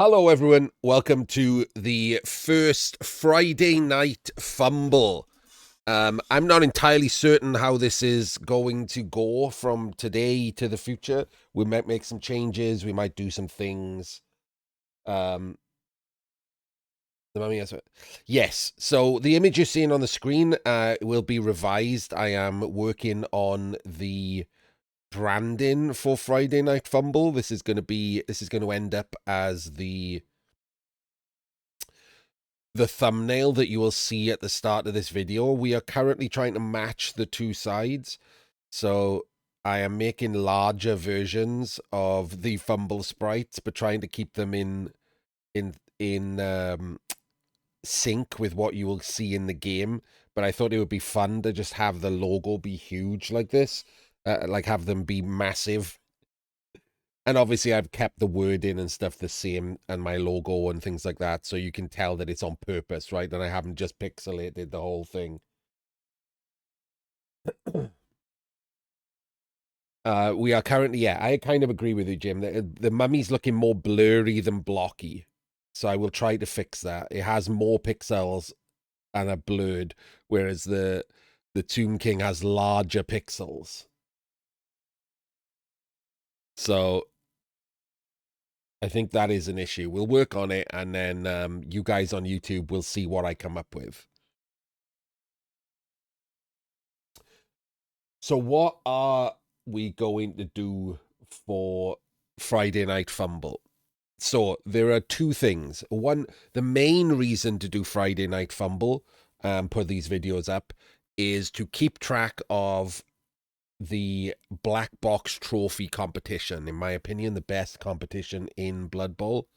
Hello, everyone. Welcome to the first Friday Night Fumbbl. I'm not entirely certain how this is going to go from today to the future. We might make some changes. We might do some things. The mummy has yes. So the image you're seeing on the screen will be revised. I am working on the branding for Friday Night Fumbbl. This is going to end up as the thumbnail that you will see at the start of this video. We are currently trying to match the two sides. So I am making larger versions of the Fumbbl sprites, but trying to keep them in sync with what you will see in the game. But I thought it would be fun to just have the logo be huge like this, like have them be massive. And obviously I've kept the wording and stuff the same and my logo and things like that. So you can tell that it's on purpose, right? And I haven't just pixelated the whole thing. We are currently, yeah, I kind of agree with you, Jim. The mummy's looking more blurry than blocky. So I will try to fix that. It has more pixels and are blurred, whereas the Tomb King has larger pixels. So I think that is an issue. We'll work on it, and then you guys on YouTube will see what I come up with. So what are we going to do for Friday Night Fumbbl? So there are two things. One, the main reason to do Friday Night Fumbbl, put these videos up, is to keep track of the Blackbox trophy competition. In my opinion, the best competition in Blood Bowl.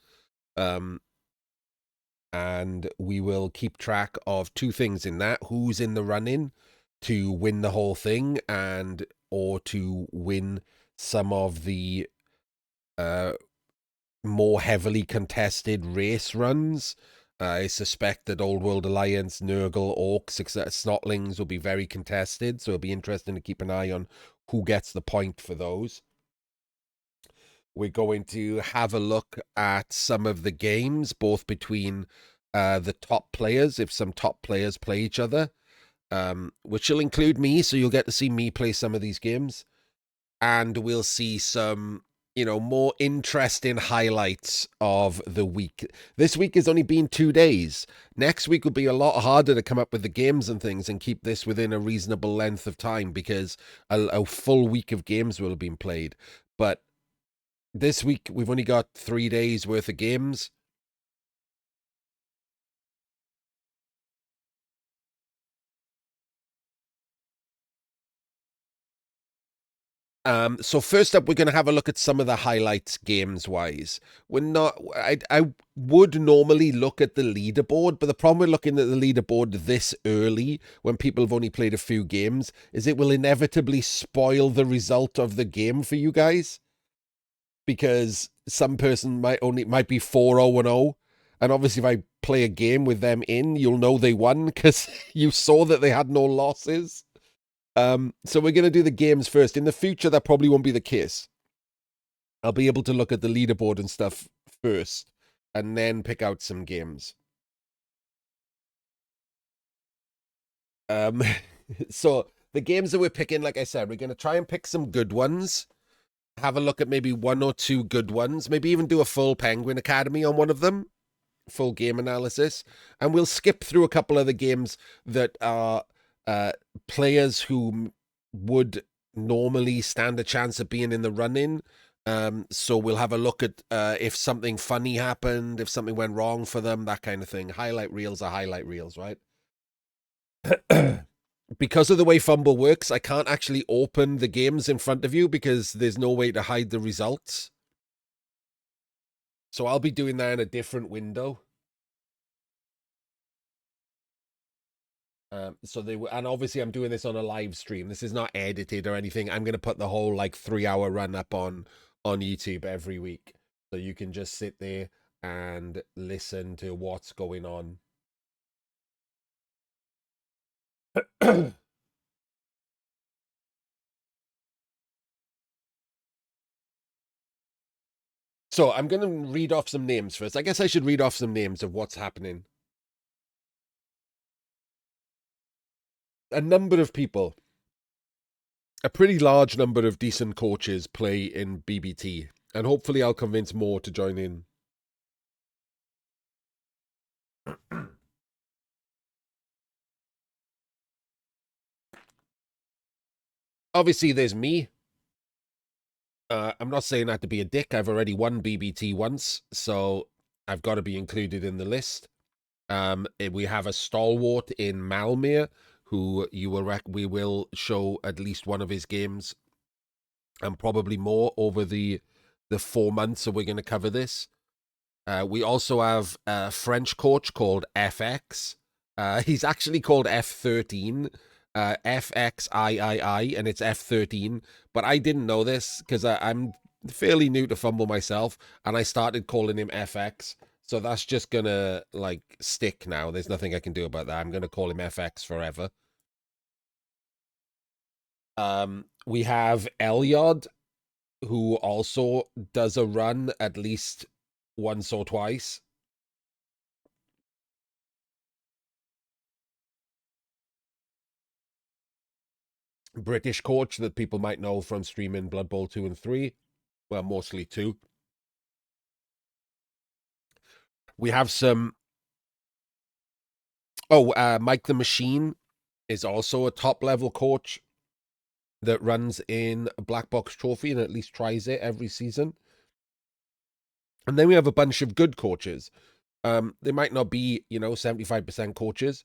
And we will keep track of two things in that: who's in the running to win the whole thing, and or to win some of the more heavily contested race runs. I suspect that Old World Alliance, Nurgle, Orcs, etc., Snotlings will be very contested, so it'll be interesting to keep an eye on who gets the point for those. We're going to have a look at some of the games, both between the top players, if some top players play each other, which will include me, so you'll get to see me play some of these games. And we'll see some, more interesting highlights of the week. This week has only been 2 days. Next week will be a lot harder to come up with the games and things and keep this within a reasonable length of time, because a full week of games will have been played. But this week, we've only got 3 days worth of games. So first up, we're going to have a look at some of the highlights games-wise. I would normally look at the leaderboard, but the problem with looking at the leaderboard this early, when people have only played a few games, is it will inevitably spoil the result of the game for you guys. Because some person might be 4-0-0, and obviously if I play a game with them in, you'll know they won because you saw that they had no losses. So we're going to do the games first. In the future, that probably won't be the case. I'll be able to look at the leaderboard and stuff first, and then pick out some games. So the games that we're picking, like I said, we're going to try and pick some good ones. Have a look at maybe one or two good ones. Maybe even do a full Penguin Academy on one of them. Full game analysis. And we'll skip through a couple of the games that are players who would normally stand a chance of being in the running. So we'll have a look at if something funny happened, if something went wrong for them, that kind of thing. Highlight reels are highlight reels, right? Because of the way Fumbbl works, I can't actually open the games in front of you because there's no way to hide the results. So I'll be doing that in a different window. And obviously I'm doing this on a live stream. This is not edited or anything. I'm going to put the whole like 3-hour run up on YouTube every week. So you can just sit there and listen to what's going on. So I'm going to read off some names first. I guess I should read off some names of what's happening. A number of people, a pretty large number of decent coaches play in BBT, and hopefully I'll convince more to join in. Obviously, there's me. I'm not saying that to be a dick. I've already won BBT once, so I've got to be included in the list. We have a stalwart in Malmir who we will show at least one of his games, and probably more over the 4 months that we're going to cover this. We also have a French coach called FX. He's actually called F13, FXIII, and it's F13. But I didn't know this because I'm fairly new to Fumbbl myself, and I started calling him FX. So that's just gonna like stick now. There's nothing I can do about that. I'm gonna call him FX forever. We have Elyod, who also does a run at least once or twice. British coach that people might know from streaming Blood Bowl 2 and 3. Well, mostly 2. We have some... Oh, Mike the Machine is also a top-level coach that runs in a Blackbox trophy and at least tries it every season. And then we have a bunch of good coaches. They might not be, 75% coaches.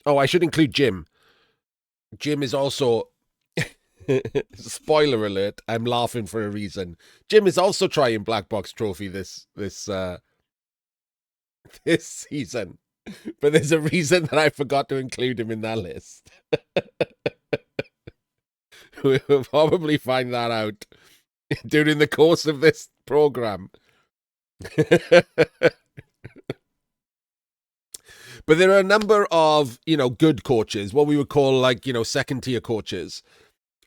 Oh, I should include Jim. Jim is also... Spoiler alert, I'm laughing for a reason. Jim is also trying Blackbox trophy this season. But there's a reason that I forgot to include him in that list. We'll probably find that out during the course of this program. But there are a number of, good coaches, what we would call like, second tier coaches,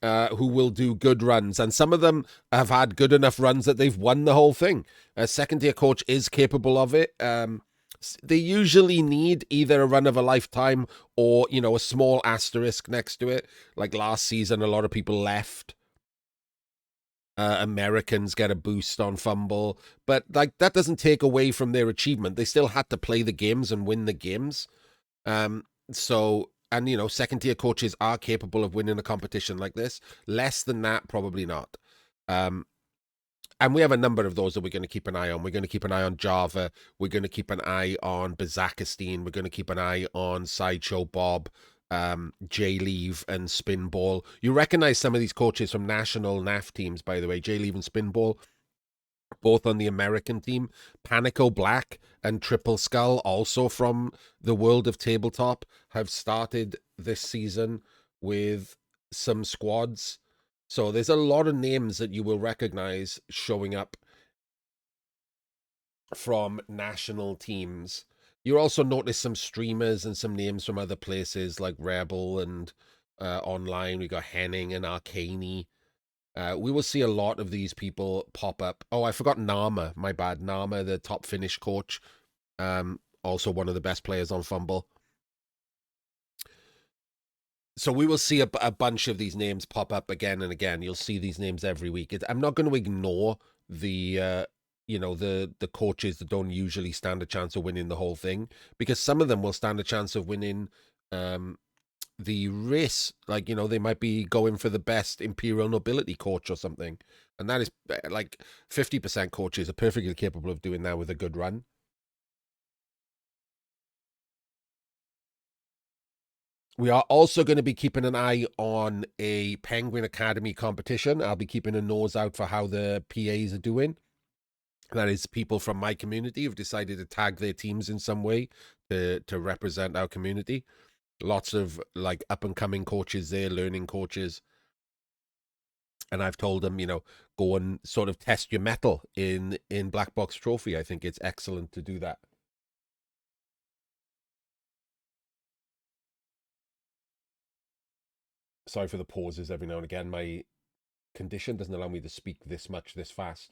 who will do good runs. And some of them have had good enough runs that they've won the whole thing. A second tier coach is capable of it. They usually need either a run of a lifetime or, a small asterisk next to it. Like last season, a lot of people left. Americans get a boost on Fumbbl. But like that doesn't take away from their achievement. They still had to play the games and win the games. So, and second tier coaches are capable of winning a competition like this. Less than that, probably not. And we have a number of those that we're going to keep an eye on. We're going to keep an eye on Java. We're going to keep an eye on Bazakistine. We're going to keep an eye on Sideshow Bob, J-Leave, and Spinball. You recognize some of these coaches from national NAF teams, by the way. J-Leave and Spinball, both on the American team. Panico Black and Triple Skull, also from the world of tabletop, have started this season with some squads. So there's a lot of names that you will recognize showing up from national teams. You also notice some streamers and some names from other places like Rebel and online. We got Henning and Arcani. We will see a lot of these people pop up. Oh, I forgot Nama. My bad. Nama, the top Finnish coach. Also one of the best players on Fumbbl. So we will see a bunch of these names pop up again and again. You'll see these names every week. I'm not going to ignore the the coaches that don't usually stand a chance of winning the whole thing, because some of them will stand a chance of winning the race. Like, they might be going for the best Imperial Nobility coach or something. And that is like 50% coaches are perfectly capable of doing that with a good run. We are also going to be keeping an eye on a Penguin Academy competition. I'll be keeping a nose out for how the PAs are doing. That is people from my community who've decided to tag their teams in some way to represent our community. Lots of like up and coming coaches there, learning coaches. And I've told them, go and sort of test your mettle in Blackbox Trophy. I think it's excellent to do that. Sorry for the pauses every now and again. My condition doesn't allow me to speak this much this fast.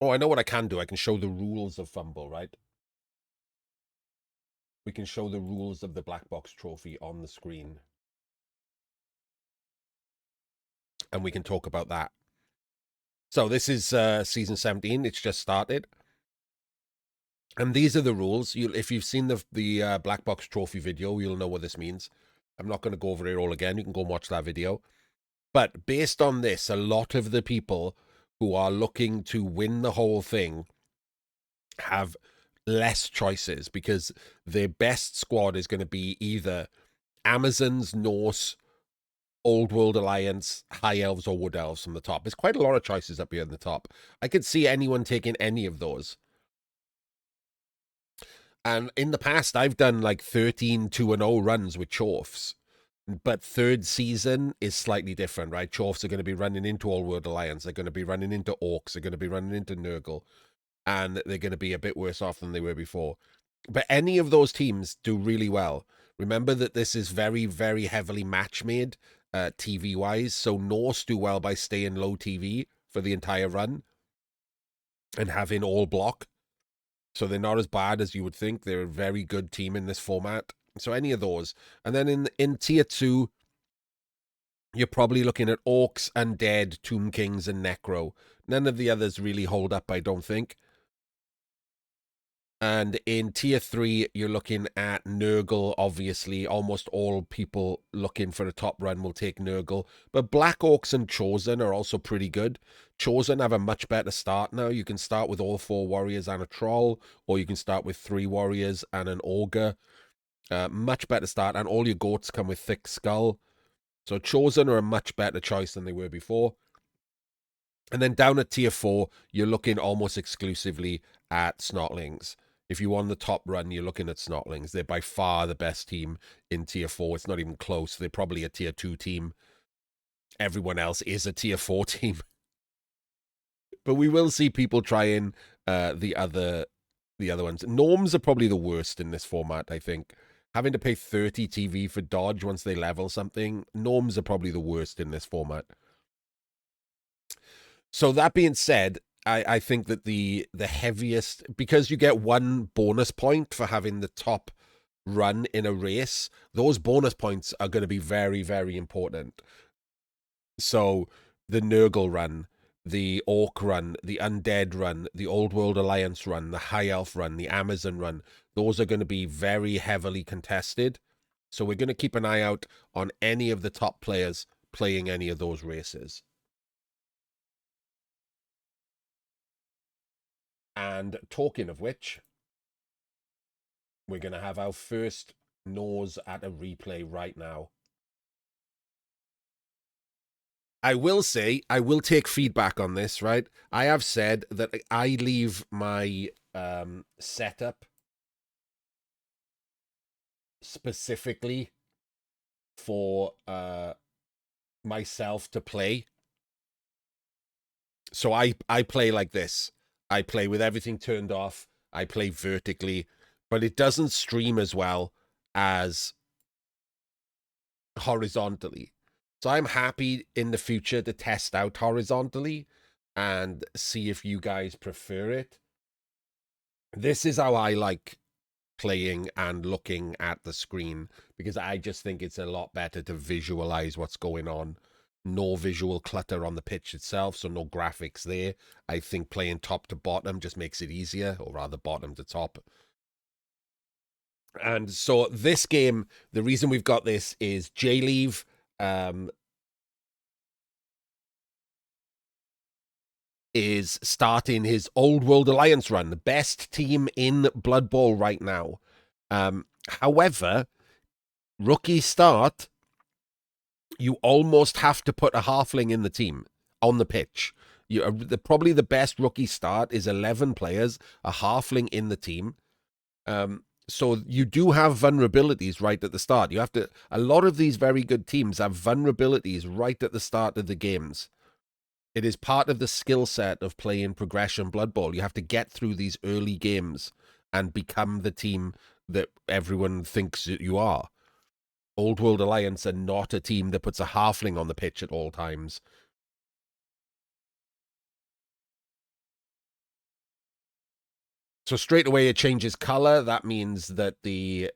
Oh, I know what I can do. I can show the rules of Fumbbl, right? We can show the rules of the Blackbox trophy on the screen. And we can talk about that. So this is season 17. It's just started. And these are the rules. If you've seen the Blackbox trophy video, you'll know what this means. I'm not going to go over it all again. You can go and watch that video. But based on this, a lot of the people who are looking to win the whole thing have less choices because their best squad is going to be either Amazons, Norse, Old World Alliance, High Elves, or Wood Elves from the top. There's quite a lot of choices up here in the top. I could see anyone taking any of those. And in the past, I've done like 13 2-0 runs with Chorfs. But third season is slightly different, right? Chorfs are going to be running into Old World Alliance. They're going to be running into Orcs. They're going to be running into Nurgle. And they're going to be a bit worse off than they were before. But any of those teams do really well. Remember that this is very, very heavily match-made TV-wise. So Norse do well by staying low TV for the entire run and having all block. So they're not as bad as you would think. They're a very good team in this format. So any of those. And then in Tier 2, you're probably looking at Orcs, Undead, Tomb Kings, and Necro. None of the others really hold up, I don't think. And in Tier 3, you're looking at Nurgle, obviously. Almost all people looking for a top run will take Nurgle. But Black Orcs and Chosen are also pretty good. Chosen have a much better start now. You can start with all 4 warriors and a troll, or you can start with 3 warriors and an ogre. Much better start, and all your goats come with thick skull. So Chosen are a much better choice than they were before. And then down at Tier 4, you're looking almost exclusively at Snotlings. If you want the top run, you're looking at Snotlings. They're by far the best team in Tier 4. It's not even close. They're probably a Tier 2 team. Everyone else is a Tier 4 team. But we will see people trying the other ones. Gnomes are probably the worst in this format, I think. Having to pay 30 TV for dodge once they level something. Gnomes are probably the worst in this format. So that being said, I think that the heaviest, because you get 1 bonus point for having the top run in a race, those bonus points are going to be very, very important. So the Nurgle run, the Orc run, the Undead run, the Old World Alliance run, the High Elf run, the Amazon run, those are going to be very heavily contested. So we're going to keep an eye out on any of the top players playing any of those races. And talking of which, we're going to have our first nose at a replay right now. I will say, I will take feedback on this, right? I have said that I leave my setup specifically for myself to play. So I play like this. I play with everything turned off. I play vertically, but it doesn't stream as well as horizontally. So I'm happy in the future to test out horizontally and see if you guys prefer it. This is how I like playing and looking at the screen, because I just think it's a lot better to visualize what's going on. No visual clutter on the pitch itself, so no graphics there. I think playing top to bottom just makes it easier, or rather bottom to top. And so this game, the reason we've got this is J-Leave is starting his Old World Alliance run, the best team in Blood Bowl right now. However, rookie start, you almost have to put a halfling in the team on the pitch. Probably the best rookie start is 11 players, a halfling in the team. So you do have vulnerabilities right at the start. You have to. A lot of these very good teams have vulnerabilities right at the start of the games. It is part of the skill set of playing progression Blood Bowl. You have to get through these early games and become the team that everyone thinks you are. Old World Alliance are not a team that puts a halfling on the pitch at all times. So straight away it changes color. That means that a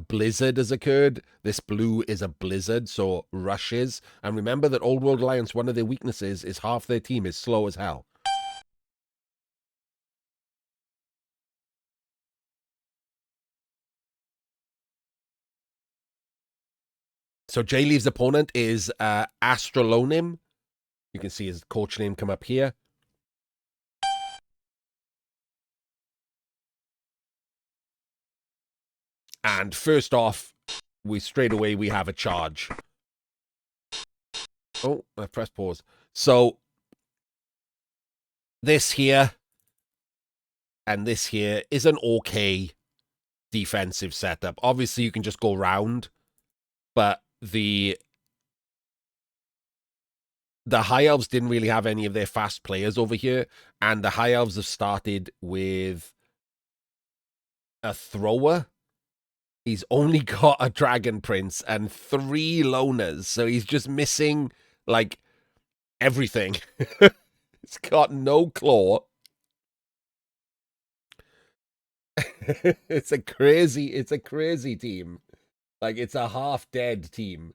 blizzard has occurred. This blue is a blizzard, so rushes. And remember that Old World Alliance, one of their weaknesses is half their team is slow as hell. So Jay Leave's opponent is Astralonim. You can see his coach name come up here. And first off, straight away we have a charge. Oh, I pressed pause. So this here and this here is an okay defensive setup. Obviously, you can just go round, but the High Elves didn't really have any of their fast players over here, and the High Elves have started with a thrower. He's only got a Dragon Prince and 3 loners, so he's just missing, like, everything. It's got no claw. It's a crazy team. Like, it's a half-dead team.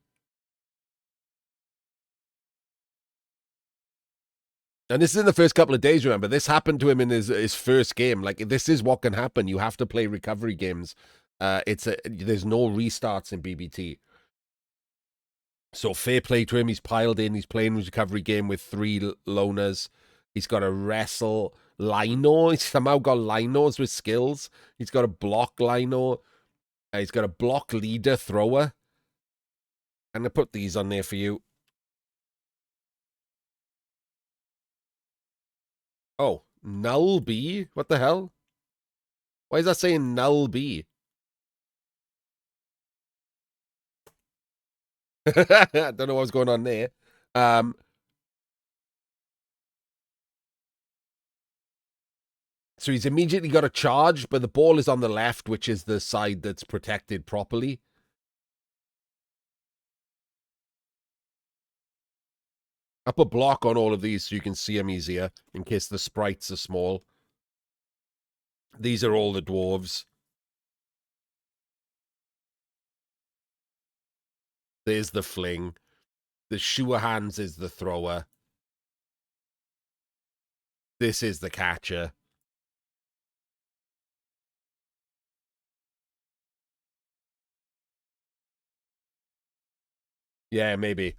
And this is in the first couple of days, remember. This happened to him in his first game. Like, this is what can happen. You have to play recovery games. There's no restarts in BBT. So fair play to him. He's piled in. He's playing his recovery game with 3 loners. He's got a wrestle Lino. He's somehow got Linos with skills. He's got a block Lino. He's got a block leader thrower. I'm going to put these on there for you. Oh, null B? What the hell? Why is that saying null B? I don't know what's going on there. So he's immediately got a charge, but the ball is on the left, which is the side that's protected properly. I'll put block on all of these so you can see them easier, in case the sprites are small. These are all the dwarves. There's the fling. The sure hands is the thrower. This is the catcher. Yeah, maybe.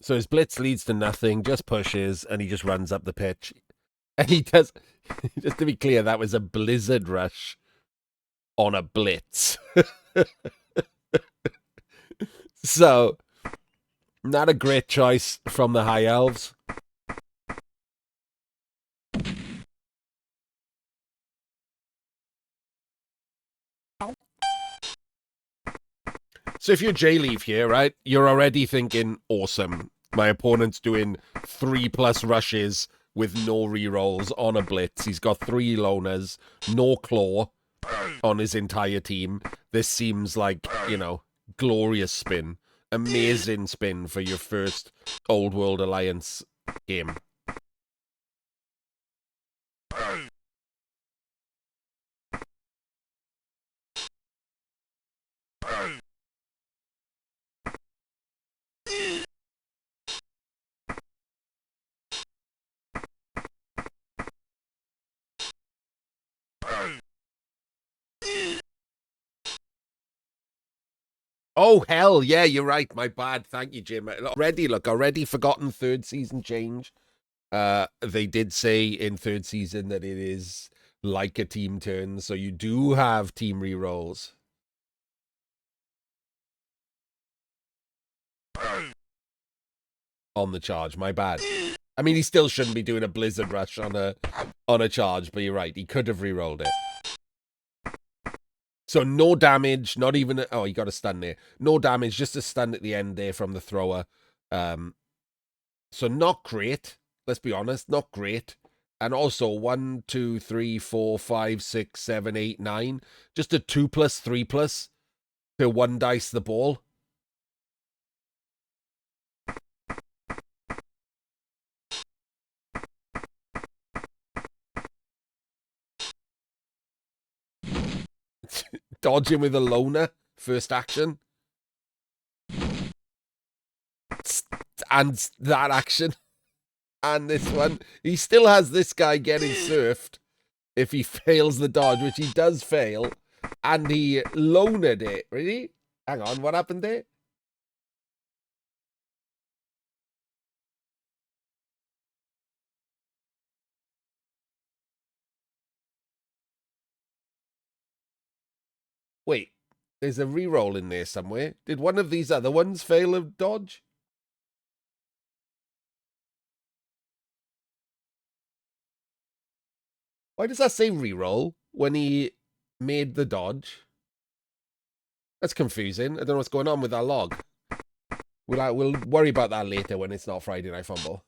So his blitz leads to nothing, just pushes, and he just runs up the pitch. And he does, just to be clear, that was a blizzard rush on a blitz. So, not a great choice from the High Elves. So if you're J-Leaf here, right, you're already thinking, awesome. My opponent's doing 3+ rushes with no rerolls on a blitz. He's got 3 loners, no claw on his entire team. This seems like, you know, glorious spin. Amazing spin for your first Old World Alliance game. Oh, hell, yeah, you're right. My bad. Thank you, Jim. Already forgotten 3rd season change. They did say in 3rd season that it is like a team turn, so you do have team rerolls. On the charge, my bad. I mean, he still shouldn't be doing a blizzard rush on a charge, but you're right. He could have rerolled it. So no damage, not even... Oh, he got a stun there. No damage, just a stun at the end there from the thrower. So not great. Let's be honest, not great. And also 1, 2, 3, 4, 5, 6, 7, 8, 9. Just a 2+, 3+ to 1 dice the ball. Dodge him with a loner. First action. And that action. And this one. He still has this guy getting surfed if he fails the dodge, which he does fail. And he lonered it. Really? Hang on, what happened there? Wait, there's a reroll in there somewhere. Did one of these other ones fail a dodge? Why does that say reroll when he made the dodge? That's confusing. I don't know what's going on with that log. We'll worry about that later when it's not Friday Night Fumbbl.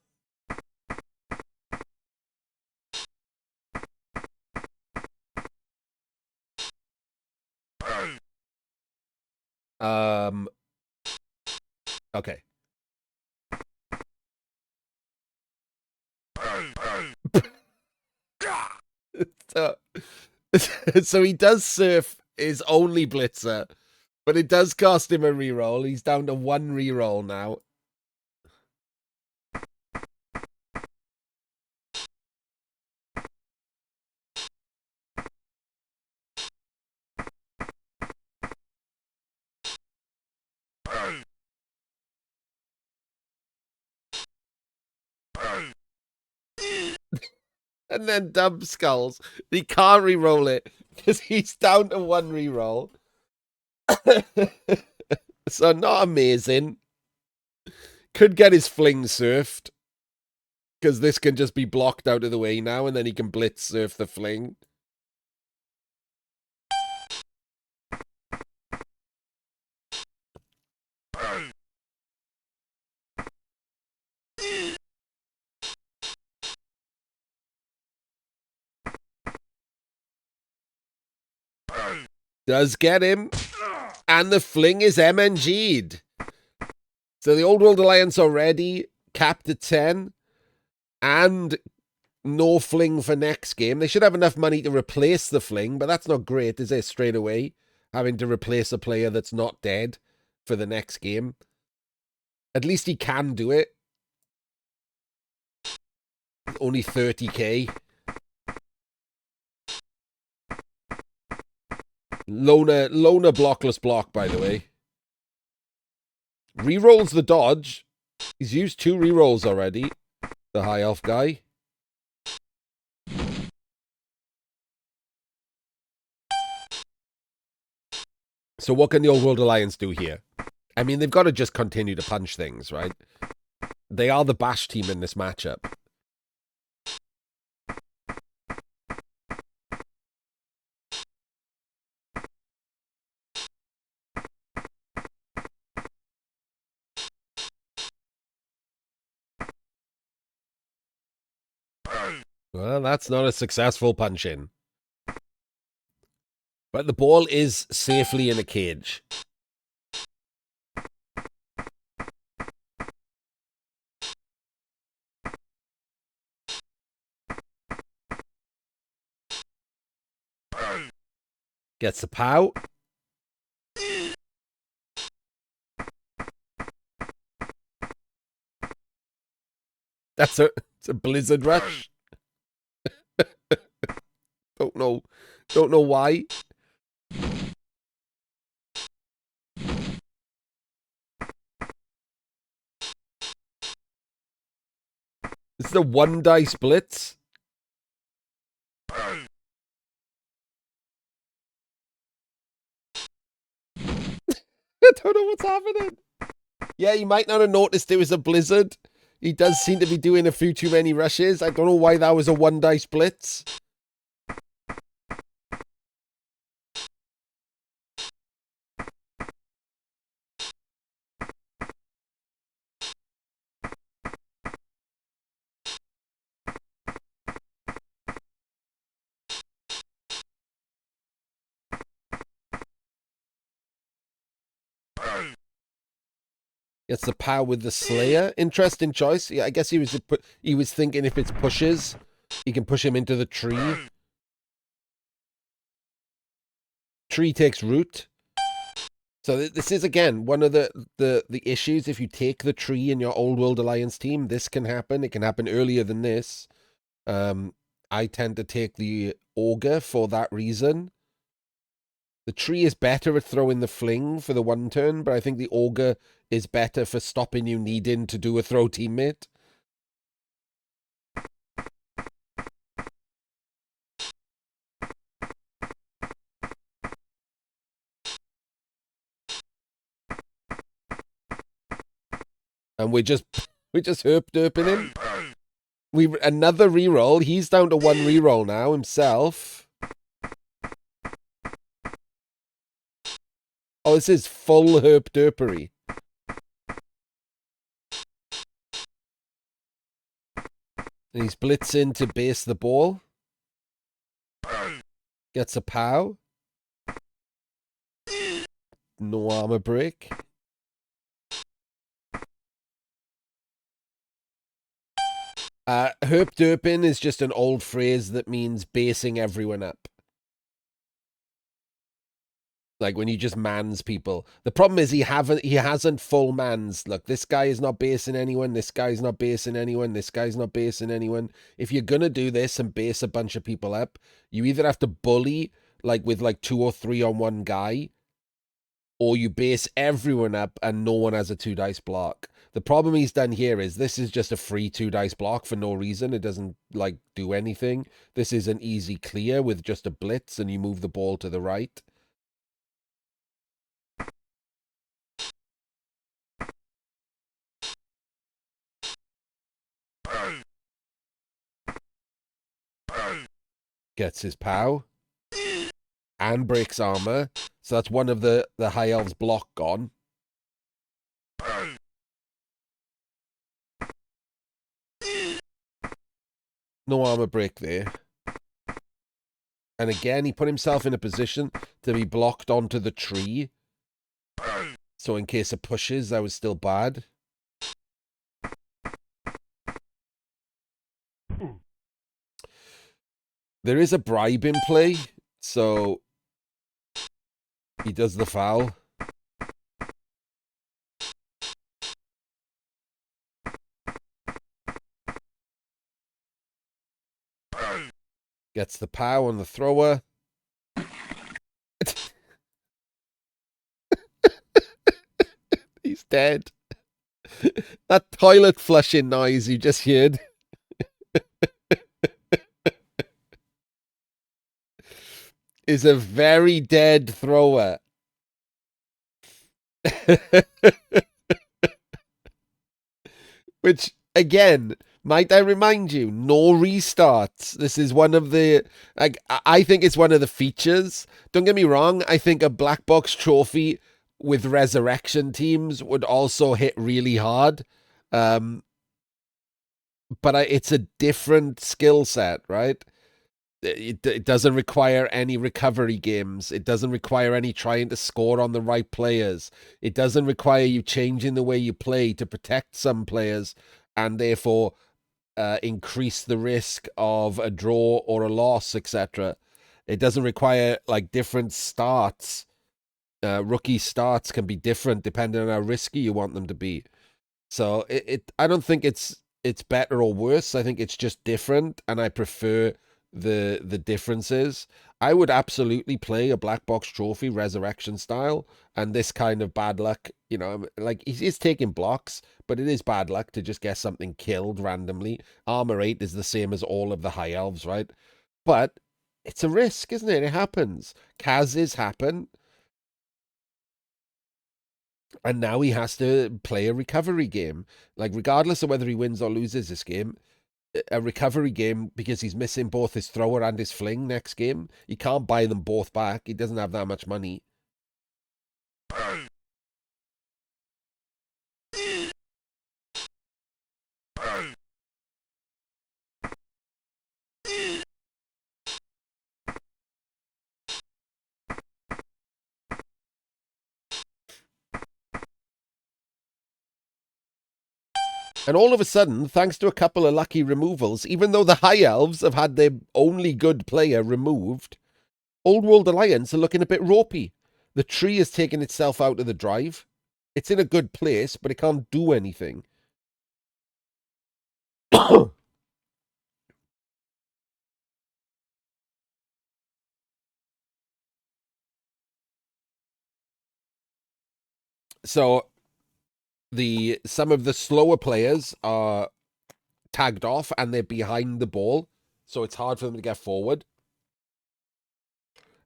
Okay. So he does surf his only blitzer, but it does cost him a reroll. He's down to 1 reroll now. And then dumb skulls. He can't re-roll it because he's down to 1 re-roll. So not amazing. Could get his fling surfed because this can just be blocked out of the way now, and then he can blitz surf the fling. Does get him. And the fling is MNG'd. So the Old World Alliance already capped at 10. And no fling for next game. They should have enough money to replace the fling, but that's not great, is it, straight away? Having to replace a player that's not dead for the next game. At least he can do it. Only 30k. Loner blockless block, by the way. Rerolls the dodge. He's used 2 rerolls already. The high elf guy. So what can the Old World Alliance do here? I mean, they've got to just continue to punch things, right? They are the bash team in this matchup. Well, that's not a successful punch-in. But the ball is safely in a cage. Gets the pow. It's a blizzard rush. Don't know why. This is a 1 dice blitz. I don't know what's happening. Yeah, you might not have noticed it was a blizzard. He does seem to be doing a few too many rushes. I don't know why that was a 1 dice blitz. Gets the power with the Slayer. Interesting choice. Yeah, I guess he was thinking if it's pushes, he can push him into the tree. Tree takes root. So this is, again, one of the issues. If you take the tree in your Old World Alliance team, this can happen. It can happen earlier than this. I tend to take the Ogre for that reason. The tree is better at throwing the fling for the one turn, but I think the Ogre is better for stopping you needing to do a throw teammate. And we're just herp-derping him. Another reroll. He's down to one reroll now himself. Oh, this is full herp-derpery. And he's blitzing to base the ball. Gets a pow. No armor break. Herp-derping is just an old phrase that means basing everyone up. Like when you just mans people. The problem is he hasn't full mans. Look, this guy is not basing anyone. This guy's not basing anyone. This guy's not basing anyone. If you're gonna do this and base a bunch of people up, you either have to bully like with like 2 or 3 on one guy, or you base everyone up and no one has a 2 dice block. The problem he's done here is this is just a free 2 dice block for no reason. It doesn't like do anything. This is an easy clear with just a blitz and you move the ball to the right. Gets his pow. And breaks armor. So that's one of the High Elves block gone. No armor break there. And again, he put himself in a position to be blocked onto the tree. So in case of pushes, that was still bad. There is a bribe in play, so he does the foul. Gets the pow on the thrower. He's dead. That toilet flushing noise you just heard. Is a very dead thrower. Which, again, might I remind you, no restarts. This is one of the, like, I think it's one of the features. Don't get me wrong, I think a Blackbox trophy with resurrection teams would also hit really hard. But it's a different skill set, right? It doesn't require any recovery games. It doesn't require any trying to score on the right players. It doesn't require you changing the way you play to protect some players and therefore increase the risk of a draw or a loss, etc. It doesn't require like different starts. Rookie starts can be different depending on how risky you want them to be. So I don't think it's better or worse. I think it's just different, and I prefer the differences. I would absolutely play a black box trophy resurrection style, and this kind of bad luck, you know, like he's taking blocks, but it is bad luck to just get something killed randomly. Armor 8 is the same as all of the high elves, right? But it's a risk, isn't it? It happens. Kaz's happen. And now he has to play a recovery game. Like, regardless of whether he wins or loses this game, a recovery game because he's missing both his thrower and his fling next game. He can't buy them both back. He doesn't have that much money. And all of a sudden, thanks to a couple of lucky removals, even though the High Elves have had their only good player removed, Old World Alliance are looking a bit ropey. The tree has taken itself out of the drive. It's in a good place, but it can't do anything. So some of the slower players are tagged off and they're behind the ball, so it's hard for them to get forward.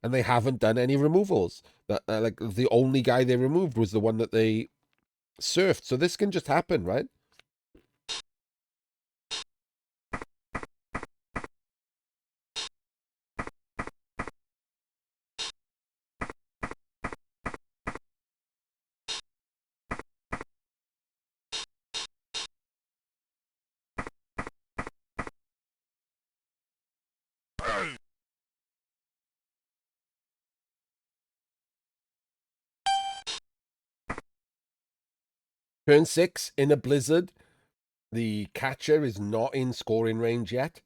And they haven't done any removals. Like the only guy they removed was the one that they surfed. So this can just happen, right? Turn 6 in a blizzard. The catcher is not in scoring range yet.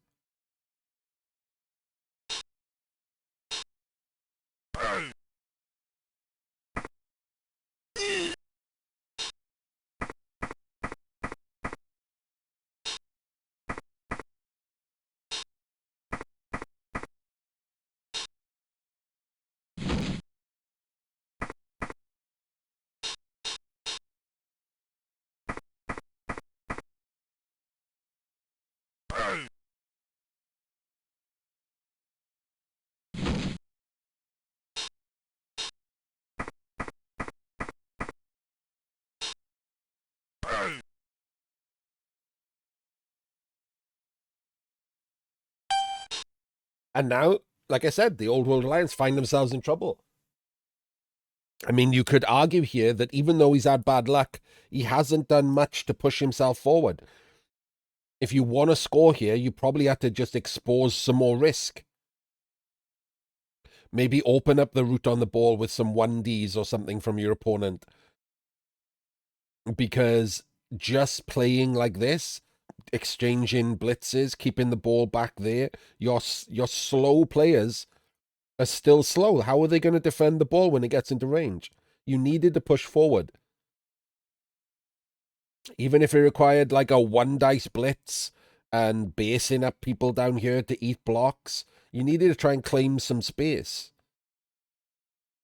And now, like I said, the Old World Alliance find themselves in trouble. I mean, you could argue here that even though he's had bad luck, he hasn't done much to push himself forward. If you want to score here, you probably have to just expose some more risk. Maybe open up the route on the ball with some 1Ds or something from your opponent. Because just playing like this, exchanging blitzes, keeping the ball back there, your slow players are still slow. How are they going to defend the ball when it gets into range? You needed to push forward. Even if it required like a 1 dice blitz and basing up people down here to eat blocks, you needed to try and claim some space.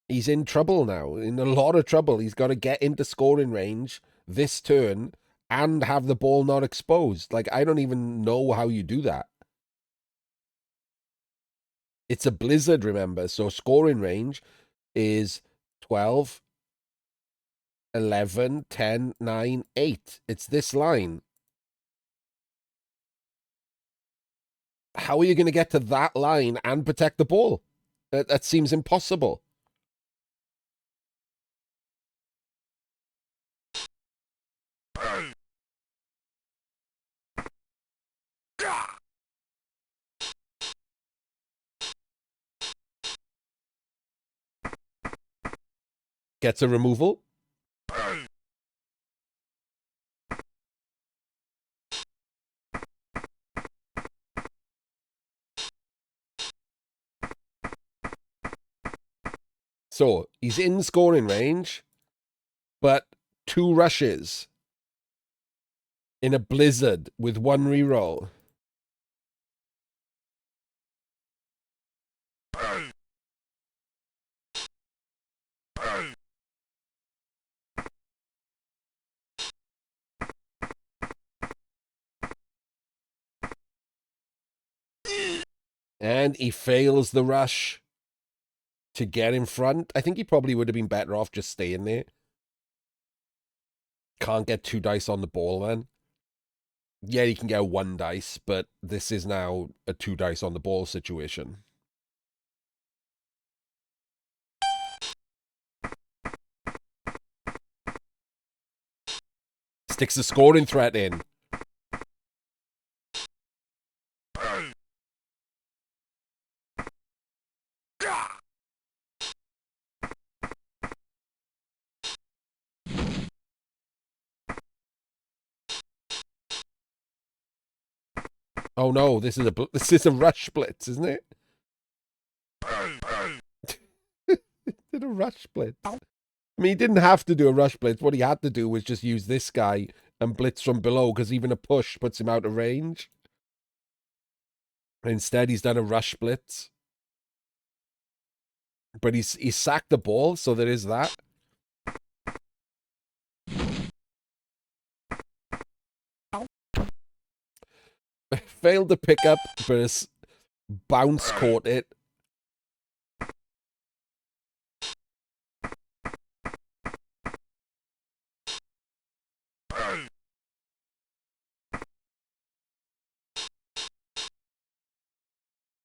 He's in trouble now, in a lot of trouble. He's got to get into scoring range this turn and have the ball not exposed. Like, I don't even know how you do that. It's a blizzard, remember, so scoring range is 12, 11, 10, 9, 8. It's this line. How are you going to get to that line and protect the ball? That seems impossible. Gets a removal. So he's in scoring range, but 2 rushes in a blizzard with 1 reroll. And he fails the rush to get in front. I think he probably would have been better off just staying there. Can't get 2 dice on the ball then. Yeah, he can get 1 dice, but this is now a 2 dice on the ball situation. Sticks the scoring threat in. Oh no, this is a rush blitz, isn't it? Did a rush blitz. I mean, he didn't have to do a rush blitz. What he had to do was just use this guy and blitz from below, because even a push puts him out of range. Instead, he's done a rush blitz. But he's sacked the ball, so there is that. Failed to pick up, but his bounce caught it.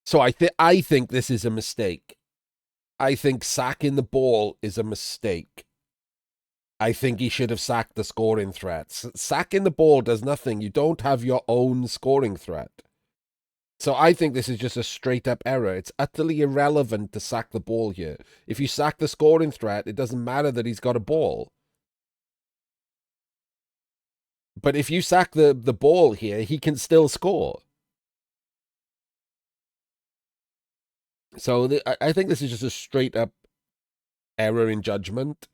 So I think this is a mistake. I think sacking the ball is a mistake. I think he should have sacked the scoring threats. Sacking the ball does nothing. You don't have your own scoring threat. So I think this is just a straight-up error. It's utterly irrelevant to sack the ball here. If you sack the scoring threat, it doesn't matter that he's got a ball. But if you sack the ball here, he can still score. So I think this is just a straight-up error in judgment.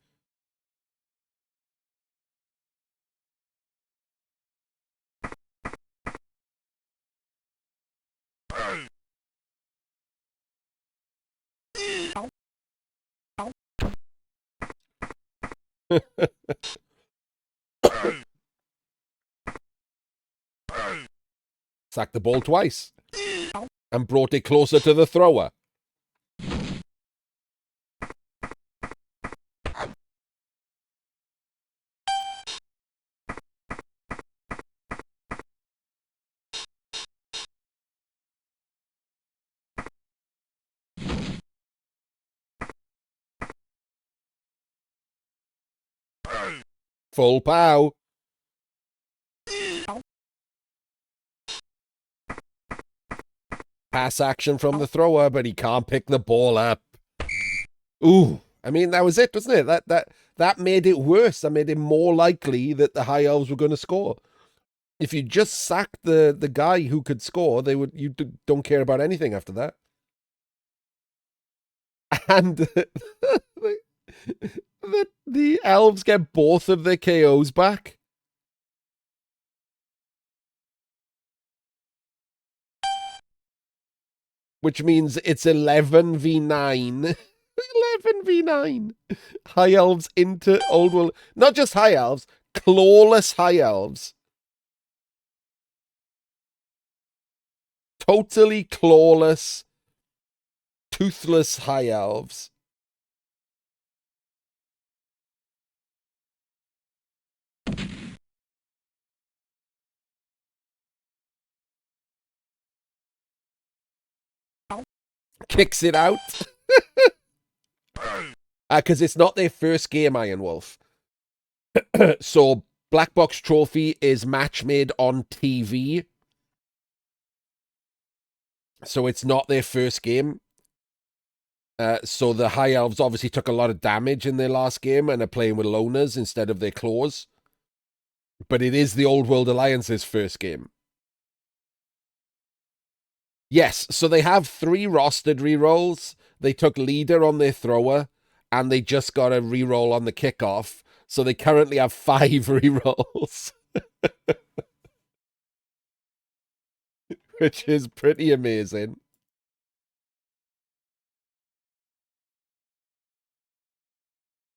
Sacked the ball twice and brought it closer to the thrower. Full pow. Pass action from the thrower, but he can't pick the ball up. Ooh. I mean, that was it, wasn't it? That made it worse. That made it more likely that the High Elves were going to score. If you just sacked the guy who could score, you don't care about anything after that. And the Elves get both of their KOs back. Which means it's 11v9. 11v9. High Elves into Old World. Not just High Elves, clawless High Elves. Totally clawless, toothless High Elves. Kicks it out. Because it's not their first game, Iron Wolf. So, Blackbox Trophy is match made on TV. So, it's not their first game. So, the High Elves obviously took a lot of damage in their last game and are playing with loners instead of their claws. But it is the Old World Alliance's first game. Yes, so they have 3 rostered rerolls. They took leader on their thrower, and they just got a reroll on the kickoff. So they currently have 5 rerolls. Which is pretty amazing.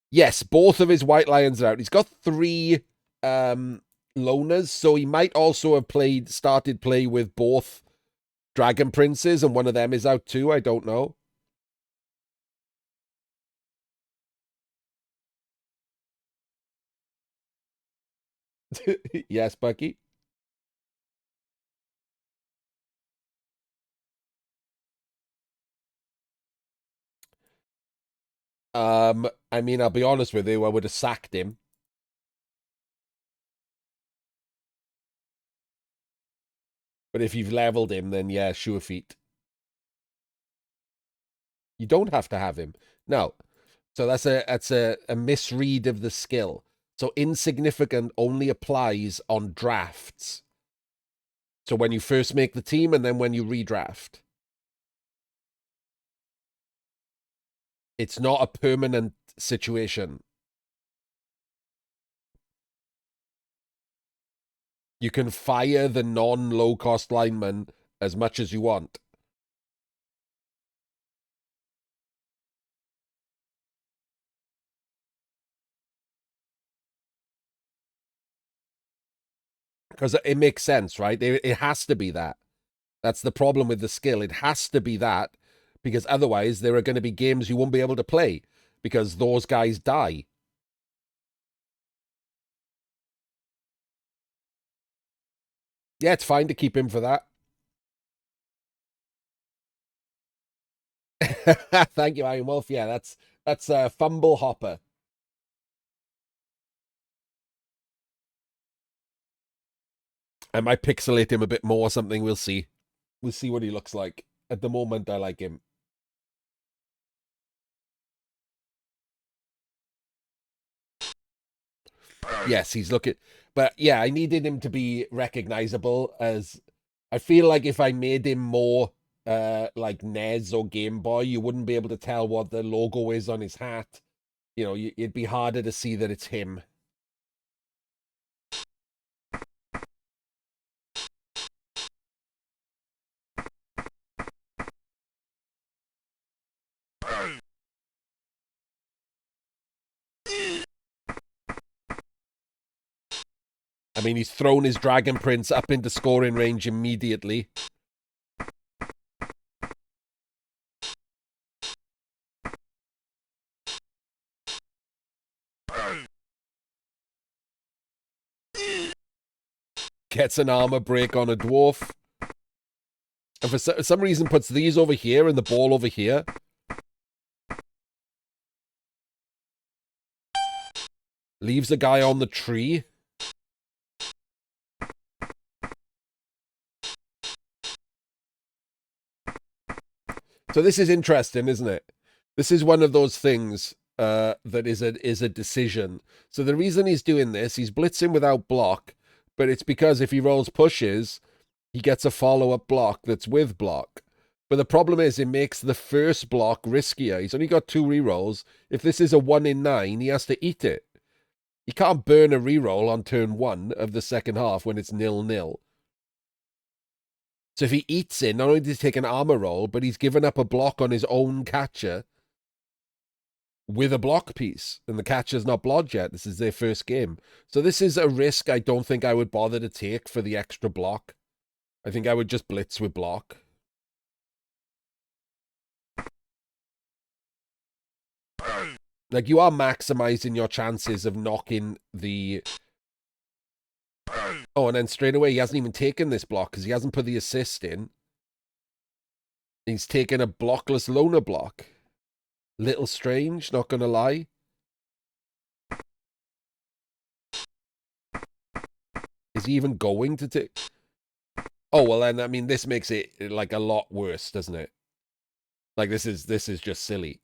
Yes, both of his White Lions are out. He's got 3 loners, so he might also have started play with both Dragon Princes, and one of them is out too. I don't know. Yes, Bucky. I mean, I'll be honest with you, I would have sacked him. But if you've leveled him, then yeah, sure feet. You don't have to have him. No. So that's a misread of the skill. So insignificant only applies on drafts. So when you first make the team and then when you redraft. It's not a permanent situation. You can fire the non-low-cost lineman as much as you want. Because it makes sense, right? It has to be that. That's the problem with the skill. It has to be that, because otherwise there are going to be games you won't be able to play because those guys die. Yeah, it's fine to keep him for that. Thank you, Iron Wolf. Yeah, that's Fumbbl Hopper. I might pixelate him a bit more or something. We'll see. We'll see what he looks like. At the moment, I like him. Yes, he's looking. But yeah, I needed him to be recognizable as. I feel like if I made him more like NES or Game Boy, you wouldn't be able to tell what the logo is on his hat. You know, it'd be harder to see that it's him. I mean, he's thrown his Dragon Prince up into scoring range immediately. Gets an armor break on a dwarf. And for some reason puts these over here and the ball over here. Leaves a guy on the tree. So this is interesting, isn't it? This is one of those things that is a decision. So the reason he's doing this, he's blitzing without block, but it's because if he rolls pushes, he gets a follow-up block that's with block. But the problem is it makes the first block riskier. He's only got 2 rerolls. If this is a 1 in 9, he has to eat it. He can't burn a reroll on turn 1 of the second half when it's 0-0. So if he eats it, not only does he take an armor roll, but he's given up a block on his own catcher with a block piece. And the catcher's not blocked yet. This is their first game. So this is a risk I don't think I would bother to take for the extra block. I think I would just blitz with block. Like, you are maximizing your chances of knocking the... Oh, and then straight away, he hasn't even taken this block because he hasn't put the assist in. He's taken a blockless loner block. Little strange, not going to lie. Is he even going to take... Oh, well then, I mean, this makes it, like, a lot worse, doesn't it? Like, this is just silly.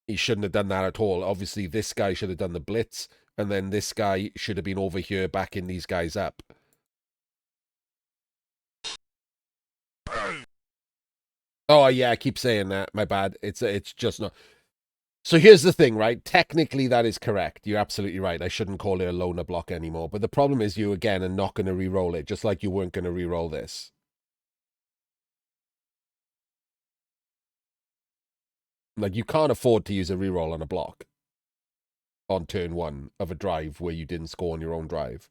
He shouldn't have done that at all. Obviously, this guy should have done the blitz, and then this guy should have been over here backing these guys up. Oh, yeah, I keep saying that. My bad. It's just not... So here's the thing, right? Technically, that is correct. You're absolutely right. I shouldn't call it a loner block anymore. But the problem is you, again, are not going to re-roll it, just like you weren't going to re-roll this. Like, you can't afford to use a re-roll on a block on turn 1 of a drive where you didn't score on your own drive.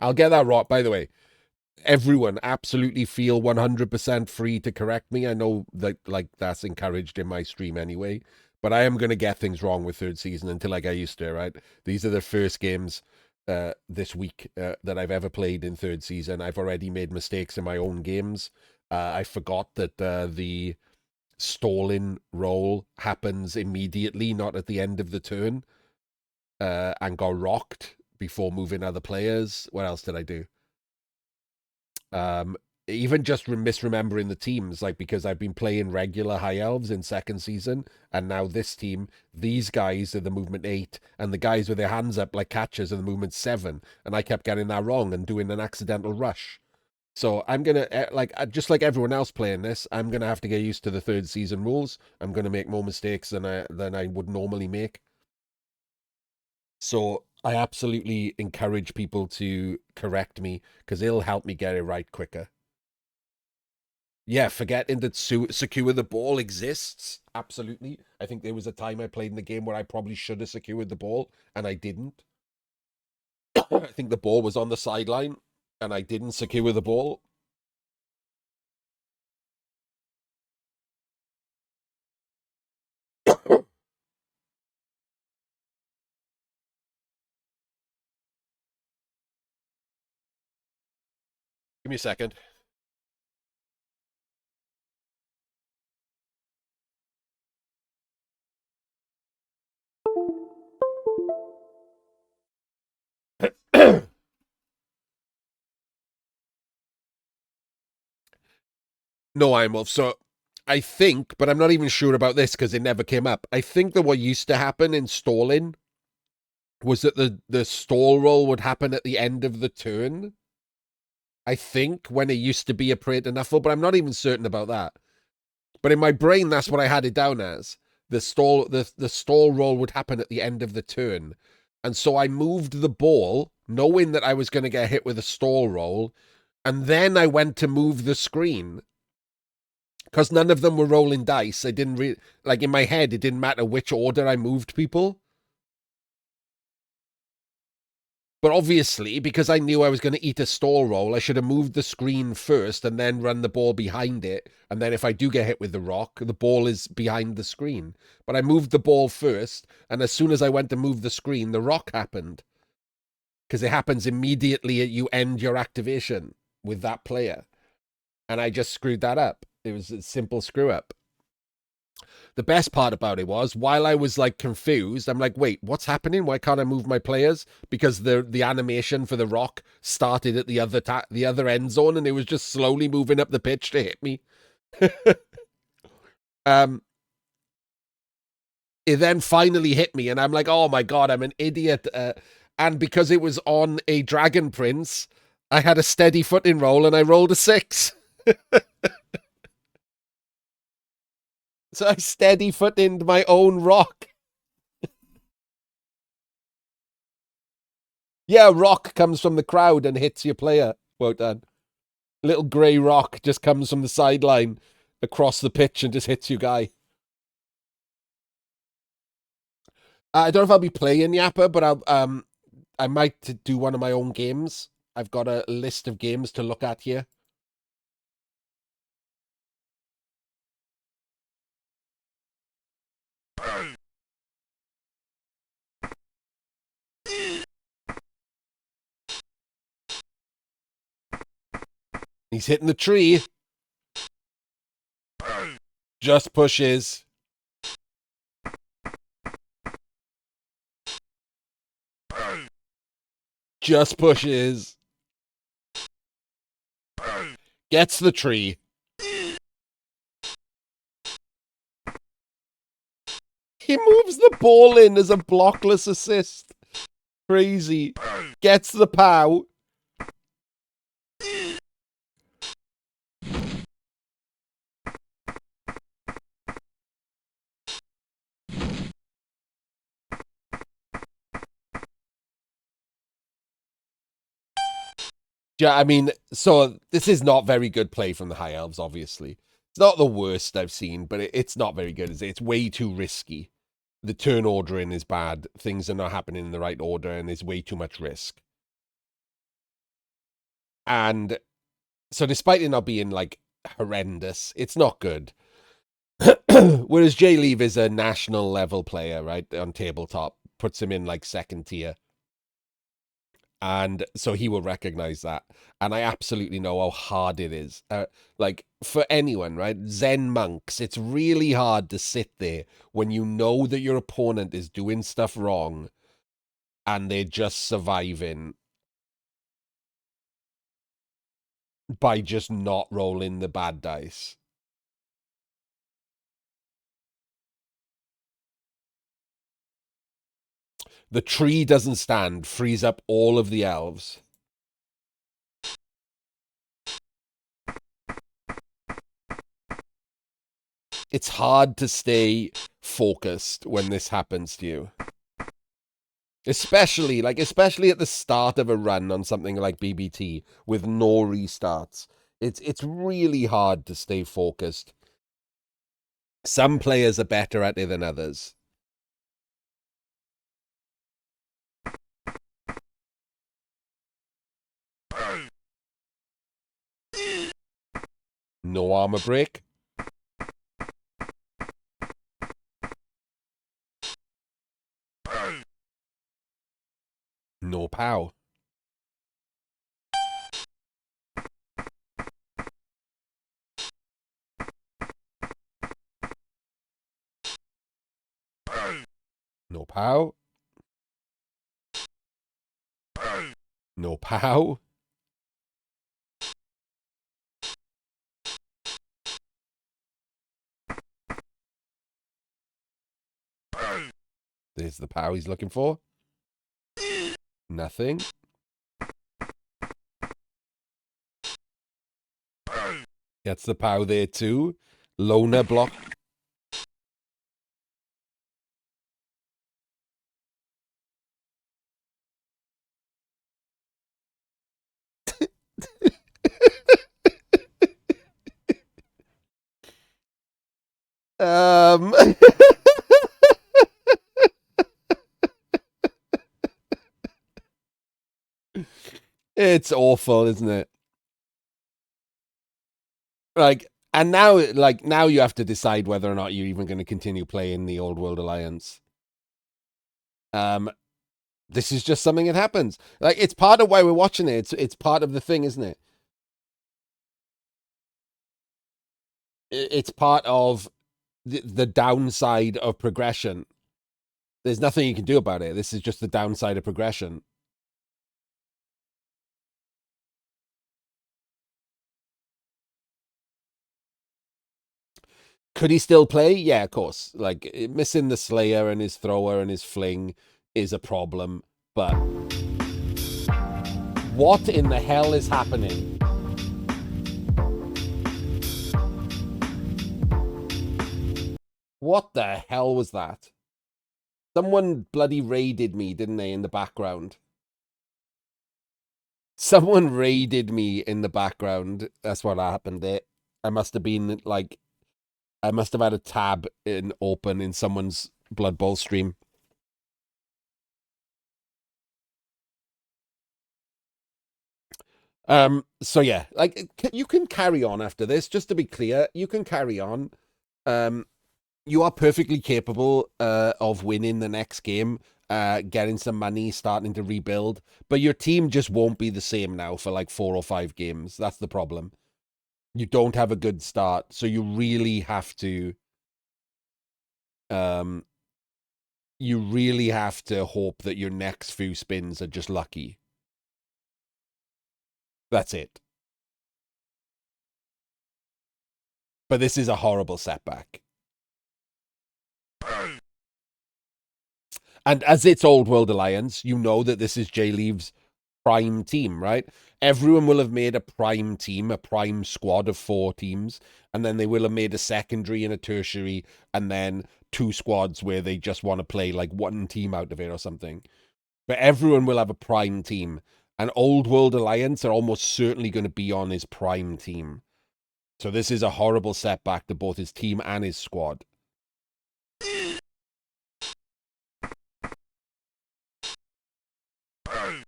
I'll get that right, by the way. Everyone absolutely feel 100% free to correct me. I know that, like, that's encouraged in my stream anyway, but I am going to get things wrong with third season until I get used to it, right? These are the first games this week that I've ever played in third season. I've already made mistakes in my own games. I forgot that the stalling roll happens immediately, not at the end of the turn, and got rocked before moving other players. What else did I do? even just misremembering the teams, like, because I've been playing regular High Elves in second season, and now this team, these guys are the movement 8, and the guys with their hands up like catchers are the movement 7, and I kept getting that wrong and doing an accidental rush. So I'm gonna just like everyone else playing this, I'm gonna have to get used to the third season rules. I'm gonna make more mistakes than I would normally make. So I absolutely encourage people to correct me because it'll help me get it right quicker. Yeah, forgetting that secure the ball exists. Absolutely. I think there was a time I played in the game where I probably should have secured the ball and I didn't. I think the ball was on the sideline and I didn't secure the ball. Give me a second. No, I'm Wolf. So I think, but I'm not even sure about this because it never came up. I think that what used to happen in stalling was that the stall roll would happen at the end of the turn. I think when it used to be a prey to Nuffle, but I'm not even certain about that. But in my brain, that's what I had it down as. The stall roll would happen at the end of the turn. And so I moved the ball, knowing that I was going to get hit with a stall roll, and then I went to move the screen. Because none of them were rolling dice. I didn't like in my head, it didn't matter which order I moved people. But obviously, because I knew I was going to eat a stall roll, I should have moved the screen first and then run the ball behind it. And then if I do get hit with the rock, the ball is behind the screen. But I moved the ball first, and as soon as I went to move the screen, the rock happened. Because it happens immediately you end your activation with that player. And I just screwed that up. It was a simple screw up. The best part about it was, while I was like confused, I'm like, wait, what's happening? Why can't I move my players? Because the animation for the rock started at the other end zone, and it was just slowly moving up the pitch to hit me. It then finally hit me, and I'm like, oh my god, I'm an idiot. And because it was on a Dragon Prince, I had a steady footing roll, and I rolled a 6. So I steady footed my own rock. Yeah, rock comes from the crowd and hits your player. Well done. Little grey rock just comes from the sideline across the pitch and just hits your guy. I don't know if I'll be playing Yappa, but I might do one of my own games. I've got a list of games to look at here. He's hitting the tree. Just pushes. Just pushes. Gets the tree. He moves the ball in as a blockless assist. Crazy. Gets the pow. Yeah, I mean, so this is not very good play from the High Elves, obviously. It's not the worst I've seen, but it's not very good. It's way too risky. The turn ordering is bad. Things are not happening in the right order, and there's way too much risk. And so despite it not being, like, horrendous, it's not good. Whereas Jay Leave is a national level player, right, on tabletop. Puts him in, like, second tier. And so he will recognize that. And I absolutely know how hard it is. Like, for anyone, right? Zen monks, it's really hard to sit there when you know that your opponent is doing stuff wrong and they're just surviving. by just not rolling the bad dice. The tree doesn't stand, frees up all of the elves. It's hard to stay focused when this happens to you. Especially at the start of a run on something like BBT with no restarts. It's really hard to stay focused. Some players are better at it than others. No armor break. No pow. No pow. No pow. There's the pow he's looking for. Nothing. Gets the pow there too. Loner block. It's awful, isn't it? And now you have to decide whether or not you're even going to continue playing the Old World Alliance. This is just something that happens. It's part of why we're watching it. It's part of the thing, isn't it? It's part of the downside of progression. There's nothing you can do about it. This is just the downside of progression. Could he still play? Yeah, of course. Missing the Slayer and his thrower and his fling is a problem. But what in the hell is happening? What the hell was that? Someone bloody raided me, didn't they, in the background? Someone raided me in the background. That's what happened there. I must have been I must have had a tab open in someone's Blood Bowl stream. So yeah, you can carry on after this. Just to be clear, you can carry on. You are perfectly capable of winning the next game, getting some money, starting to rebuild. But your team just won't be the same now for like 4 or 5 games. That's the problem. You don't have a good start, so you really have to hope that your next few spins are just lucky. That's it. But this is a horrible setback. And as it's Old World Alliance, you know that this is Jay Leave's prime team, right? Everyone will have made a prime team, a prime squad of 4 teams, and then they will have made a secondary and a tertiary, and then 2 squads where they just want to play like 1 team out of it or something. But everyone will have a prime team, and Old World Alliance are almost certainly going to be on his prime team. So this is a horrible setback to both his team and his squad.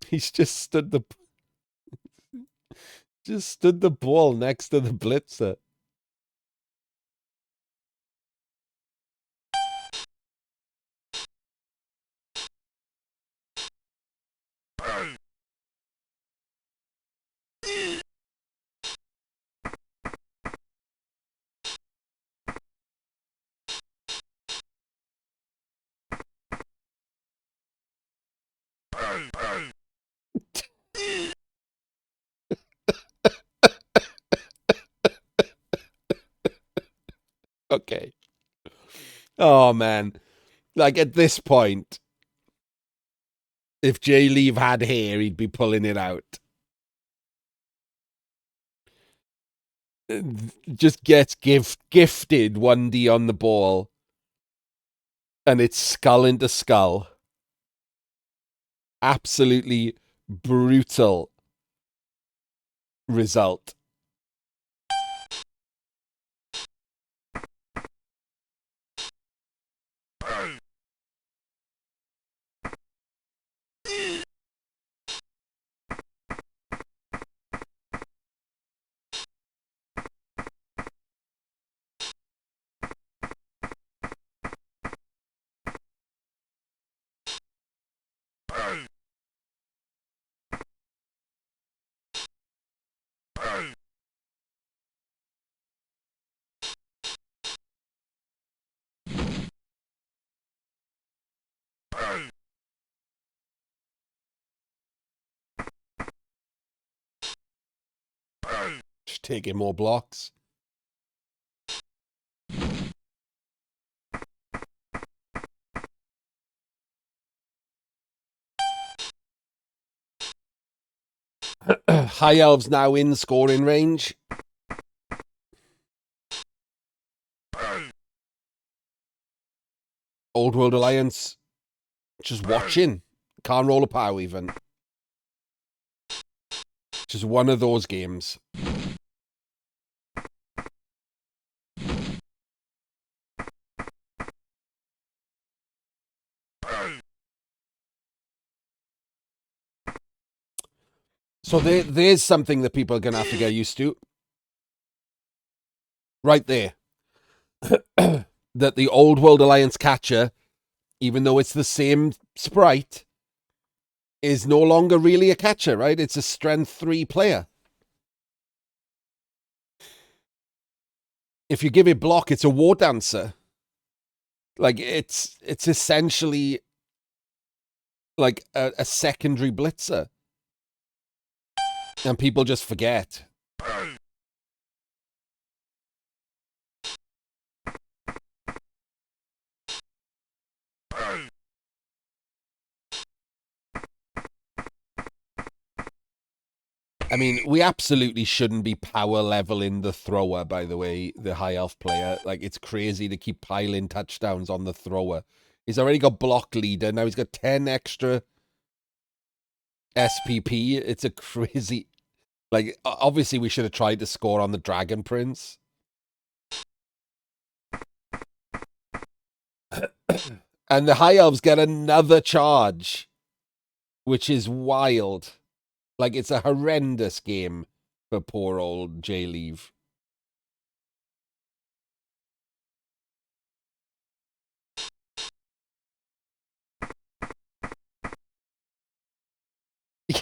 He's just stood the ball next to the blitzer. Okay. Oh, man. Like, at this point, if Jay Leave had hair, he'd be pulling it out. Just gets gifted 1D on the ball, and it's skull into skull. Absolutely brutal result. Just taking more blocks. High Elves now in scoring range. Old World Alliance just watching. Can't roll a POW even. Just one of those games. So there's something that people are going to have to get used to. Right there. That the Old World Alliance catcher, even though it's the same sprite, is no longer really a catcher, right? It's a strength 3 player. If you give it block, it's a war dancer. Like, it's essentially like a secondary blitzer. And people just forget. I mean, we absolutely shouldn't be power leveling the thrower, by the way, the high elf player. Like, it's crazy to keep piling touchdowns on the thrower. He's already got block leader. Now he's got 10 extra SPP. It's a crazy... Like, obviously we should have tried to score on the Dragon Prince. And the high elves get another charge, which is wild. Like, it's a horrendous game for poor old Jay Leave.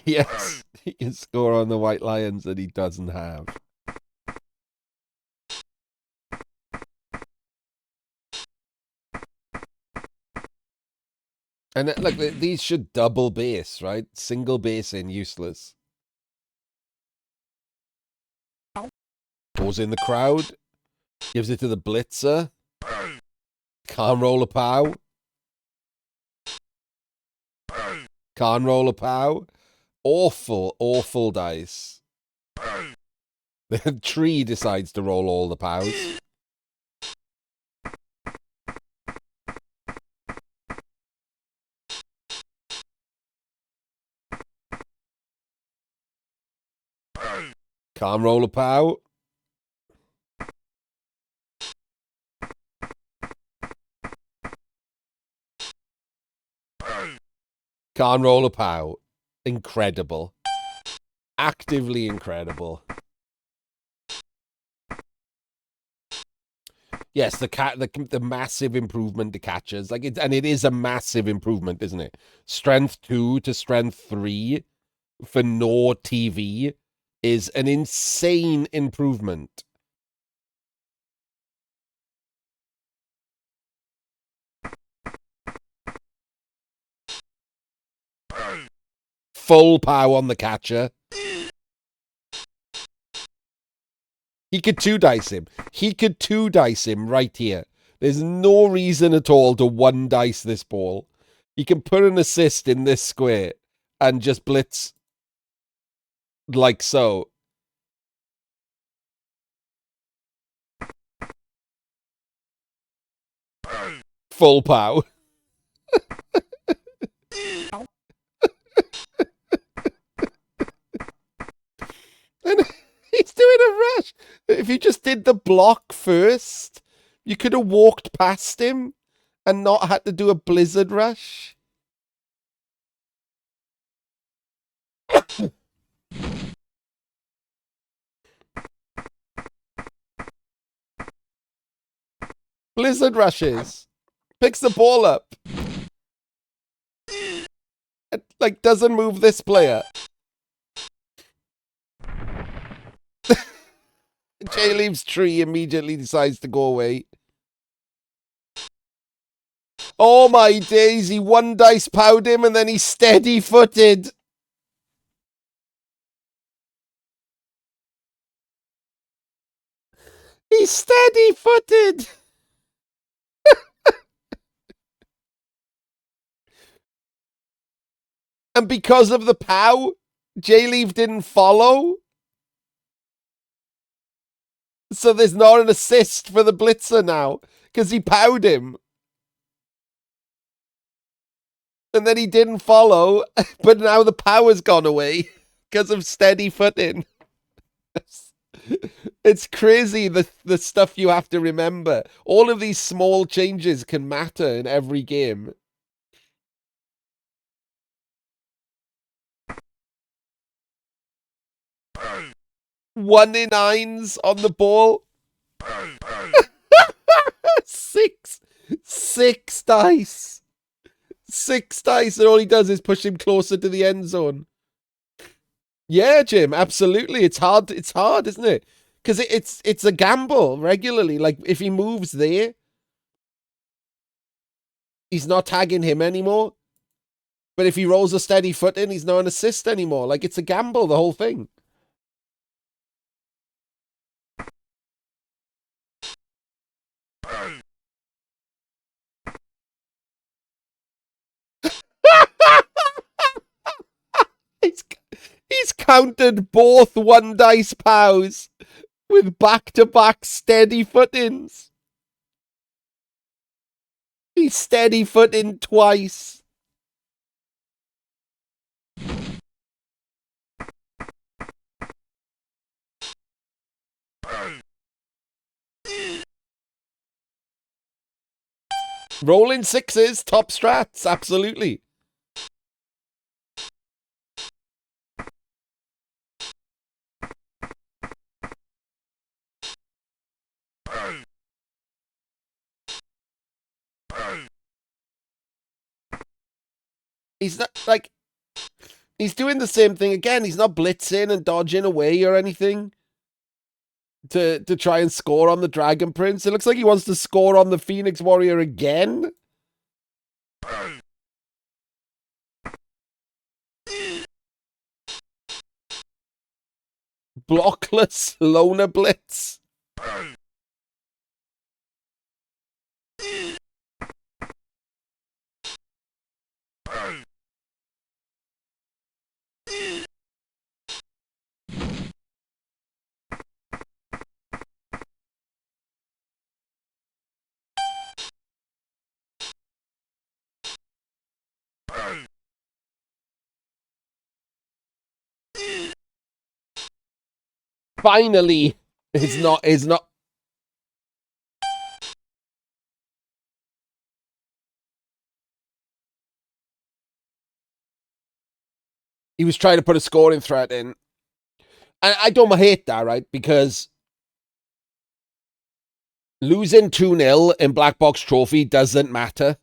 Yes, he can score on the White Lions that he doesn't have. And look, these should double base, right? Single base in useless. Goes in the crowd. Gives it to the blitzer. Can't roll a POW. Can't roll a POW. Awful, awful dice. The tree decides to roll all the POWs. Can't roll a POW. Can't roll a POW. Incredible. Actively incredible. Yes, the massive improvement to catchers. Like, and it is a massive improvement, isn't it? Strength 2 to strength 3 for no TV is an insane improvement. Full POW on the catcher. He could two dice him. He could two dice him right here. There's no reason at all to one dice this ball. He can put an assist in this square and just blitz like so. Full pow. And he's doing a rush. If you just did the block first, you could have walked past him and not had to do a blizzard rush. Blizzard rushes. Picks the ball up. It, like, doesn't move this player. Jay leaves tree, immediately decides to go away. Oh my days, he one dice powed him and then he steady footed. He's steady footed. And because of the pow, J-Leave didn't follow. So there's not an assist for the blitzer now, because he powed him. And then he didn't follow, but now the power's gone away because of steady footing. It's crazy, the stuff you have to remember. All of these small changes can matter in every game. One in nines on the ball. Six dice. 6 dice, and all he does is push him closer to the end zone. Yeah, Jim, absolutely. It's hard, isn't it? Because it's a gamble regularly. Like, if he moves there, he's not tagging him anymore. But if he rolls a steady foot in, he's not an assist anymore. Like, it's a gamble, the whole thing. He's countered both one dice pows with back-to-back steady footings. He's steady footing twice. Rolling sixes, top strats, absolutely. He's not, like, he's doing the same thing again. He's not blitzing and dodging away or anything to try and score on the Dragon Prince. It looks like he wants to score on the Phoenix Warrior again. Blockless loner blitz. Finally, it's not. He was trying to put a scoring threat in. And I don't hate that, right? Because losing 2-0 in Blackbox Trophy doesn't matter.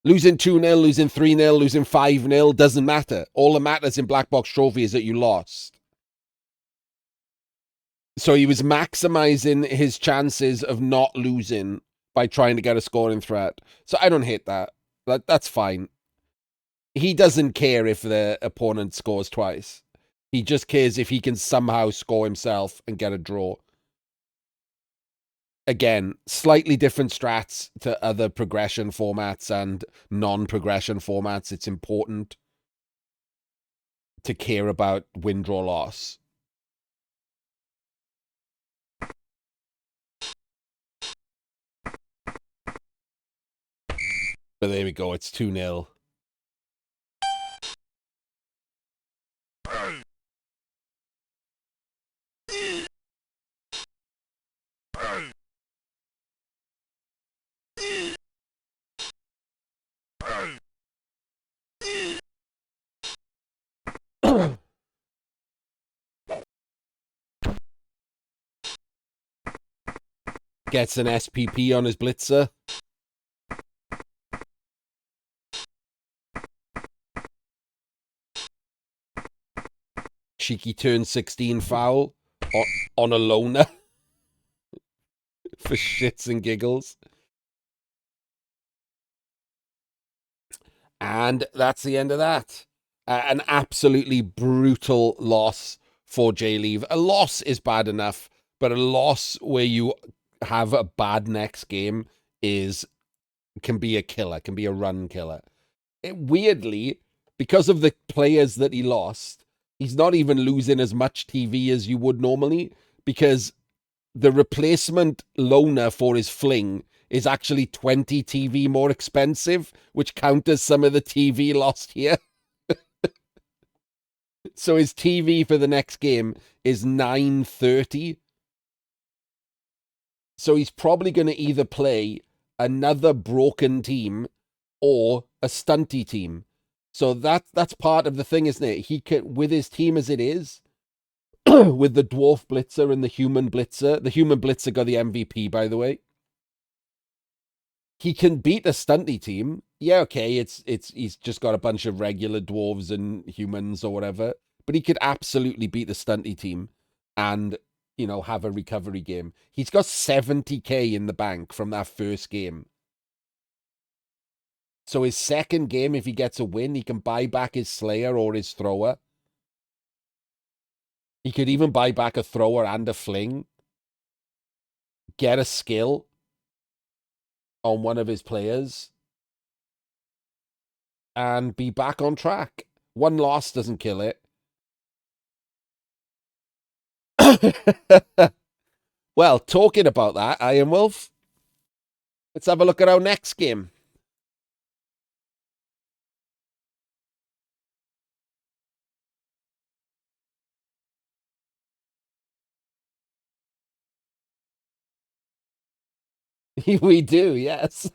Losing 2-0, losing 3-0, losing 5-0 doesn't matter. All that matters in Blackbox Trophy is that you lost. So he was maximizing his chances of not losing by trying to get a scoring threat. So I don't hate that. That's fine. He doesn't care if the opponent scores twice. He just cares if he can somehow score himself and get a draw. Again, slightly different strats to other progression formats and non-progression formats. It's important to care about win, draw, loss. But there we go. It's 2-0. Gets an SPP on his blitzer. Cheeky turn 16 foul on a loner for shits and giggles. And that's the end of that. An absolutely brutal loss for J-Leave. A loss is bad enough, but a loss where you have a bad next game can be a killer, can be a run killer. Weirdly, because of the players that he lost, he's not even losing as much TV as you would normally, because the replacement loaner for his fling is actually 20 TV more expensive, which counters some of the TV lost here. So his TV for the next game is 930. So he's probably going to either play another broken team or a stunty team. So that's part of the thing, isn't it? He can, with his team as it is, with the dwarf blitzer and the human blitzer. The human blitzer got the MVP, by the way. He can beat a stunty team. Yeah, okay, he's just got a bunch of regular dwarves and humans or whatever. But he could absolutely beat the stunty team and, you know, have a recovery game. He's got 70k in the bank from that first game. So his second game, if he gets a win, he can buy back his Slayer or his Thrower. He could even buy back a Thrower and a Fling. Get a skill on one of his players. And be back on track. One loss doesn't kill it. Well, talking about that, Iron Wolf, let's have a look at our next game. We do, yes.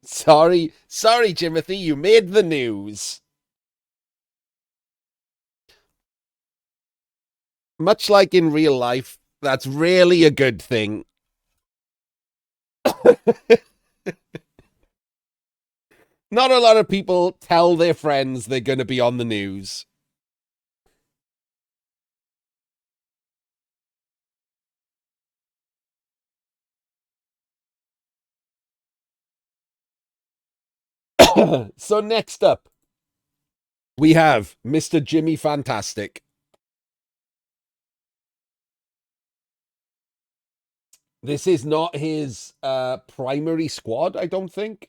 Sorry, Timothy, you made the news. Much like in real life, that's really a good thing. Not a lot of people tell their friends they're going to be on the news. So next up, we have Mr. Jimmy Fantastic. This is not his primary squad, I don't think.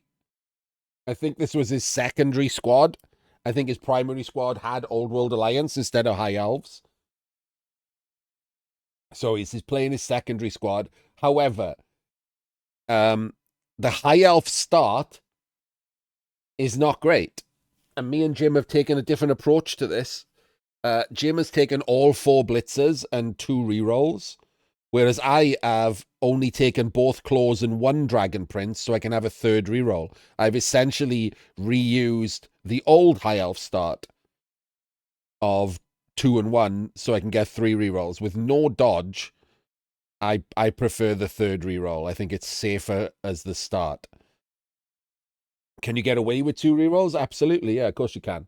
I think this was his secondary squad. I think his primary squad had Old World Alliance instead of High Elves. So he's playing his secondary squad. However, the High Elf start is not great. And me and Jim have taken a different approach to this. Jim has taken all 4 blitzers and 2 rerolls, whereas I have only taken both claws and 1 dragon prince, so I can have a 3rd reroll. I've essentially reused the old high elf start of 2 and 1, so I can get 3 rerolls with no dodge. I prefer the 3rd reroll. I think it's safer as the start. Can you get away with 2 rerolls? Absolutely, yeah, of course you can.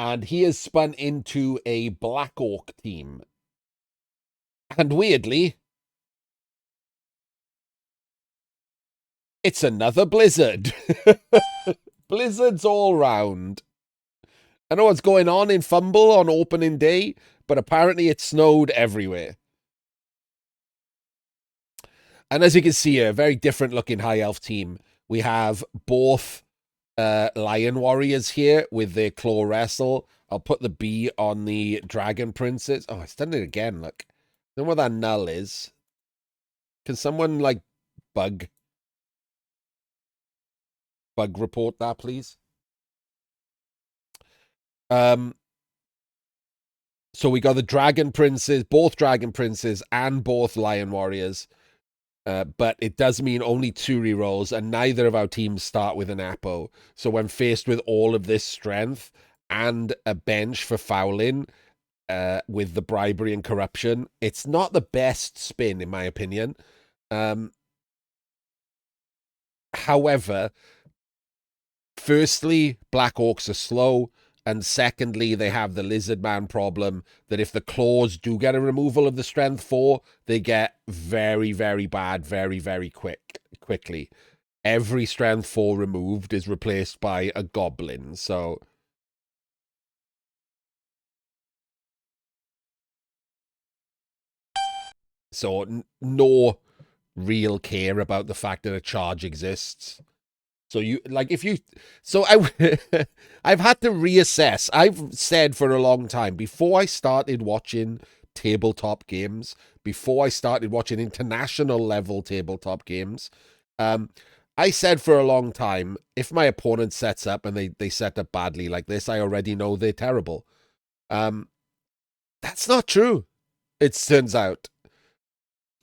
And he has spun into a Black Orc team. And weirdly, it's another blizzard. Blizzards all round. I know what's going on in Fumbbl on opening day, but apparently it snowed everywhere. And as you can see, a very different looking High Elf team. We have both Lion Warriors here with their Claw Wrestle. I'll put the B on the Dragon Princes. Oh, it's done it again, look. I don't know what that null is. Can someone, like, bug report that, please? So we got the Dragon Princes, both Dragon Princes and both Lion Warriors. But it does mean only 2 rerolls, and neither of our teams start with an Apo. So when faced with all of this strength and a bench for fouling, with the bribery and corruption, it's not the best spin, in my opinion. However, firstly, Black Orcs are slow. And secondly, they have the Lizard Man problem that if the claws do get a removal of the strength 4, they get very, very bad very, very quickly. Every strength 4 removed is replaced by a goblin, so... So, no real care about the fact that a charge exists. So you, like, if you, so I've had to reassess. I've said for a long time, before I started watching tabletop games, before I started watching international level tabletop games, I said for a long time, if my opponent sets up and they set up badly like this, I already know they're terrible. That's not true, it turns out.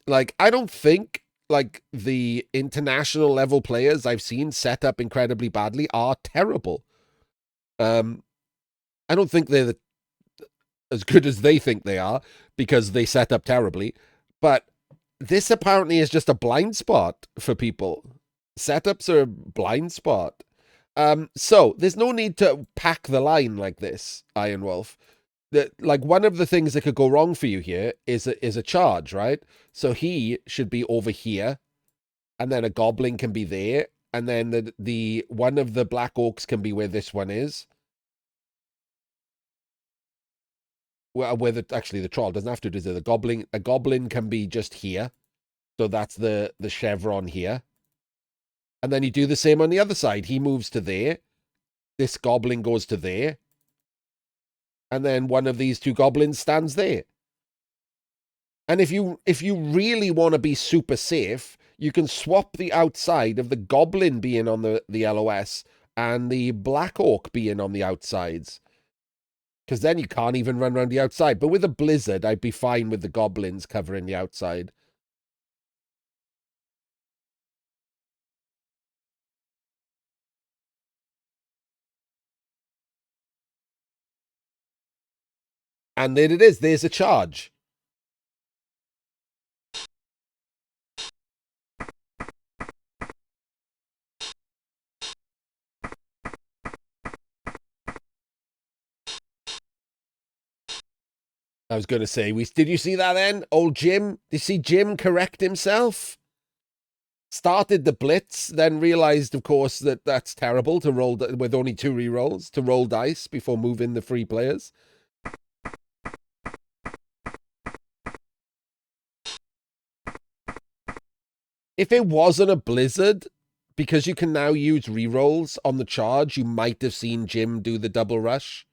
Like, I don't think like the international level players I've seen set up incredibly badly are terrible. I don't think they're as good as they think they are because they set up terribly. But this apparently is just a blind spot for people. Setups are a blind spot. So there's no need to pack the line like this, Iron Wolf. Like, one of the things that could go wrong for you here is a charge, right? So he should be over here, and then a goblin can be there, and then the one of the Black Orcs can be where this one is. Well, actually the troll doesn't have to do the goblin. A goblin can be just here, so that's the chevron here, and then you do the same on the other side. He moves to there. This goblin goes to there. And then one of these 2 goblins stands there. And if you really want to be super safe, you can swap the outside of the goblin being on the LOS and the Black Orc being on the outsides. Because then you can't even run around the outside. But with a blizzard, I'd be fine with the goblins covering the outside. And there it is. There's a charge. I was going to say, did you see that then? Old Jim? Did you see Jim correct himself? Started the blitz, then realized, of course, that that's terrible to roll with only 2 rerolls, to roll dice before moving the free players. If it wasn't a blizzard, because you can now use rerolls on the charge, you might have seen Jim do the double rush.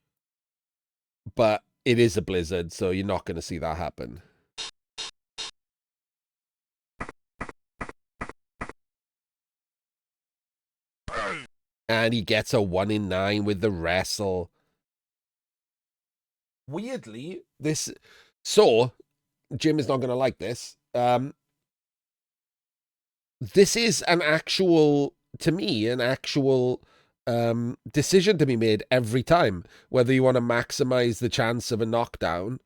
But it is a blizzard, so you're not going to see that happen. And he gets a 1 in 9 with the wrestle. Weirdly, this... So, Jim is not going to like this. This is an actual, to me, an actual decision to be made every time. Whether you want to maximize the chance of a knockdown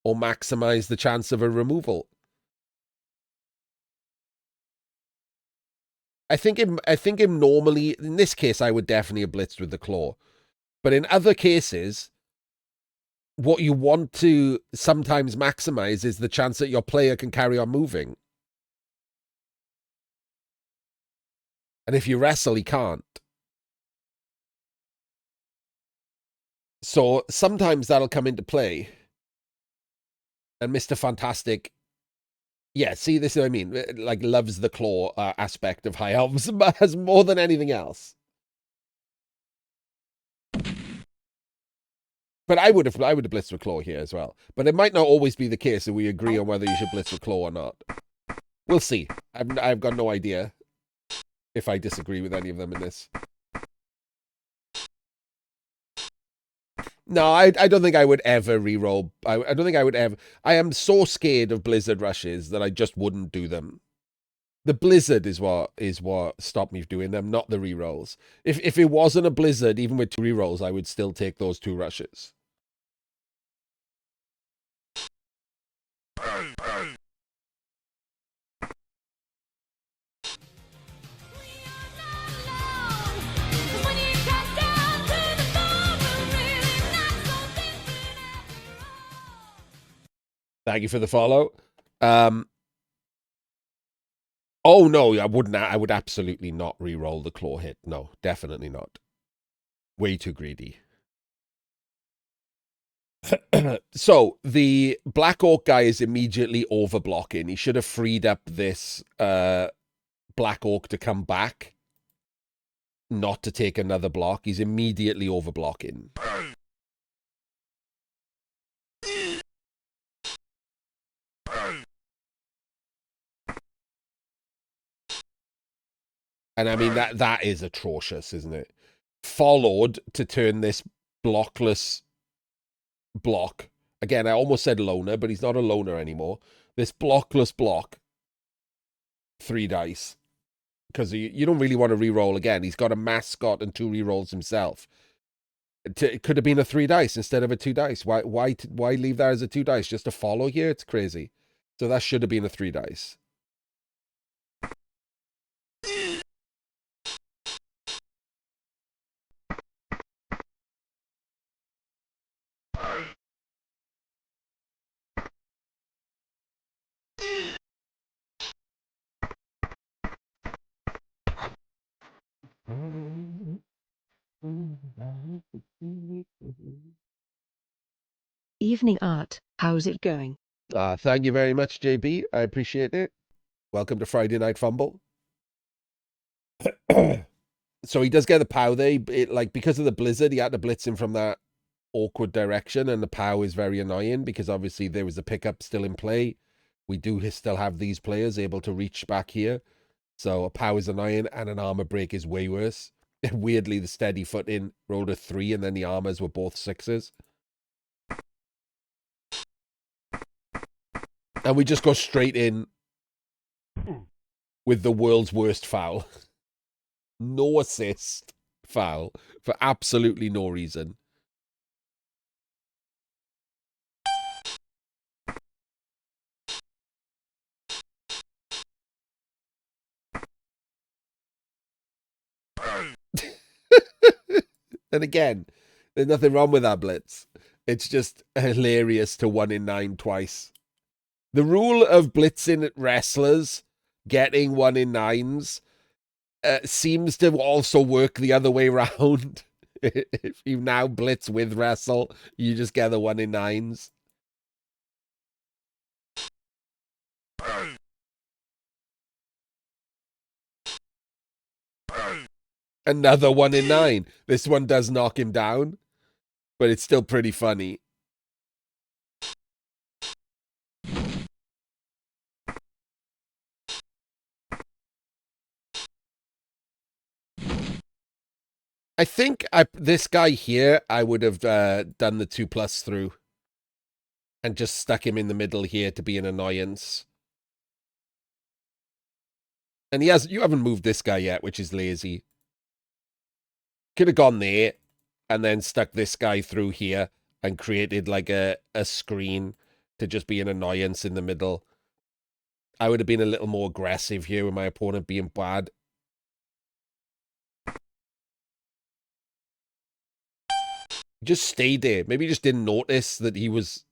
or maximize the chance of a removal. I think him normally, in this case, I would definitely have blitzed with the claw. But in other cases, what you want to sometimes maximize is the chance that your player can carry on moving. And if you wrestle, he can't. So sometimes that'll come into play. And Mr. Fantastic, yeah, see, this is what I mean. Like, loves the claw aspect of High Elves as more than anything else. But I would have blitzed with claw here as well. But it might not always be the case that we agree on whether you should blitz with claw or not. We'll see. I've got no idea if I disagree with any of them in this. No, I don't think I would ever re-roll. I don't think I would ever. I am so scared of Blizzard rushes that I just wouldn't do them. The Blizzard is what stopped me doing them, not the re-rolls. If it wasn't a Blizzard, even with 2 re-rolls, I would still take those 2 rushes. Thank you for the follow. Oh, no, I wouldn't. I would absolutely not re-roll the claw hit. No, definitely not. Way too greedy. So, the Black Orc guy is immediately overblocking. He should have freed up this Black Orc to come back, not to take another block. He's immediately overblocking. And I mean, that is atrocious, isn't it? Followed to turn this blockless block. Again, I almost said loner, but he's not a loner anymore. This blockless block. 3 dice. Because you don't really want to re-roll again. He's got a mascot and 2 re-rolls himself. It could have been a 3 dice instead of a 2 dice. Why leave that as a 2 dice? Just to follow here? It's crazy. So that should have been a 3 dice. Evening Art, how's it going? Thank you very much, JB. I appreciate it. Welcome to Friday Night Fumbbl. So he does get the POW there. Like, because of the blizzard, he had to blitz him from that awkward direction, and the POW is very annoying because obviously there was a pickup still in play. We do still have these players able to reach back here. So a POW is annoying, and an armor break is way worse. Weirdly, the steady footing rolled a 3, and then the armors were both 6s. And we just go straight in with the world's worst foul. No assist foul for absolutely no reason. And again, there's nothing wrong with that blitz. It's just hilarious to 1 in 9 twice. The rule of blitzing wrestlers getting 1 in 9s seems to also work the other way around. If you now blitz with wrestle, you just get the 1 in 9s. Another 1 in 9. This one does knock him down, but it's still pretty funny. I think this guy here, I would have done the 2+ through and just stuck him in the middle here to be an annoyance. And you haven't moved this guy yet, which is lazy. Could have gone there and then stuck this guy through here and created like a screen to just be an annoyance in the middle. I would have been a little more aggressive here with my opponent being bad. Just stayed there. Maybe he just didn't notice that he was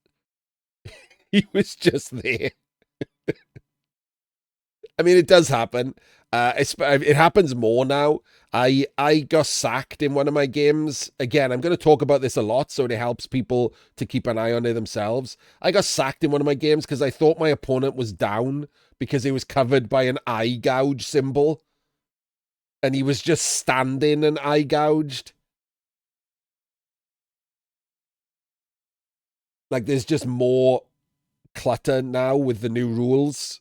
he was just there. I mean, it does happen. It happens more now. I got sacked in one of my games. Again, I'm going to talk about this a lot, so it helps people to keep an eye on it themselves. I got sacked in one of my games because I thought my opponent was down because he was covered by an eye gouge symbol. And he was just standing and eye gouged. Like, there's just more clutter now with the new rules.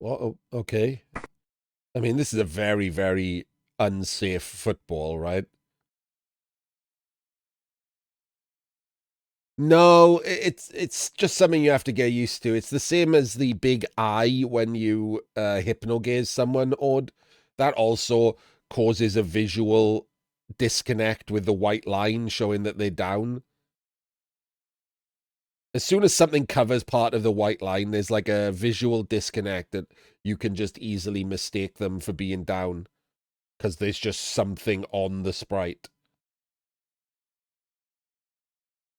Well, okay. I mean, this is a very, very unsafe football, right? No, it's just something you have to get used to. It's the same as the big eye when you hypnogaze someone, Odd. That also causes a visual disconnect with the white line showing that they're down. As soon as something covers part of the white line, there's like a visual disconnect that you can just easily mistake them for being down because there's just something on the sprite.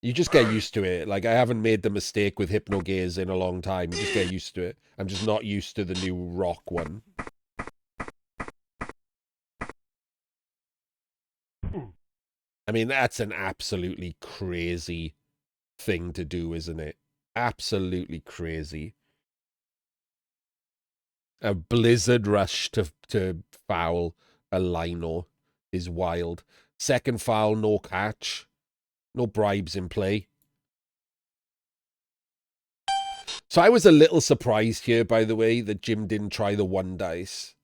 You just get used to it. Like, I haven't made the mistake with Hypnogaze in a long time. You just get used to it. I'm just not used to the new rock one. I mean, that's an absolutely crazy thing to do, isn't it? Absolutely crazy. A blizzard rush to foul a lino is wild. Second foul, no catch. No bribes in play. So I was a little surprised here, by the way, that Jim didn't try the one dice.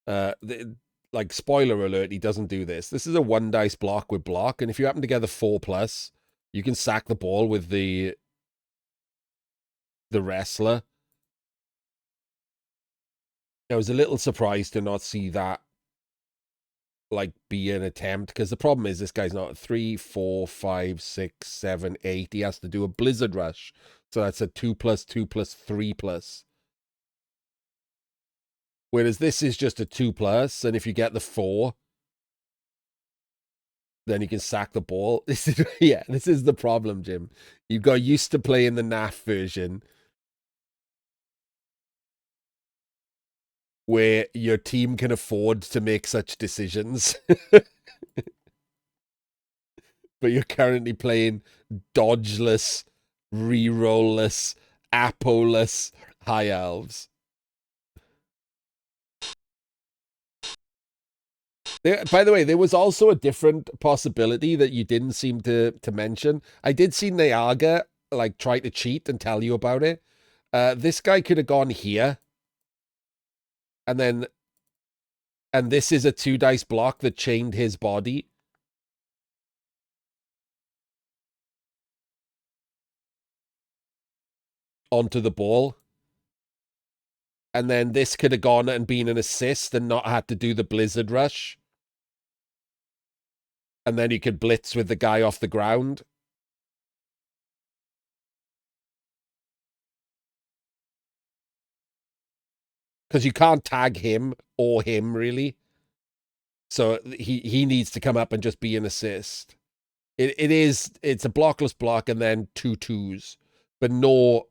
Like, spoiler alert, he doesn't do this. This is a one dice block with block, and if you happen to get the 4+, you can sack the ball with the wrestler. I was a little surprised to not see that, like, be an attempt, because the problem is this guy's not 3, 4, 5, 6, 7, 8. He has to do a blizzard rush. So that's a 2+, 2+, 3+. Whereas this is just a 2+, and if you get the 4, then you can sack the ball. This is this is the problem, Jim. You got used to playing the NAF version where your team can afford to make such decisions. But you're currently playing dodgeless, rerollless, apoless high elves. By the way, there was also a different possibility that you didn't seem to mention. I did see Nayaga like try to cheat and tell you about it. This guy could have gone here, and this is a 2 dice block that chained his body. Onto the ball. And then this could have gone and been an assist and not had to do the blizzard rush. And then you could blitz with the guy off the ground. Because you can't tag him or him, really. So he needs to come up and just be an assist. It's a blockless block and then 2 2s. But no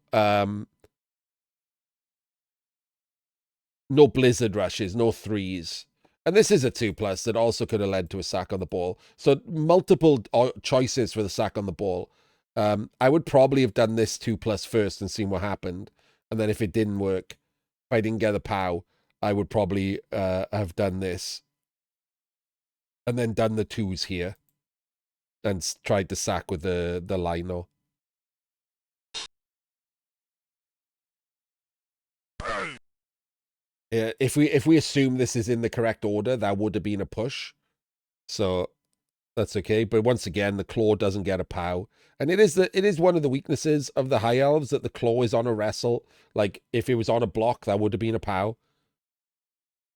blizzard rushes, no 3s. And this is a 2+ that also could have led to a sack on the ball. So multiple choices for the sack on the ball. I would probably have done this 2+ first and seen what happened. And then if it didn't work, if I didn't get a POW, I would probably have done this. And then done the 2s here. And tried to sack with the lino. If we assume this is in the correct order, that would have been a push. So That's okay. But once again, the claw doesn't get a POW. And it is one of the weaknesses of the high elves that the claw is on a wrestle. Like, if it was on a block, that would have been a POW.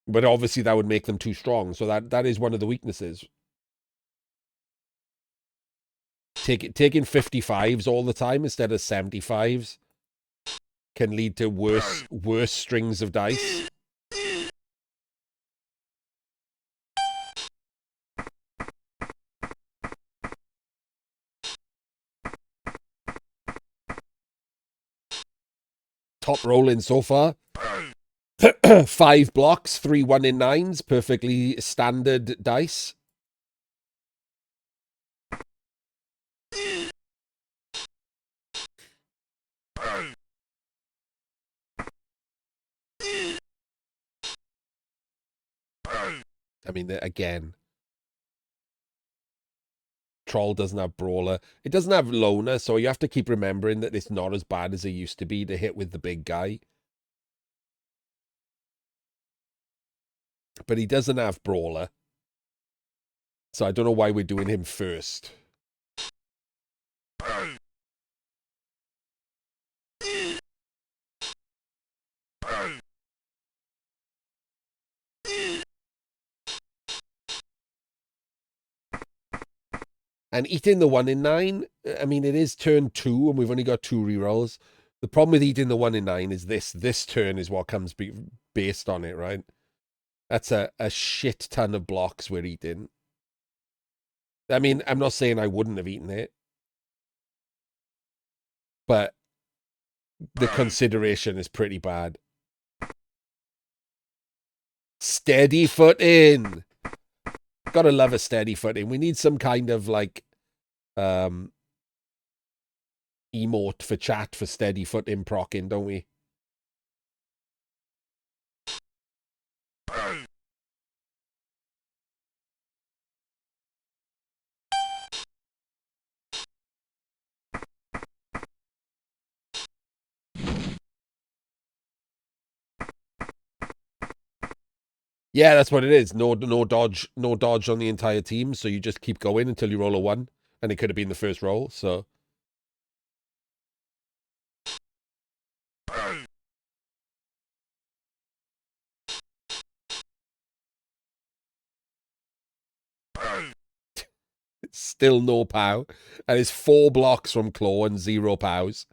But obviously that would make them too strong. So that is one of the weaknesses. Taking 55s all the time instead of 75s can lead to worse strings of dice. Top rolling so far. 5 blocks, 3 1-in-9s, perfectly standard dice. I mean, again, Troll doesn't have Brawler. It doesn't have Loner, so you have to keep remembering that it's not as bad as it used to be to hit with the big guy. But he doesn't have Brawler. So I don't know why we're doing him first. And eating the 1-in-9, I mean, it is turn 2, and we've only got 2 rerolls. The problem with eating the 1-in-9 is this turn is what comes based on it, right? That's a shit ton of blocks we're eating. I mean, I'm not saying I wouldn't have eaten it, but the consideration is pretty bad. Steady footing. Gotta love a steady footing. We need some kind of like emote for chat for steady footing procking, don't we? Yeah, that's what it is. No dodge on the entire team. So you just keep going until you roll a 1, and it could have been the first roll. So still no POW, and it's 4 blocks from Claw and 0 POWs.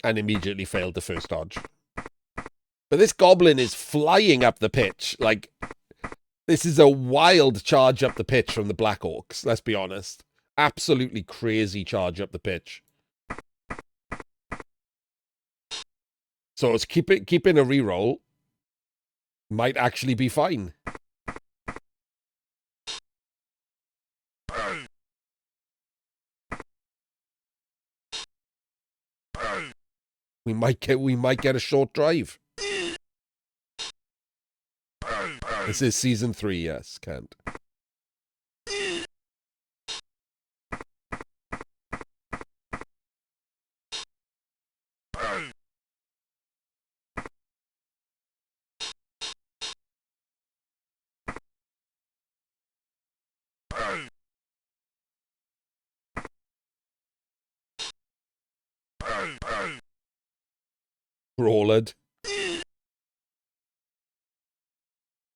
And immediately failed the first dodge. But this goblin is flying up the pitch. Like, this is a wild charge up the pitch from the Black Orcs, let's be honest. Absolutely crazy charge up the pitch. So it's keeping a reroll might actually be fine. We might get a short drive. This is season 3, yes, Kent. Brawled.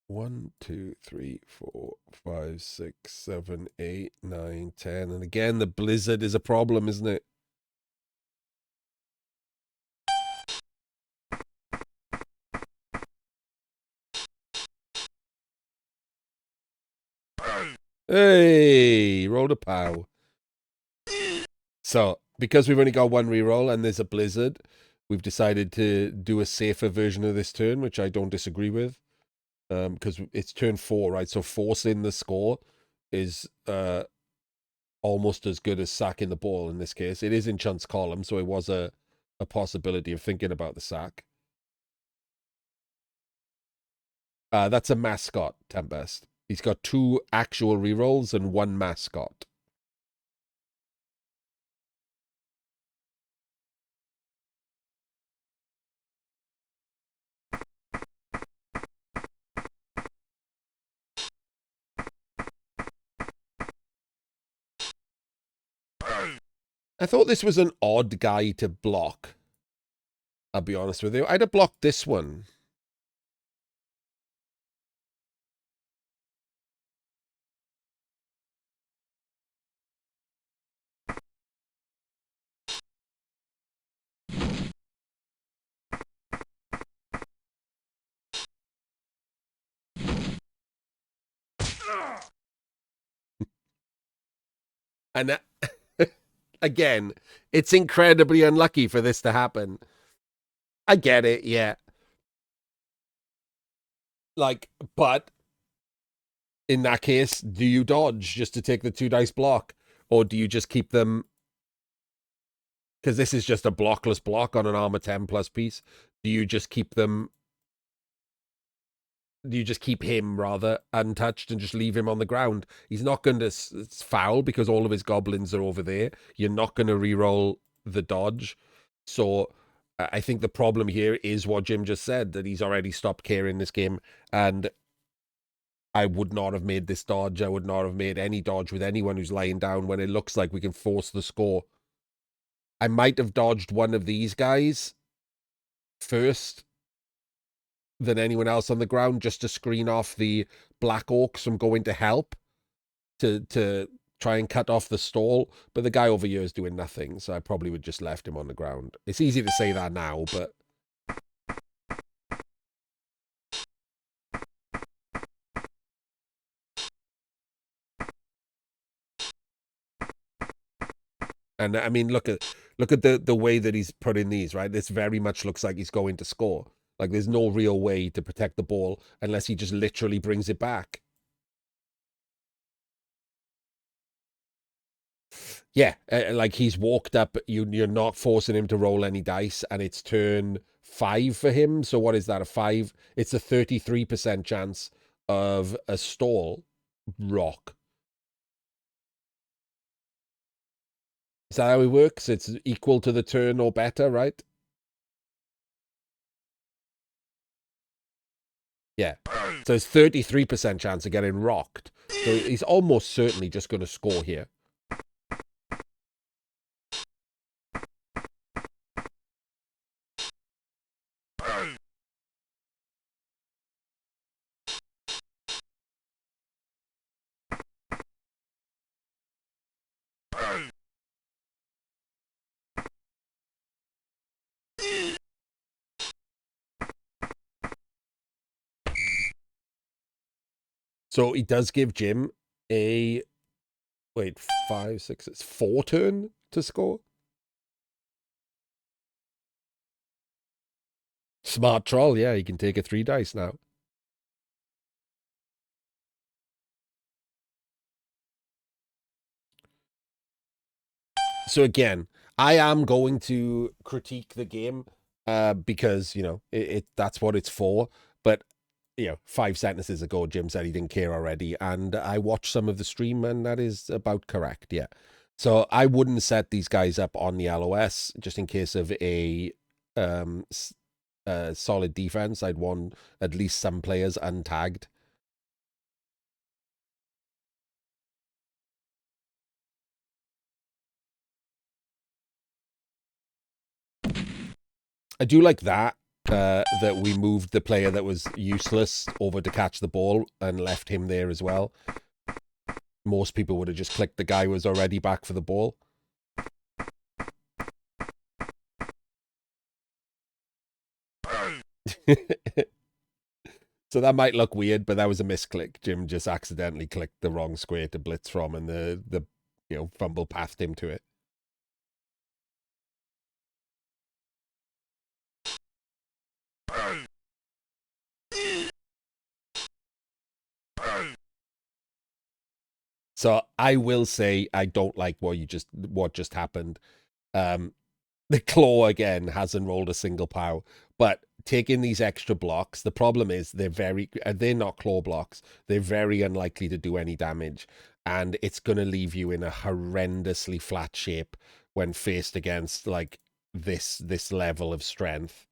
1, 2, 3, 4, 5, 6, 7, 8, 9, 10. And again, the blizzard is a problem, isn't it? Hey, rolled a POW. So, because we've only got 1 reroll and there's a blizzard, we've decided to do a safer version of this turn, which I don't disagree with. Because it's turn 4, right? So forcing the score is almost as good as sacking the ball in this case. It is in Chunt's column, so it was a possibility of thinking about the sack. That's a mascot, Tempest. He's got 2 actual rerolls and 1 mascot. I thought this was an odd guy to block. I'll be honest with you. I'd have blocked this one. And again, it's incredibly unlucky for this to happen. I get it, yeah. Like, but in that case, do you dodge just to take the 2 dice block? Or do you just keep them? Because this is just a blockless block on an armor 10 plus piece. Do you just keep them? Do you just keep him rather untouched and just leave him on the ground? He's not going to foul because all of his goblins are over there. You're not going to re-roll the dodge. So I think the problem here is what Jim just said, that he's already stopped caring this game. And I would not have made this dodge. I would not have made any dodge with anyone who's lying down when it looks like we can force the score. I might have dodged one of these guys first than anyone else on the ground just to screen off the Black Orcs from going to help to try and cut off the stall. But the guy over here is doing nothing, so I probably would just left him on the ground. It's easy to say that now, but... And I mean, look at the way that he's putting these, right? This very much looks like he's going to score. Like, there's no real way to protect the ball unless he just literally brings it back. Yeah, like he's walked up. You're not forcing him to roll any dice, and it's turn 5 for him. So what is that? A 5? It's a 33% chance of a stall rock. Is that how it works? It's equal to the turn or better, right? Yeah. So it's 33% chance of getting rocked. So he's almost certainly just going to score here. So he does give Jim a... Wait, 5, 6, it's 4 turn to score? Smart troll, yeah, he can take a 3 dice now. So again, I am going to critique the game because, you know, that's what it's for. But, you know, 5 sentences ago, Jim said he didn't care already. And I watched some of the stream, and that is about correct, yeah. So I wouldn't set these guys up on the LOS just in case of a solid defense. I'd want at least some players untagged. I do like that we moved the player that was useless over to catch the ball and left him there as well. Most people would have just clicked the guy who was already back for the ball. So that might look weird, but that was a misclick. Jim just accidentally clicked the wrong square to blitz from, and the you know, fumble pathed him to it. So I will say I don't like what just happened. The claw again hasn't rolled a single POW, but taking these extra blocks, the problem is they're not claw blocks. They're very unlikely to do any damage, and it's going to leave you in a horrendously flat shape when faced against like this level of strength.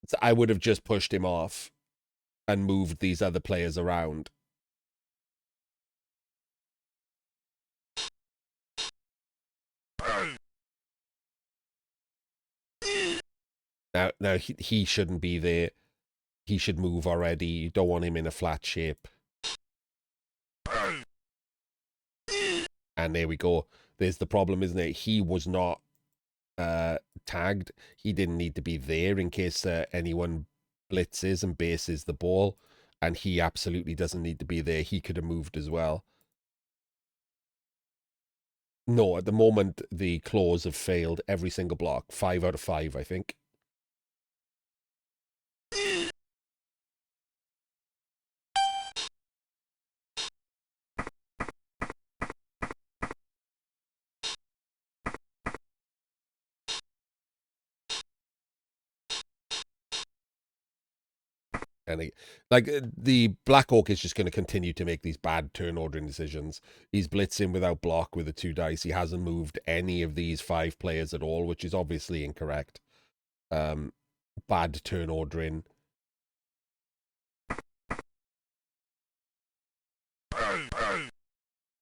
So I would have just pushed him off and moved these other players around. Now he shouldn't be there. He should move already. You don't want him in a flat shape. And there we go. There's the problem, isn't it? He was not tagged. He didn't need to be there in case anyone blitzes and bases the ball. And he absolutely doesn't need to be there. He could have moved as well. No, at the moment, the claws have failed every single block. 5 out of 5, I think. And the Black Orc is just going to continue to make these bad turn ordering decisions. He's blitzing without block with the 2 dice. He hasn't moved any of these 5 players at all, which is obviously incorrect. Bad turn ordering.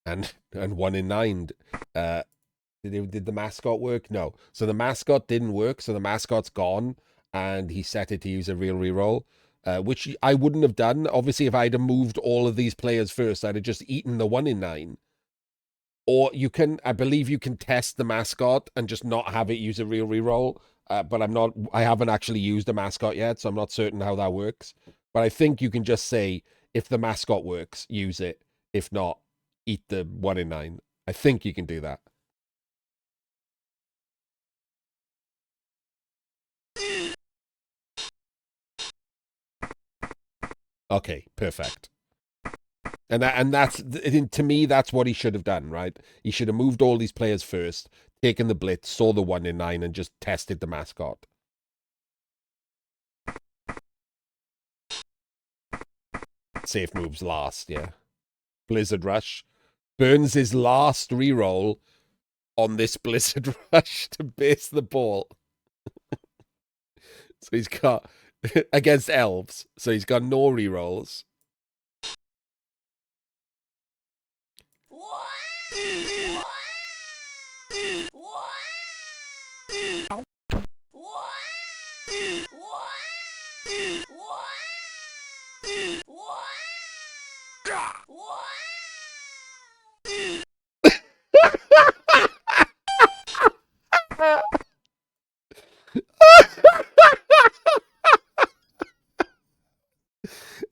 And 1 in 9. Did the mascot work? No. So the mascot didn't work. So the mascot's gone, and he set it to use a real reroll. Which I wouldn't have done. Obviously, if I'd have moved all of these players first, I'd have just eaten the 1 in 9. Or you can, I believe you can test the mascot and just not have it use a real reroll. But I haven't actually used a mascot yet, so I'm not certain how that works. But I think you can just say, if the mascot works, use it. If not, eat the 1 in 9. I think you can do that. Okay, perfect. And that's, to me, that's what he should have done, right? He should have moved all these players first, taken the blitz, saw the 1 in 9, and just tested the mascot. Safe moves last, yeah. Blizzard Rush. Burns his last reroll on this Blizzard Rush to base the ball. So he's got, against elves, so he's got no rerolls.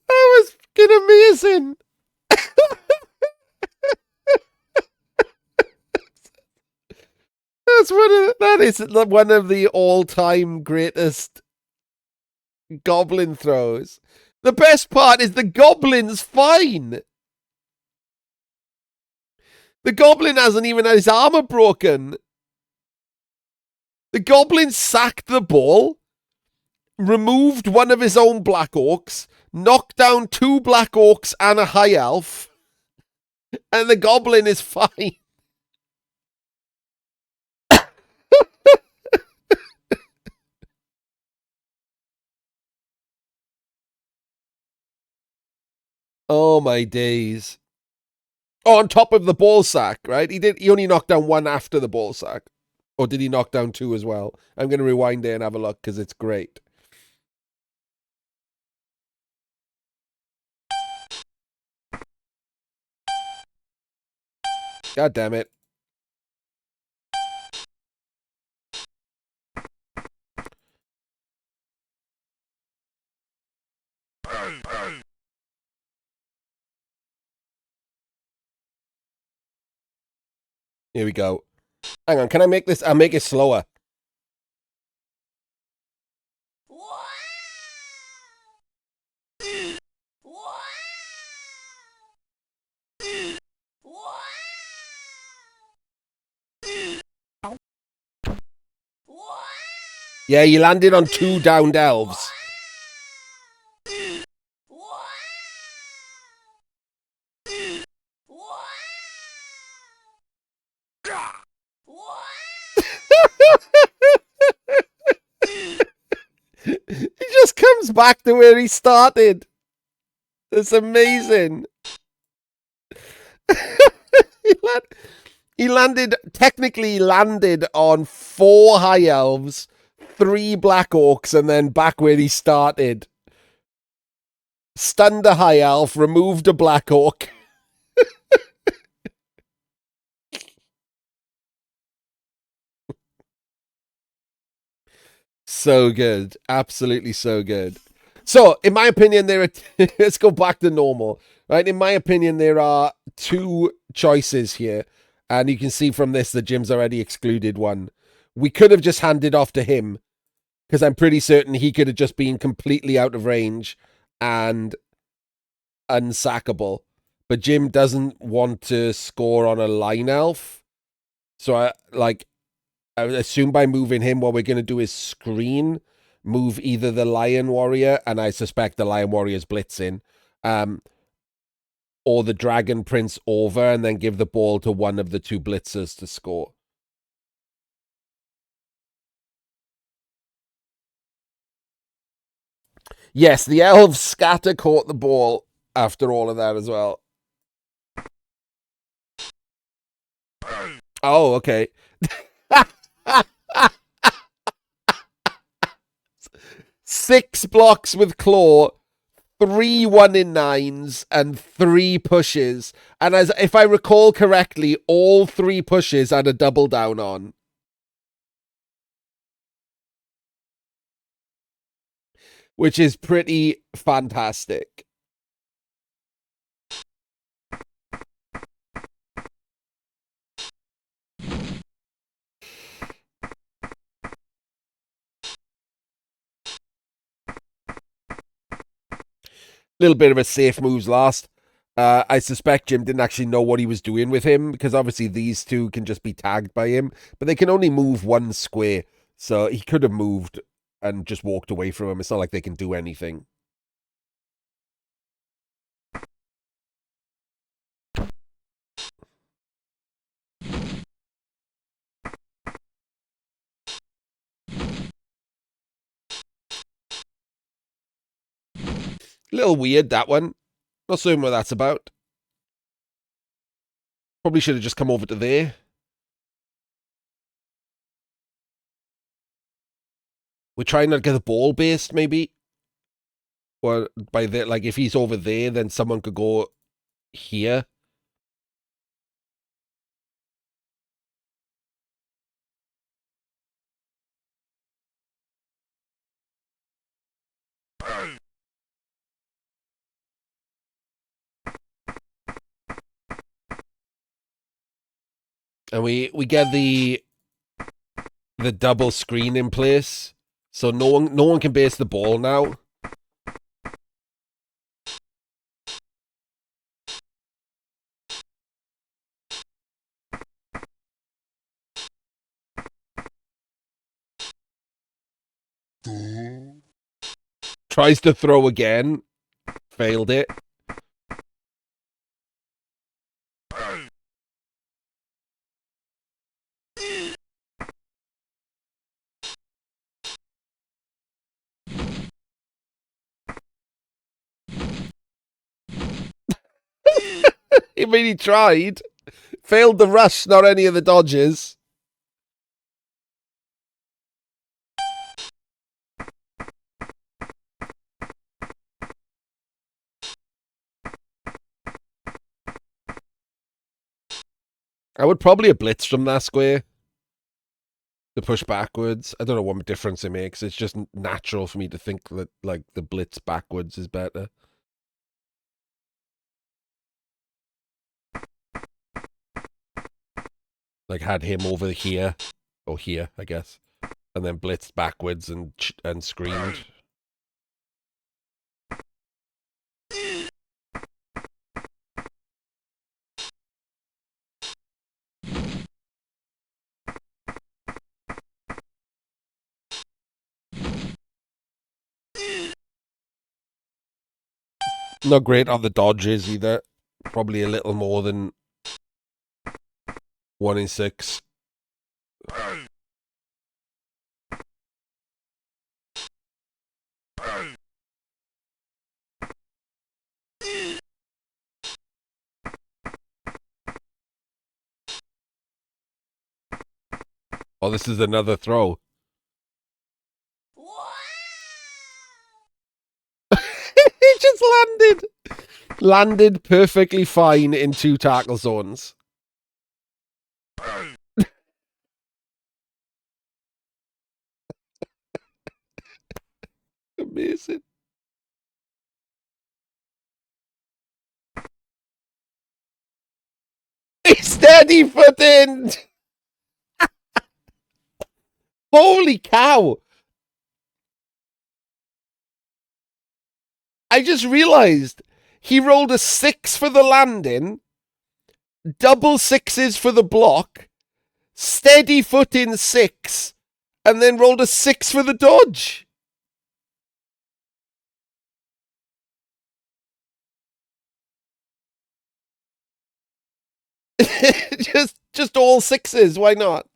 That was fucking amazing. That is one of the all-time greatest goblin throws. The best part is the goblin's fine. The goblin hasn't even had his armor broken. The goblin sacked the ball, removed one of his own Black Orcs, knocked down 2 Black Orcs and a High Elf, and the goblin is fine. Oh my days. Oh, on top of the ball sack, right? He only knocked down 1 after the ball sack. Or did he knock down 2 as well? I'm going to rewind there and have a look because it's great. God damn it. Here we go. Hang on, can I make this? I'll make it slower. Yeah, you landed on 2 downed elves. He just comes back to where he started. It's amazing. He landed on 4 high elves, 3 Black Orcs and then back where he started. Stunned a High Elf, removed a Black Orc. So good. Absolutely so good. So, in my opinion, let's go back to normal. Right? In my opinion, there are 2 choices here. And you can see from this that Jim's already excluded one. We could have just handed off to him, because I'm pretty certain he could have just been completely out of range and unsackable. But Jim doesn't want to score on a line elf. So I would assume by moving him, what we're going to do is screen, move either the Lion Warrior, and I suspect the Lion Warrior's blitzing, or the Dragon Prince over, and then give the ball to one of the 2 blitzers to score. Yes, the elves scatter caught the ball after all of that as well. Oh, okay. 6 blocks with claw, 3 1-in-9s, and 3 pushes. And as if I recall correctly, all 3 pushes had a double down on. Which is pretty fantastic. Little bit of a safe moves last. I suspect Jim didn't actually know what he was doing with him, because obviously these 2 can just be tagged by him, but they can only move 1 square. So he could have moved and just walked away from him. It's not like they can do anything. A little weird, that one. Not certain what that's about. Probably should have just come over to there. We're trying not to get the ball based, maybe. Or by there, like if he's over there, then someone could go here. And we get the double screen in place, so no one can base the ball now. Tries to throw again, failed it. I mean, he tried. Failed the rush, not any of the dodges. I would probably have blitzed from that square to push backwards. I don't know what difference it makes. It's just natural for me to think that like the blitz backwards is better. Like had him over here, or here, I guess, and then blitzed backwards and screamed. Not great on the dodges either. Probably a little more than 1 in 6. Oh, this is another throw. landed. Landed perfectly fine in 2 tackle zones. Amazing. He's steady footing. Holy cow. I just realized he rolled a 6 for the landing, double 6s for the block, steady footing 6, and then rolled a 6 for the dodge. just all 6s, why not?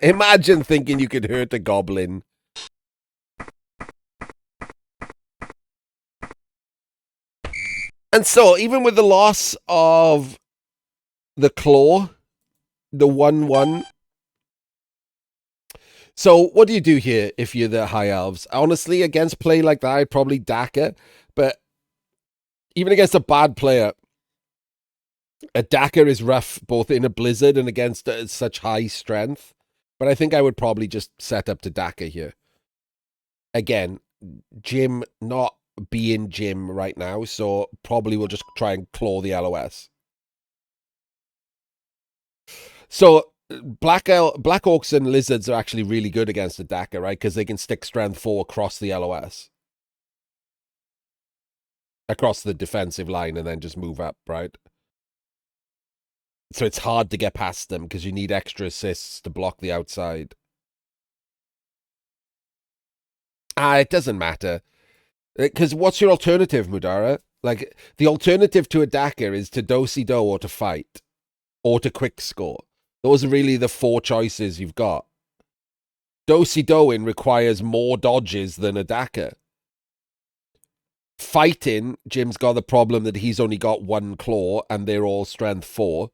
Imagine thinking you could hurt a goblin. And so, even with the loss of the claw, the 1-1. So, what do you do here if you're the High Elves? Honestly, against play like that, I'd probably Daka. But even against a bad player, a Daka is rough both in a Blizzard and against such high strength. But I think I would probably just set up to Daka here. Again, Jim not being Jim right now, so probably we'll just try and claw the LOS. So Black Orcs and Lizards are actually really good against the Daka, right? Because they can stick strength 4 across the LOS. Across the defensive line and then just move up, right? So it's hard to get past them because you need extra assists to block the outside. It doesn't matter. Because what's your alternative, Mudara? Like, the alternative to a Daka is to do-si-do or to fight. Or to quick score. Those are really the 4 choices you've got. Do-si-doing requires more dodges than a Daka. Fighting, Jim's got the problem that he's only got 1 claw and they're all strength 4.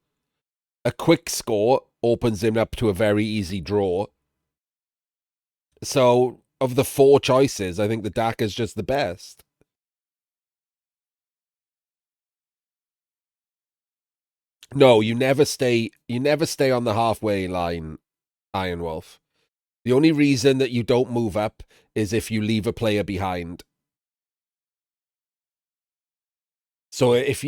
A quick score opens him up to a very easy draw. So, of the 4 choices, I think the Daka's just the best. No, you never stay on the halfway line, Iron Wolf. The only reason that you don't move up is if you leave a player behind. So if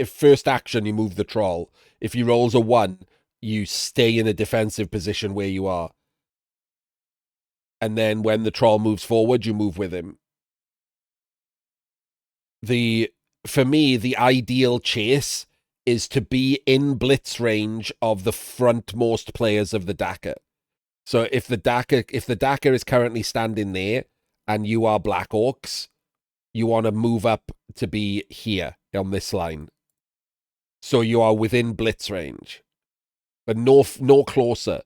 first action you move the troll. If he rolls a 1, you stay in a defensive position where you are. And then when the troll moves forward, you move with him. For me, the ideal chase is to be in blitz range of the frontmost players of the Daka. So if the Daka is currently standing there and you are Black Orcs, you want to move up to be here on this line. So you are within blitz range. But no closer.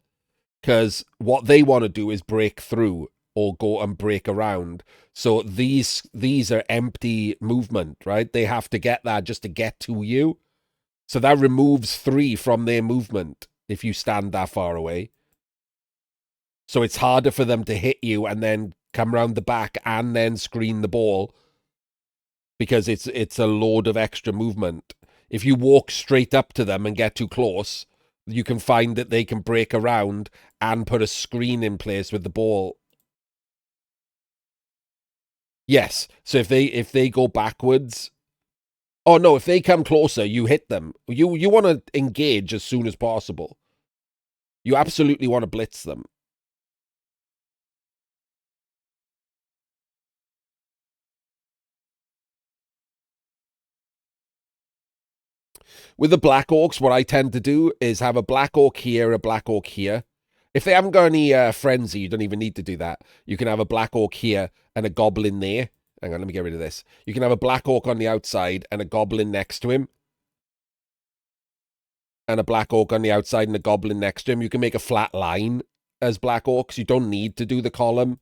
Because what they want to do is break through or go and break around. So these are empty movement, right? They have to get that just to get to you. So that removes 3 from their movement if you stand that far away. So it's harder for them to hit you and then come round the back and then screen the ball because it's a load of extra movement. If you walk straight up to them and get too close, you can find that they can break around and put a screen in place with the ball. Yes. So if they go backwards, oh no, if they come closer, you hit them. You want to engage as soon as possible. You absolutely want to blitz them. With the Black Orcs, what I tend to do is have a Black Orc here, a Black Orc here. If they haven't got any Frenzy, you don't even need to do that. You can have a Black Orc here and a Goblin there. Hang on, let me get rid of this. You can have a Black Orc on the outside and a Goblin next to him. And a Black Orc on the outside and a Goblin next to him. You can make a flat line as Black Orcs. You don't need to do the column.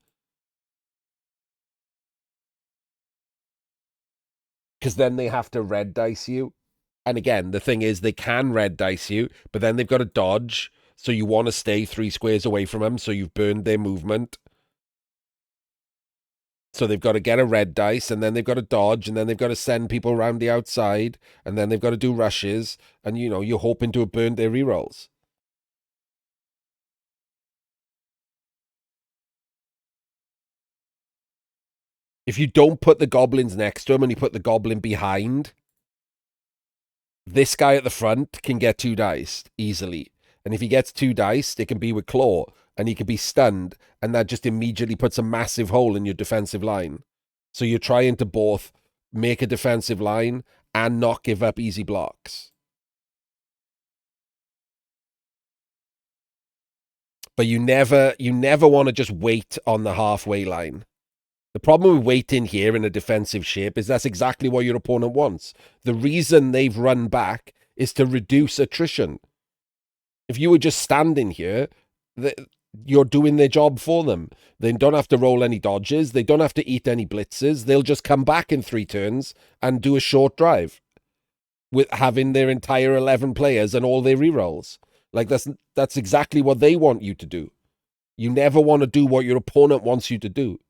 because then they have to red dice you. And again, the thing is, they can red dice you, but then they've got to dodge. So you want to stay 3 squares away from them, so you've burned their movement. So they've got to get a red dice, and then they've got to dodge, and then they've got to send people around the outside, and then they've got to do rushes, and you're hoping to have burned their rerolls. If you don't put the goblins next to him and you put the goblin behind, this guy at the front can get 2 diced easily. And if he gets 2 diced, it can be with claw, and he can be stunned, and that just immediately puts a massive hole in your defensive line. So you're trying to both make a defensive line and not give up easy blocks. But you never want to just wait on the halfway line. The problem with waiting here in a defensive shape is that's exactly what your opponent wants. The reason they've run back is to reduce attrition. If you were just standing here, you're doing their job for them. They don't have to roll any dodges. They don't have to eat any blitzes. They'll just come back in 3 turns and do a short drive with having their entire 11 players and all their rerolls. Like, that's exactly what they want you to do. You never want to do what your opponent wants you to do.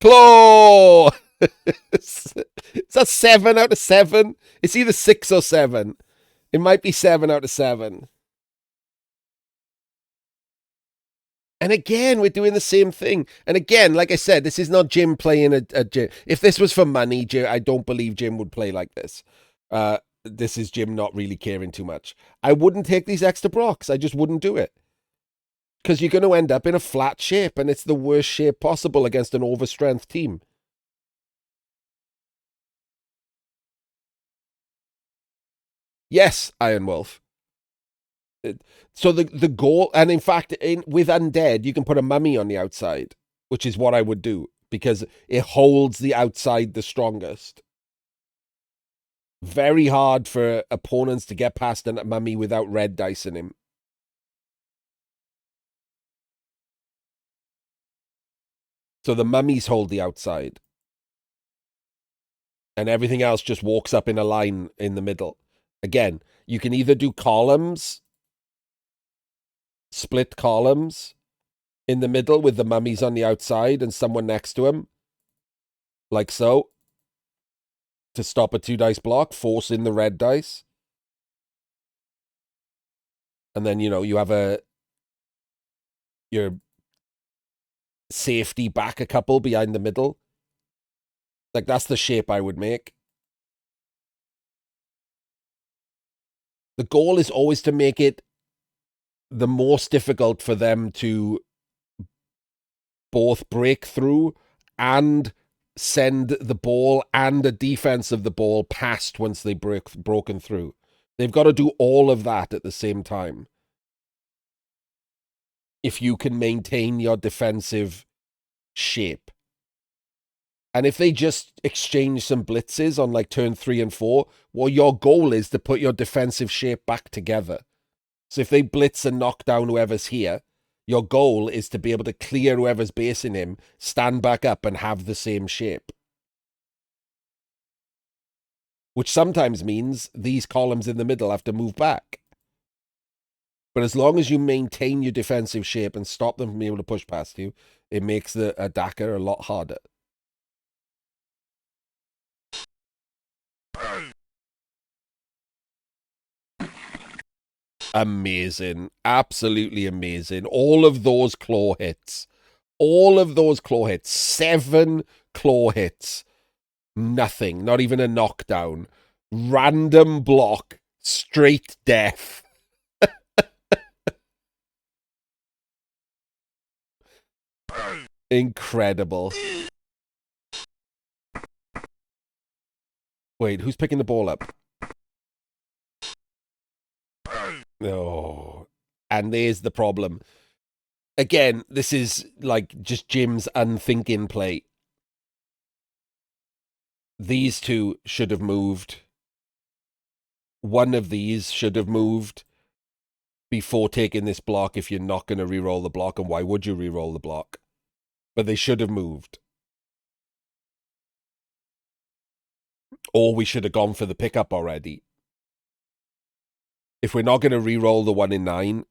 Claw! Is that 7 out of 7? It's either 6 or 7. It might be 7 out of 7. And again, we're doing the same thing. And again, like I said, this is not Jim playing a Jim. If this was for money, Jim, I don't believe Jim would play like this. This is Jim not really caring too much. I wouldn't take these extra blocks. I just wouldn't do it. Because you're going to end up in a flat shape, and it's the worst shape possible against an overstrength team. Yes, Iron Wolf. So the goal, and in fact, with Undead, you can put a mummy on the outside, which is what I would do, because it holds the outside the strongest. Very hard for opponents to get past a mummy without red dice in him. So the mummies hold the outside. And everything else just walks up in a line in the middle. Again, you can either do columns, split columns in the middle with the mummies on the outside and someone next to him, like so, to stop a 2 dice block, force in the red dice. And then, you have your safety back a couple behind the middle. Like, that's the shape I would make. The goal is always to make it the most difficult for them to both break through and send the ball and the defense of the ball past once they broken through. They've got to do all of that at the same time. If you can maintain your defensive shape. And if they just exchange some blitzes on like turn 3 and 4, well, your goal is to put your defensive shape back together. So if they blitz and knock down whoever's here, your goal is to be able to clear whoever's basing him, stand back up, and have the same shape. Which sometimes means these columns in the middle have to move back. But as long as you maintain your defensive shape and stop them from being able to push past you, it makes the Dakar a lot harder. Amazing. Absolutely amazing. All of those claw hits. 7 claw hits. Nothing. Not even a knockdown. Random block. Straight death. Incredible. Wait, who's picking the ball up? Oh. And there's the problem. Again, this is like just Jim's unthinking play. These two should have moved. One of these should have moved before taking this block if you're not going to re-roll the block, and why would you re-roll the block? But they should have moved. Or we should have gone for the pickup already. If we're not going to re-roll the 1 in 9,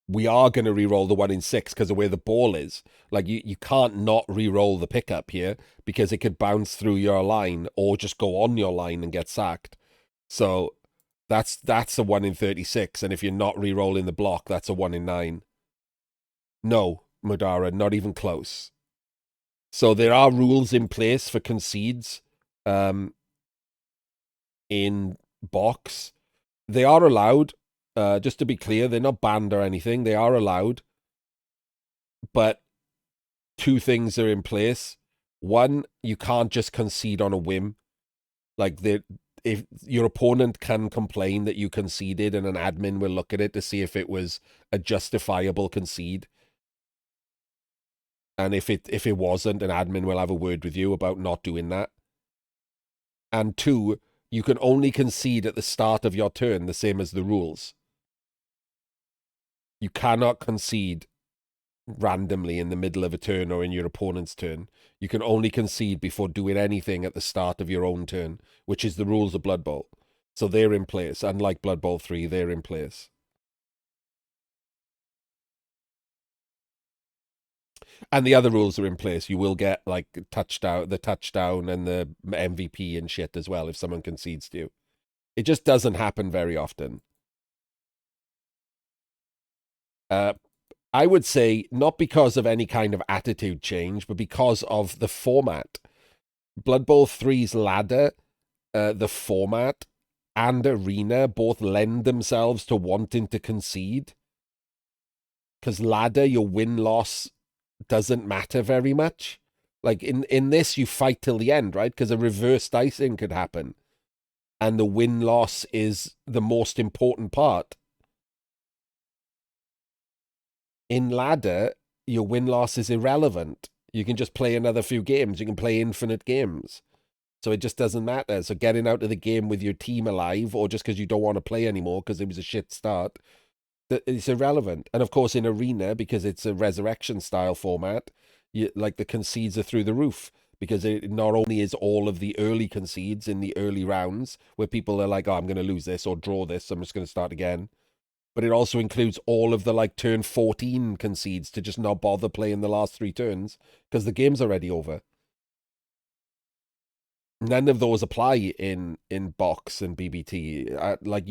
we are going to re-roll the 1 in 6 because of where the ball is. Like, you can't not re-roll the pickup here because it could bounce through your line or just go on your line and get sacked. So that's a 1 in 36, and if you're not re-rolling the block, that's a 1 in 9. No, Madara, not even close. So there are rules in place for concedes in box. They are allowed. Just to be clear, they're not banned or anything. They are allowed. But two things are in place. One, you can't just concede on a whim. Like, if your opponent can complain that you conceded, and an admin will look at it to see if it was a justifiable concede. And if it wasn't, an admin will have a word with you about not doing that. And two, you can only concede at the start of your turn, the same as the rules. You cannot concede randomly in the middle of a turn or in your opponent's turn. You can only concede before doing anything at the start of your own turn, which is the rules of Blood Bowl. So they're in place. Unlike Blood Bowl 3, they're in place. And the other rules are in place. You will get like the touchdown and the MVP and shit as well if someone concedes to you. It just doesn't happen very often. I would say not because of any kind of attitude change, but because of the format. Blood Bowl 3's ladder, the format, and arena both lend themselves to wanting to concede. Because ladder, your win-loss doesn't matter very much. Like, in this, you fight till the end, right? Because a reverse dicing could happen. And the win-loss is the most important part. In ladder, your win-loss is irrelevant. You can just play another few games. You can play infinite games. So it just doesn't matter. So getting out of the game with your team alive, or just because you don't want to play anymore because it was a shit start, it's irrelevant. And of course, in arena, because it's a resurrection style format, like the concedes are through the roof, because it not only is all of the early concedes in the early rounds where people are like, oh, I'm going to lose this or draw this, so I'm just going to start again. But it also includes all of the like turn 14 concedes to just not bother playing the last 3 turns because the game's already over. None of those apply in box and BBT. Like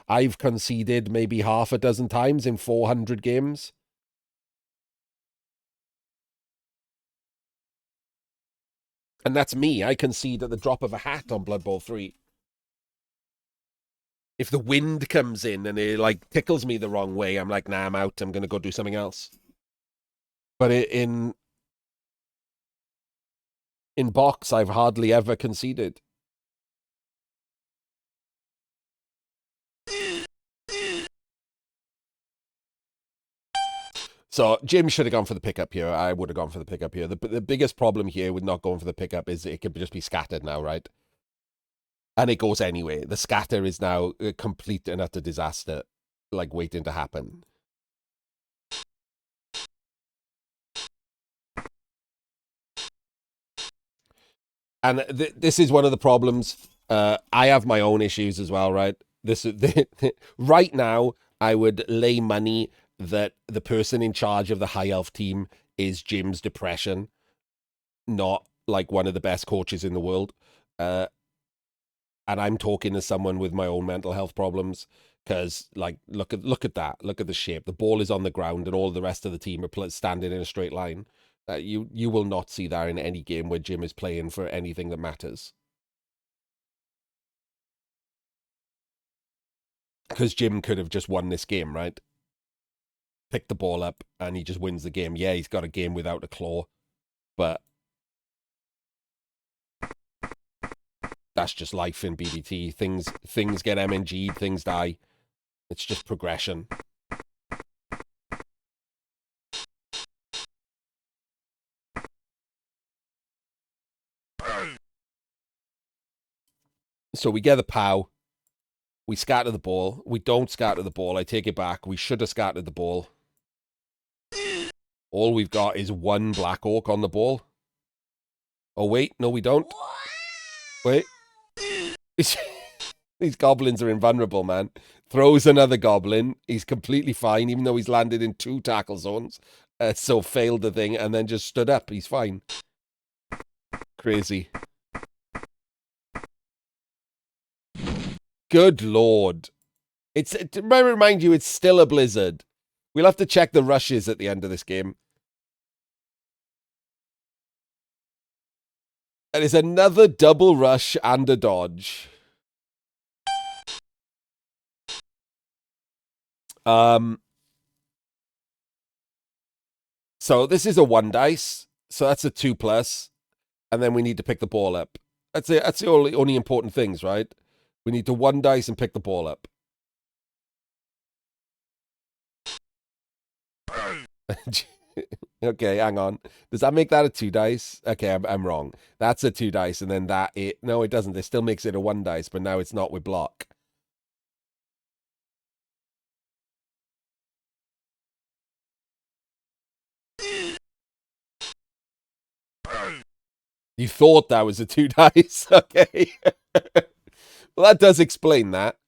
I've conceded maybe half a dozen times in 400 games. And that's me. I concede at the drop of a hat on Blood Bowl 3. If the wind comes in and it like tickles me the wrong way, I'm like, nah, I'm out. I'm going to go do something else. But in box, I've hardly ever conceded. So Jim should have gone for the pickup here. I would have gone for the pickup here. The biggest problem here with not going for the pickup is it could just be scattered now, right? And it goes anyway. The scatter is now a complete and utter disaster, like waiting to happen. And this is one of the problems. I have my own issues as well, right? Right now, I would lay money that the person in charge of the high elf team is Jim's depression, not like one of the best coaches in the world. And I'm talking as someone with my own mental health problems because, like, look at that. Look at the shape. The ball is on the ground, and all the rest of the team are standing in a straight line. You will not see that in any game where Jim is playing for anything that matters. Because Jim could have just won this game, right? Picked the ball up, and he just wins the game. Yeah, he's got a game without a claw, but that's just life in BBT. Things get MNG'd, things die. It's just progression. So we get the POW. We scatter the ball. We don't scatter the ball. I take it back. We should have scattered the ball. All we've got is one Black Orc on the ball. Oh, wait. No, we don't. Wait. These goblins are invulnerable, man. Throws another goblin. He's completely fine, even though he's landed in 2 tackle zones. So failed the thing and then just stood up. He's fine. Crazy. Good lord. To remind you, it's still a blizzard. We'll have to check the rushes at the end of this game. And it's another double rush and a dodge. So this is a 1 dice. So that's a 2+. And then we need to pick the ball up. That's it. That's the only important things, right? We need to 1 dice and pick the ball up. Okay, hang on. Does that make that a 2 dice? Okay, I'm wrong. That's a 2 dice, and then no, it doesn't. It still makes it a 1 dice, but now it's not with block. You thought that was a 2 dice? Okay. Well, that does explain that.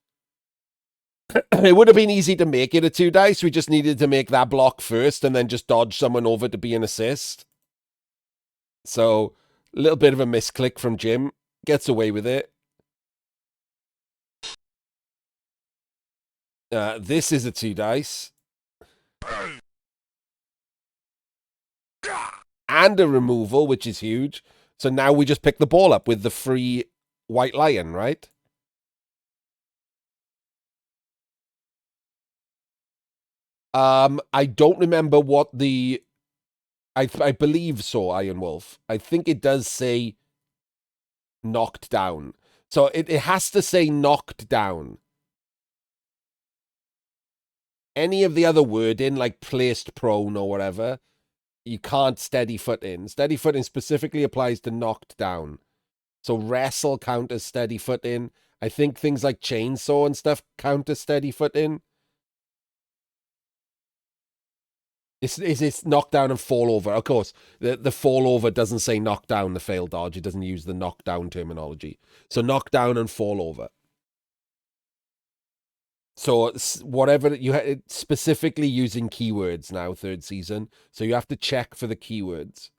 It would have been easy to make it a 2 dice. We just needed to make that block first and then just dodge someone over to be an assist. So, a little bit of a misclick from Jim. Gets away with it. This is a 2 dice. And a removal, which is huge. So now we just pick the ball up with the free white lion, right? I don't remember what the... I believe so, Iron Wolf. I think it does say knocked down. So it has to say knocked down. Any of the other wording, like placed prone or whatever, you can't steady foot in. Steady footing specifically applies to knocked down. So wrestle count as steady foot in. I think things like chainsaw and stuff count as steady foot in. It's knockdown and fall over. Of course, the fall over doesn't say knockdown, the failed dodge. It doesn't use the knockdown terminology. So knockdown and fall over. So whatever you specifically using keywords now, 3rd season. So you have to check for the keywords.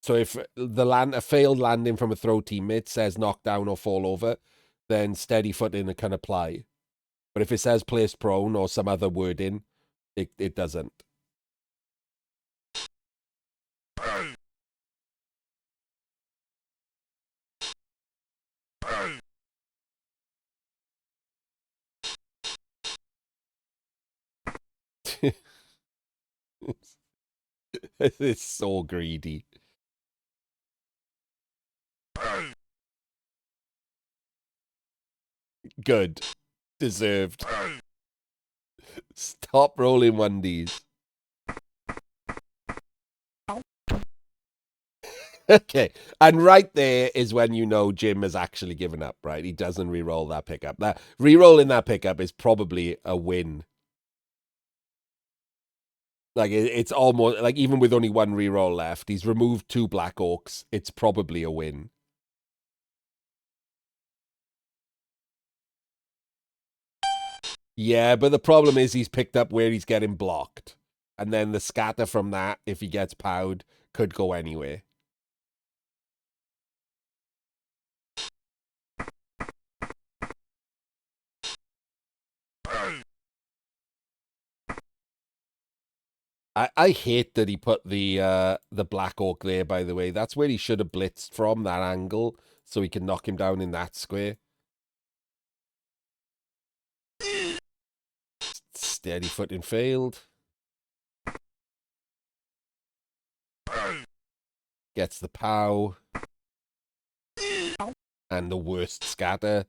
So if a failed landing from a throw teammate says knockdown or fall over, then steady footing can apply. But if it says placed prone or some other wording, it doesn't. It's so greedy. Good. Deserved. Stop rolling 1Ds. Okay. And right there is when you know Jim has actually given up, right? He doesn't re-roll that pickup. That re-rolling that pickup is probably a win. Like, it's almost, like, even with only 1 re-roll left, he's removed 2 Black Orcs. It's probably a win. Yeah, but the problem is he's picked up where he's getting blocked. And then the scatter from that, if he gets powed, could go anywhere. I hate that he put the Black Orc there, by the way. That's where he should have blitzed from, that angle, so he can knock him down in that square. Steady footing failed. Gets the POW. And the worst scatter.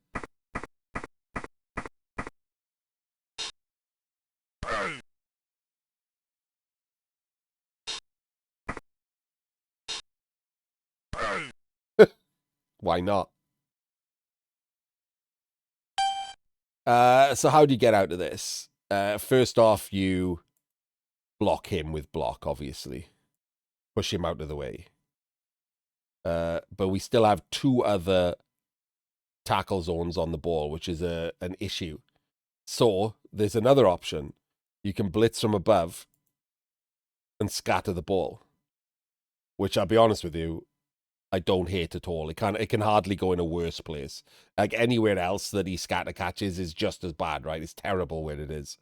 Why not? So how do you get out of this? First off, you block him with block, obviously. Push him out of the way. But we still have 2 other tackle zones on the ball, which is an issue. So there's another option. You can blitz from above and scatter the ball, which I'll be honest with you, I don't hate at all. It can hardly go in a worse place. Like anywhere else that he scatter catches is just as bad, right? It's terrible where it is.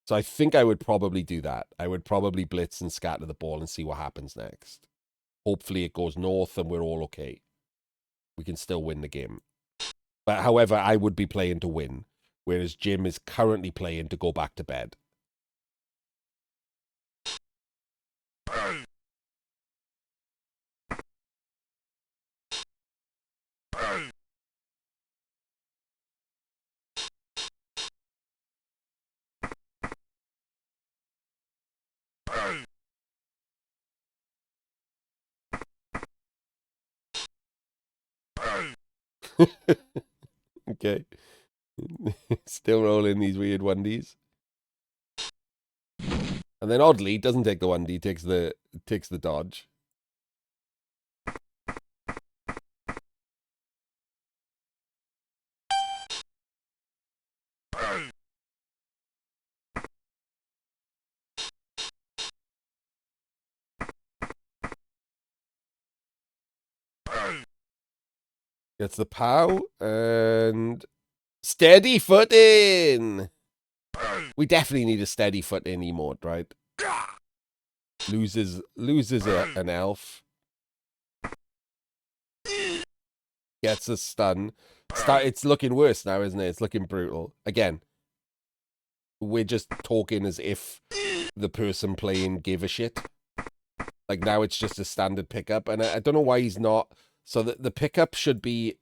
So I think I would probably do that. I would probably blitz and scatter the ball and see what happens next. Hopefully it goes north and we're all okay. We can still win the game. But however, I would be playing to win, whereas Jim is currently playing to go back to bed. Okay. Still rolling these weird 1Ds. And then oddly, doesn't take the 1D, takes the dodge. Gets the POW and steady footing. We definitely need a steady footing emote, right? Loses an elf. Gets a stun. It's looking worse now, isn't it? It's looking brutal. Again, we're just talking as if the person playing gave a shit. Like now it's just a standard pickup. And I don't know why he's not. So the pickup should be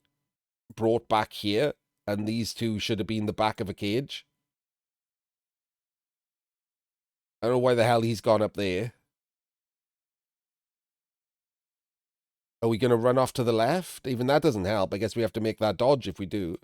brought back here. And these 2 should have been the back of a cage. I don't know why the hell he's gone up there. Are we going to run off to the left? Even that doesn't help. I guess we have to make that dodge if we do.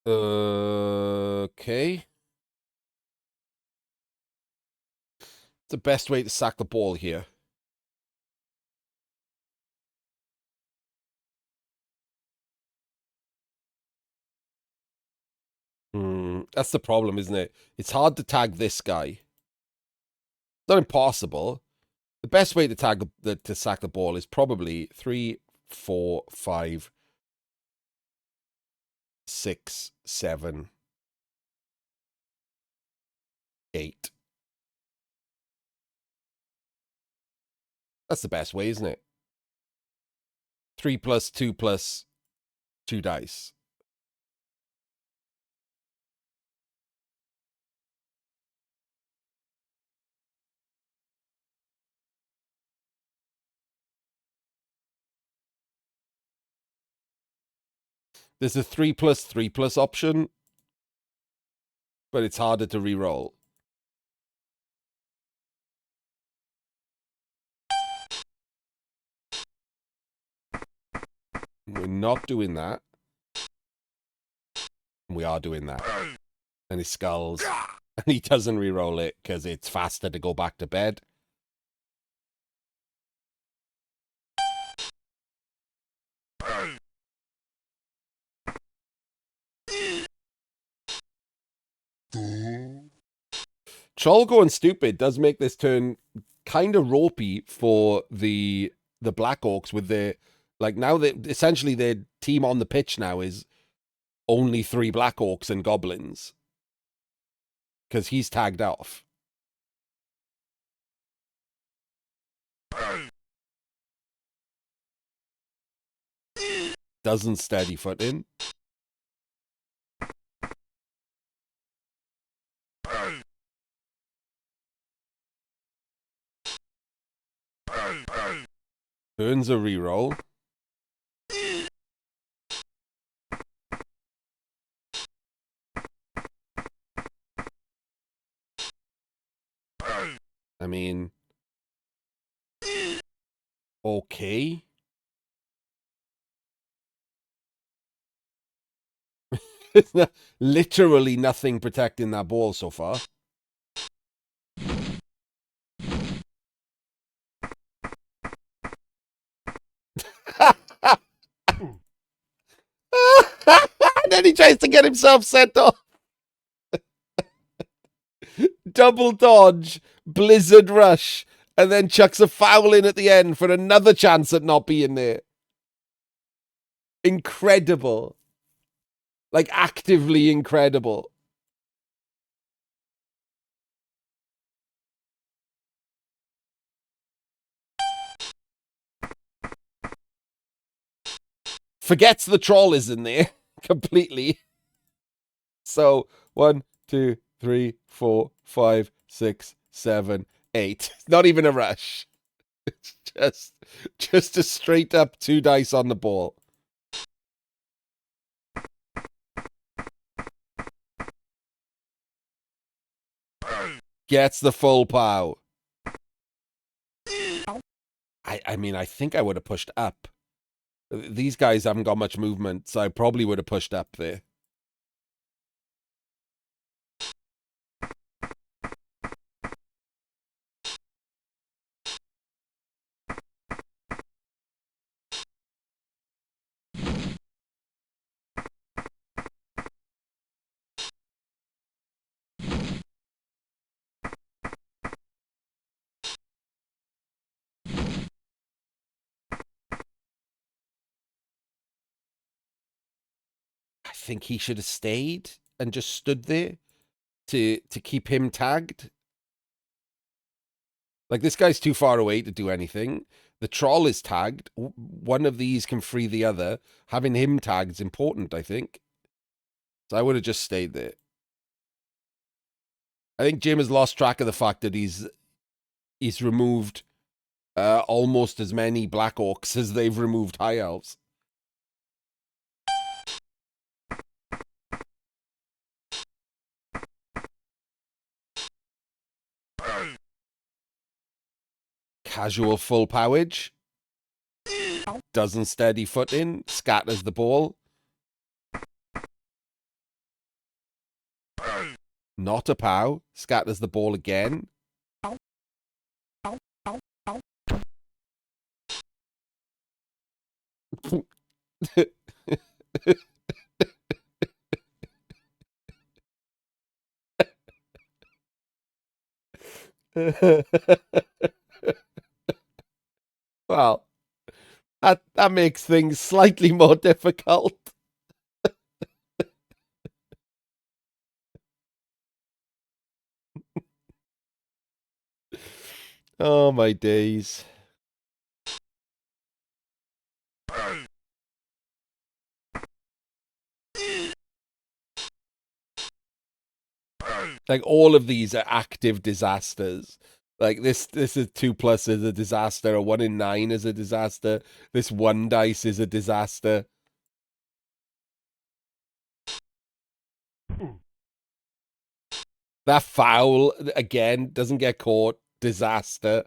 Okay. It's the best way to sack the ball here. That's the problem, isn't it? It's hard to tag this guy. It's not impossible. The best way to to sack the ball is probably 3, 4, 5, 6, 7, 8. That's the best way, isn't it? 3 plus 2 plus 2 dice. There's a 3 plus 3 plus option, but it's harder to re-roll. We're not doing that. We are doing that. And he skulls. And he doesn't re-roll it because it's faster to go back to bed. Troll going stupid does make this turn kind of ropey for the Black Orcs with their, like, now that essentially their team on the pitch now is only 3 Black Orcs and Goblins. Because he's tagged off. Doesn't steady foot in. Burns a reroll. I mean, okay. Literally nothing protecting that ball so far. And then he tries to get himself sent off. Double dodge, blizzard rush, and then chucks a foul in at the end for another chance at not being there. Incredible. Like, actively incredible. Forgets the troll is in there completely. So 1, 2, 3, 4, 5, 6, 7, 8. Not even a rush. It's just a straight up 2 dice on the ball. Gets the full pow. I mean, I think I would have pushed up. These guys haven't got much movement, so I probably would have pushed up there. I think he should have stayed and just stood there to keep him tagged. Like, this guy's too far away to do anything. The troll is tagged. One of these can free the other. Having him tagged is important, I think. So I would have just stayed there. I think Jim has lost track of the fact that he's removed almost as many Black Orcs as they've removed High Elves. Casual full powage. Doesn't steady foot in. Scatters the ball. Not a pow. Scatters the ball again. Well, that makes things slightly more difficult. Oh, my days. Like, all of these are active disasters. Like, this is 2+ is a disaster. A 1 in 9 is a disaster. This 1 dice is a disaster. That foul, again, doesn't get caught. Disaster.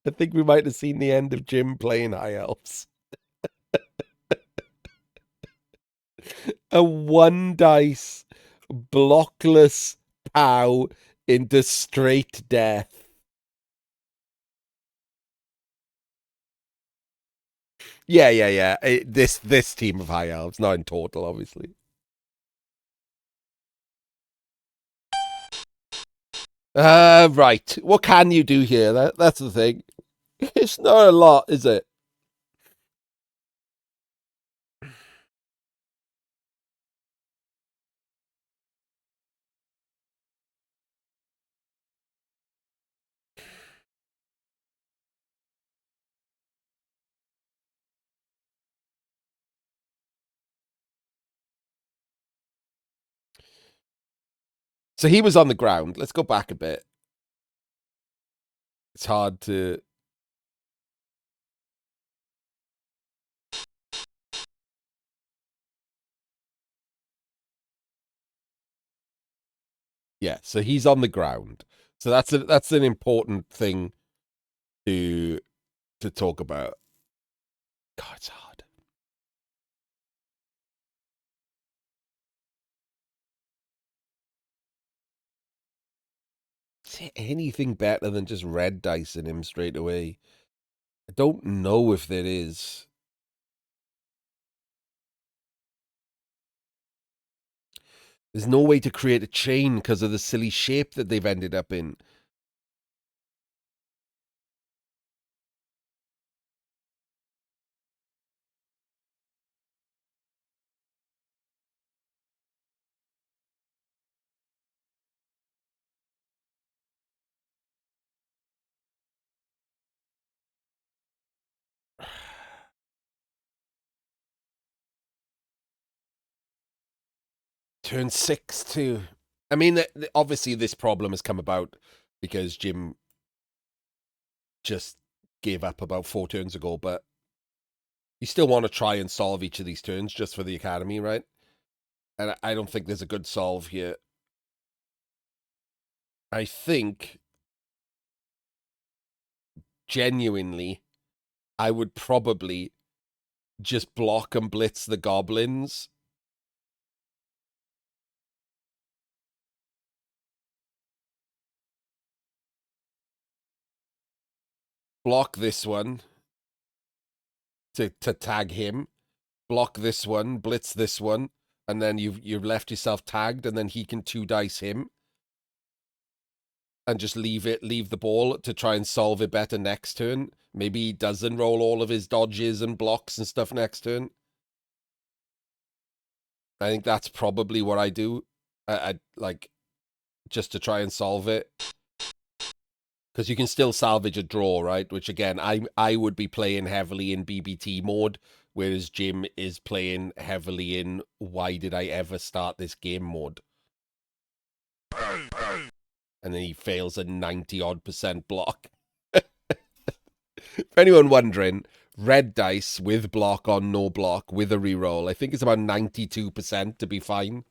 I think we might have seen the end of Jim playing High Elves. A 1 dice, blockless pow into straight death. Yeah. This team of High Elves, not in total, obviously. Right. What can you do here? That's the thing. It's not a lot, is it? So he was on the ground. Let's go back a bit. It's hard to... Yeah, so he's on the ground. So that's an important thing to talk about. God, it's hard. Is there anything better than just red dicing him straight away? I don't know if there is. There's no way to create a chain because of the silly shape that they've ended up in. Turn 6 too. I mean, obviously this problem has come about because Jim just gave up about 4 turns ago, but you still want to try and solve each of these turns just for the academy, right? And I don't think there's a good solve here. I think, genuinely, I would probably just block and blitz the goblins. Block this one to tag him. Block this one, blitz this one, and then you've left yourself tagged, and then he can 2 dice him. And just leave the ball to try and solve it better next turn. Maybe he doesn't roll all of his dodges and blocks and stuff next turn. I think that's probably what I do. I like just to try and solve it. Because you can still salvage a draw, right? Which again, I would be playing heavily in BBT mode, whereas Jim is playing heavily in why did I ever start this game mode? And then he fails a 90-odd% block. For anyone wondering, red dice with block on no block with a reroll, I think it's about 92% to be fine.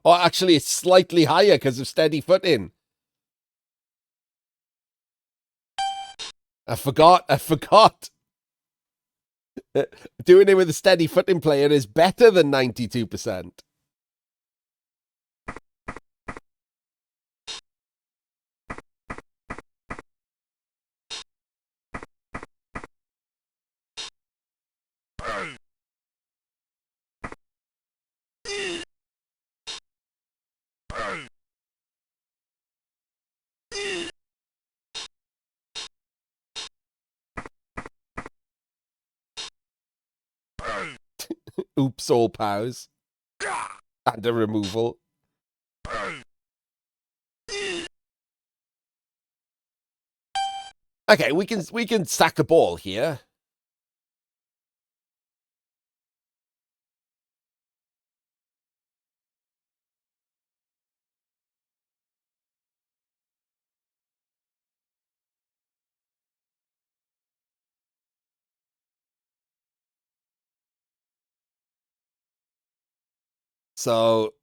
Oh, actually, it's slightly higher because of steady footing. I forgot. Doing it with a steady footing player is better than 92%. Oops, all pows. And a removal. Okay, we can sack a ball here. So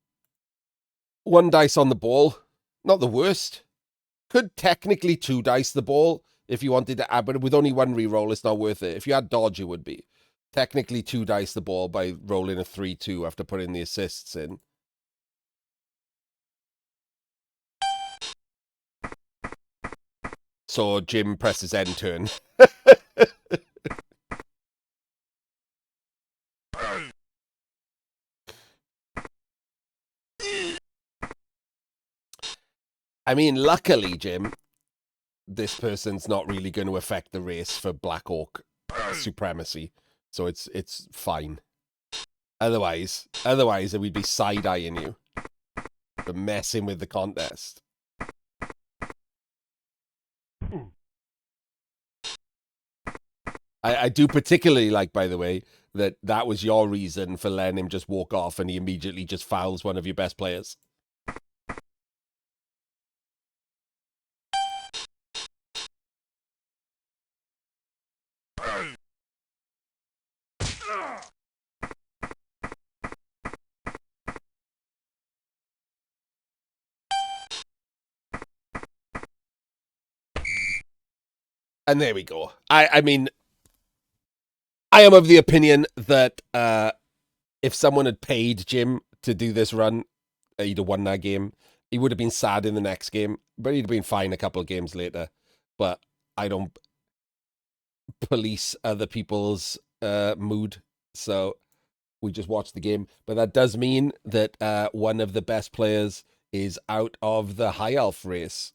1 dice on the ball, not the worst. Could technically 2 dice the ball if you wanted to add, but with only 1 reroll, it's not worth it. If you had dodge, it would be. Technically 2 dice the ball by rolling a 3-2 after putting the assists in. So Jim presses end turn. I mean, luckily, Jim, this person's not really going to affect the race for Black Orc supremacy, so it's fine. Otherwise, we'd be side-eyeing you for messing with the contest. I do particularly like, by the way, that was your reason for letting him just walk off and he immediately just fouls one of your best players. And there we go. I mean, I am of the opinion that if someone had paid Jim to do this run, he'd have won that game. He would have been sad in the next game, but he'd have been fine a couple of games later. But I don't police other people's mood, so we just watch the game. But that does mean that one of the best players is out of the high elf race.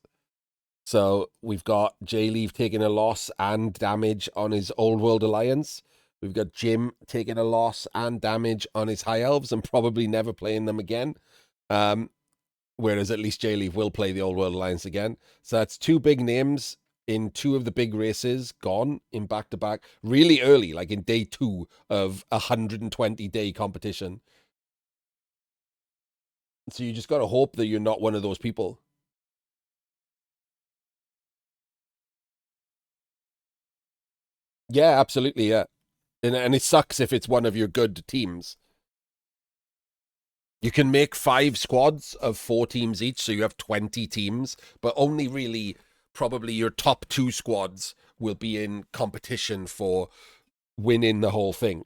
So we've got Jay Leave taking a loss and damage on his Old World Alliance. We've got Jim taking a loss and damage on his High Elves and probably never playing them again. Whereas at least Jay Leave will play the Old World Alliance again. So that's two big names in two of the big races gone in back-to-back really early, like in day 2 of a 120-day competition. So you just got to hope that you're not one of those people. Yeah, absolutely, yeah. And it sucks if it's one of your good teams. You can make 5 squads of 4 teams each, so you have 20 teams, but only really probably your top 2 squads will be in competition for winning the whole thing.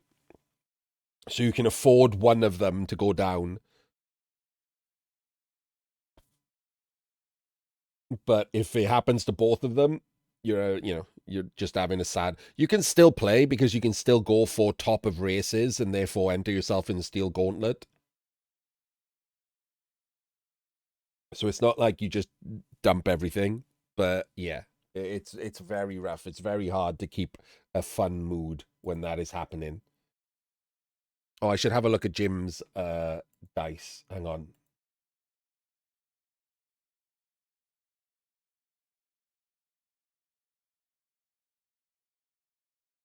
So you can afford one of them to go down. But if it happens to both of them, you're just having a sad. You can still play because you can still go for top of races and therefore enter yourself in the Steel Gauntlet. So it's not like you just dump everything, but yeah, it's very rough. It's very hard to keep a fun mood when that is happening. Oh, I should have a look at Jim's dice. Hang on.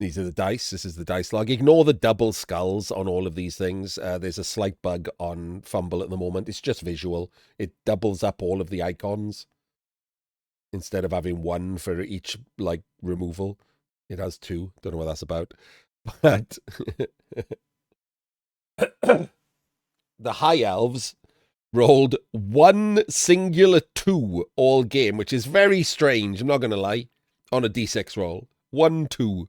These are the dice. This is the dice log. Ignore the double skulls on all of these things. There's a slight bug on Fumbbl at the moment. It's just visual. It doubles up all of the icons instead of having one for each like removal. It has 2. Don't know what that's about. But the high elves rolled 1 singular 2 all game, which is very strange. I'm not going to lie. On a d6 roll, 1 2.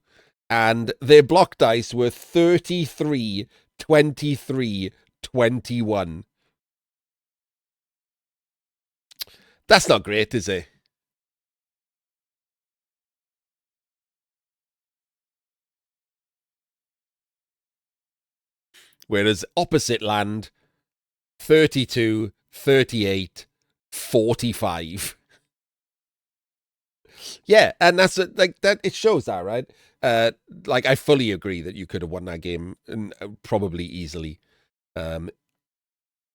And their block dice were 33, 23, 21. That's not great, is it? Whereas opposite land, 32, 38, 45. Yeah, and that's like that. It shows that, right? Like I fully agree that you could have won that game and probably easily, um,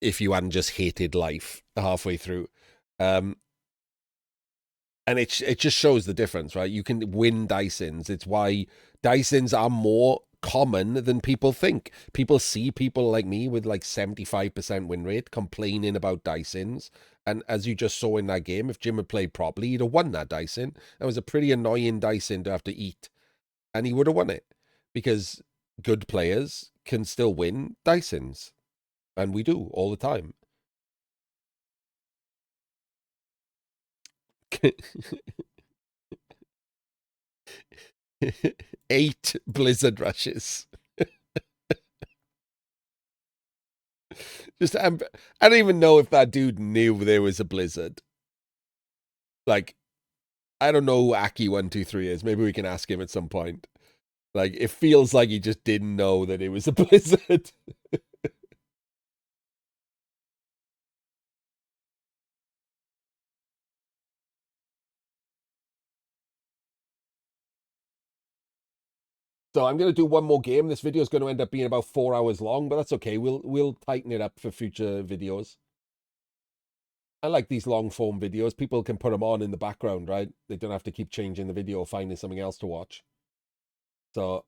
if you hadn't just hated life halfway through. And it just shows the difference, right? You can win Dysons. It's why Dysons are more common than people think. People see people like me with like 75% win rate complaining about Dysons. And as you just saw in that game, if Jim had played properly, he'd have won that Dyson. That was a pretty annoying Dyson to have to eat. And he would have won it because good players can still win Dysons. And we do all the time. 8 blizzard rushes. Just I don't even know if that dude knew there was a blizzard. Like, I don't know who Aki123 is. Maybe we can ask him at some point. Like, it feels like he just didn't know that it was a blizzard. So I'm gonna do one more game. This video is going to end up being about 4 hours long, but that's okay. We'll tighten it up for future videos. I like these long form videos. People can put them on in the background, right? They don't have to keep changing the video or finding something else to watch. So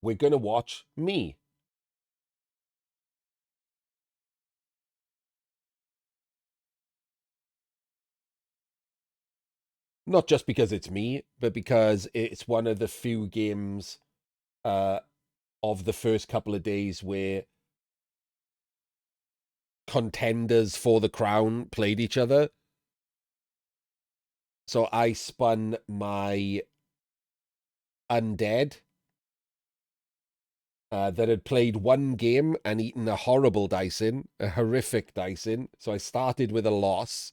we're gonna watch me. Not just because it's me, but because it's one of the few games uh, of the first couple of days where contenders for the crown played each other. So I spun my undead that had played one game and eaten a horrible dicing, a horrific dicing. So I started with a loss.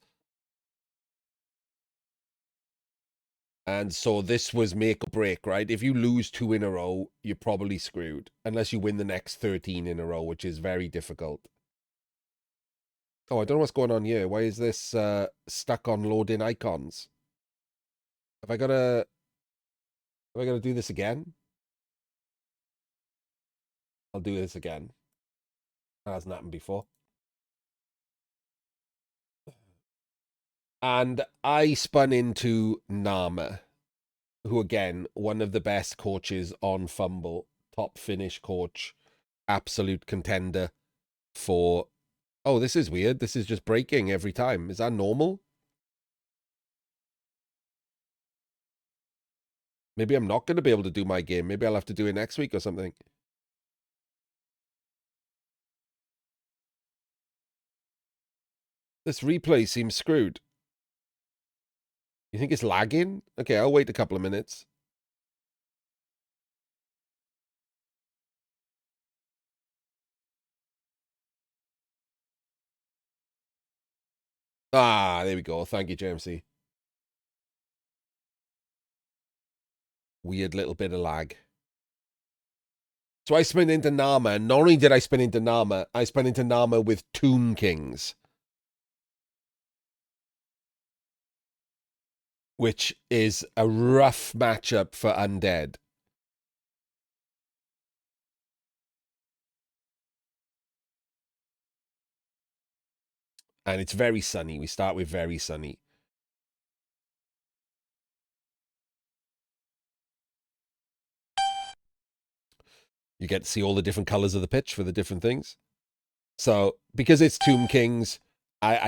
And so this was make or break, right? If you lose 2 in a row, you're probably screwed. Unless you win the next 13 in a row, which is very difficult. Oh, I don't know what's going on here. Why is this stuck on loading icons? Have I got to... Have I got to do this again? I'll do this again. That hasn't happened before. And I spun into Nama, who, again, one of the best coaches on Fumbbl. Top Finnish coach. Absolute contender for... Oh, this is weird. This is just breaking every time. Is that normal? Maybe I'm not going to be able to do my game. Maybe I'll have to do it next week or something. This replay seems screwed. You think it's lagging? Okay, I'll wait a couple of minutes. Ah, there we go. Thank you, JMC. Weird little bit of lag. So I spin into Nama, and not only did I spin into Nama, I spun into Nama with Tomb Kings. Which is a rough matchup for Undead. And it's very sunny. We start with very sunny. You get to see all the different colors of the pitch for the different things. So, because it's Tomb Kings,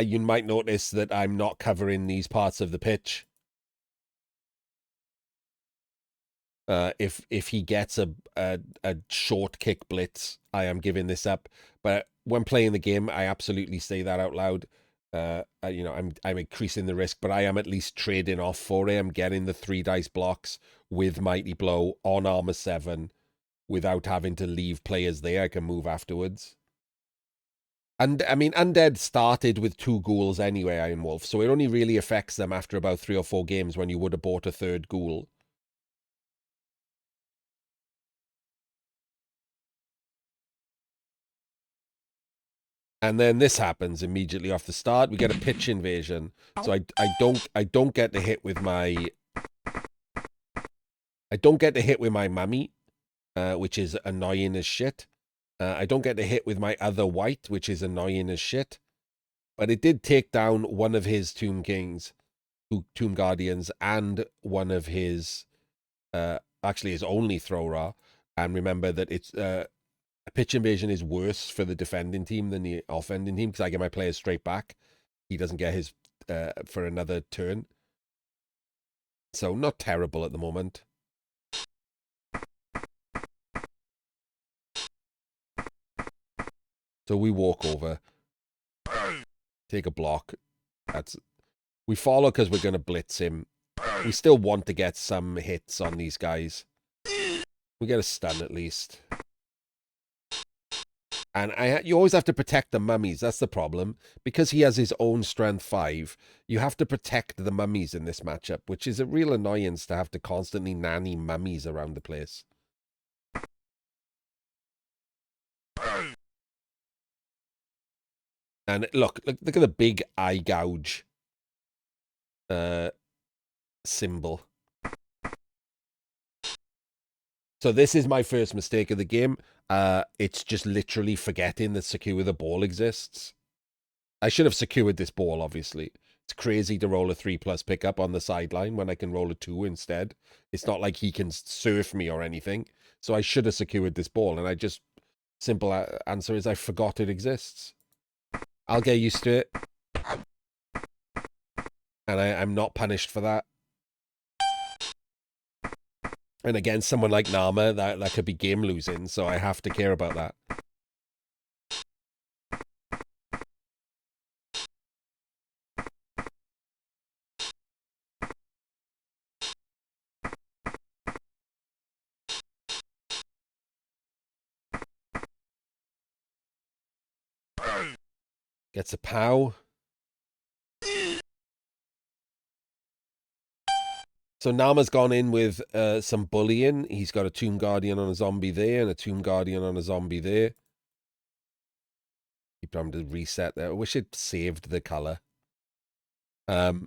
you might notice that I'm not covering these parts of the pitch. If he gets a short kick blitz, I am giving this up. But when playing the game, I absolutely say that out loud. You know, I'm increasing the risk, but I am at least trading off for it. I'm getting the 3 dice blocks with Mighty Blow on armor 7 without having to leave players there. I can move afterwards. And I mean, Undead started with 2 ghouls anyway, Iron Wolf, so it only really affects them after about 3 or 4 games when you would have bought a 3rd ghoul. And then this happens immediately off the start. We get a pitch invasion. So I don't get to hit with my mummy, which is annoying as shit. I don't get to hit with my other white, which is annoying as shit. But it did take down one of his Tomb Kings, Tomb Guardians, and one of his actually his only thrower. And remember that it's a pitch invasion is worse for the defending team than the offending team because I get my players straight back. He doesn't get his for another turn. So not terrible at the moment. So we walk over, take a block. We follow because we're going to blitz him. We still want to get some hits on these guys. We get a stun at least. And you always have to protect the mummies. That's the problem. Because he has his own strength 5, you have to protect the mummies in this matchup, which is a real annoyance to have to constantly nanny mummies around the place. And look at the big eye gouge symbol. So this is my first mistake of the game. It's just literally forgetting that Secure the Ball exists. I should have secured this ball, obviously. It's crazy to roll a 3+ pickup on the sideline when I can roll a 2 instead. It's not like he can surf me or anything. So I should have secured this ball. And I just, simple answer is I forgot it exists. I'll get used to it. And I'm not punished for that. And again, someone like Nama, that could be game losing. So I have to care about that. Gets a POW. So Nama's gone in with some bullying. He's got a Tomb Guardian on a zombie there and a Tomb Guardian on a zombie there. Keep trying to reset there. I wish it saved the color. But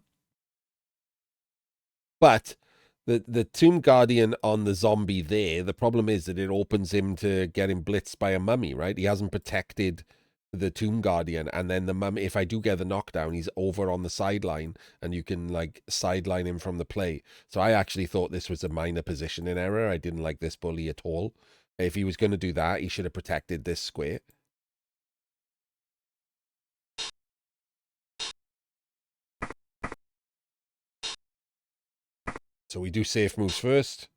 the Tomb Guardian on the zombie there, the problem is that it opens him to getting blitzed by a mummy, right? He hasn't protected the Tomb Guardian, and then the mummy, if I do get the knockdown, he's over on the sideline, and you can, like, sideline him from the play. So I actually thought this was a minor positioning error. I didn't like this bully at all. If he was going to do that, he should have protected this square. So we do safe moves first.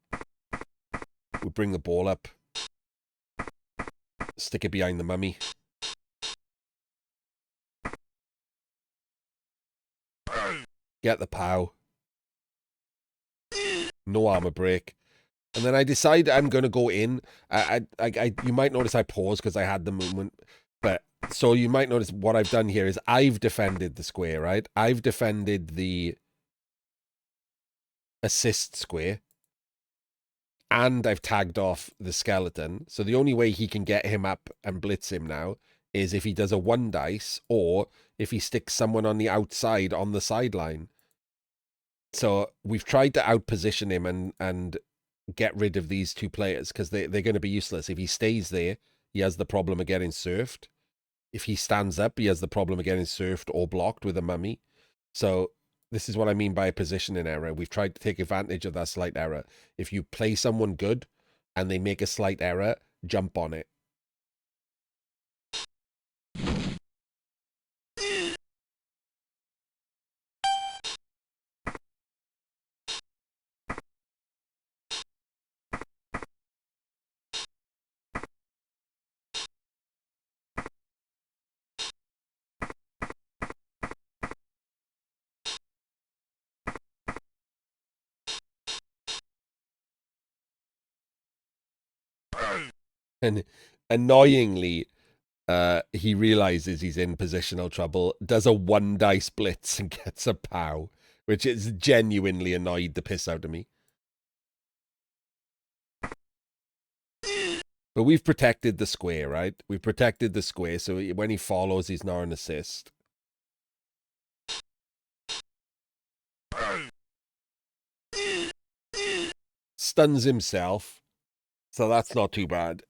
We bring the ball up. Stick it behind the mummy. Get the POW. No armor break. And then I decide I'm going to go in. You might notice I paused because I had the movement. But so you might notice what I've done here is I've defended the square, right? I've defended the assist square. And I've tagged off the skeleton. So the only way he can get him up and blitz him now is if he does a 1 dice or if he sticks someone on the outside on the sideline. So we've tried to outposition him and get rid of these two players because they're going to be useless. If he stays there, he has the problem of getting surfed. If he stands up, he has the problem of getting surfed or blocked with a mummy. So this is what I mean by a positioning error. We've tried to take advantage of that slight error. If you play someone good and they make a slight error, jump on it. And annoyingly, he realizes he's in positional trouble, does a 1 dice blitz and gets a POW, which is genuinely annoyed the piss out of me. But we've protected the square, right? We've protected the square, so when he follows, he's not an assist. Stuns himself, so that's not too bad.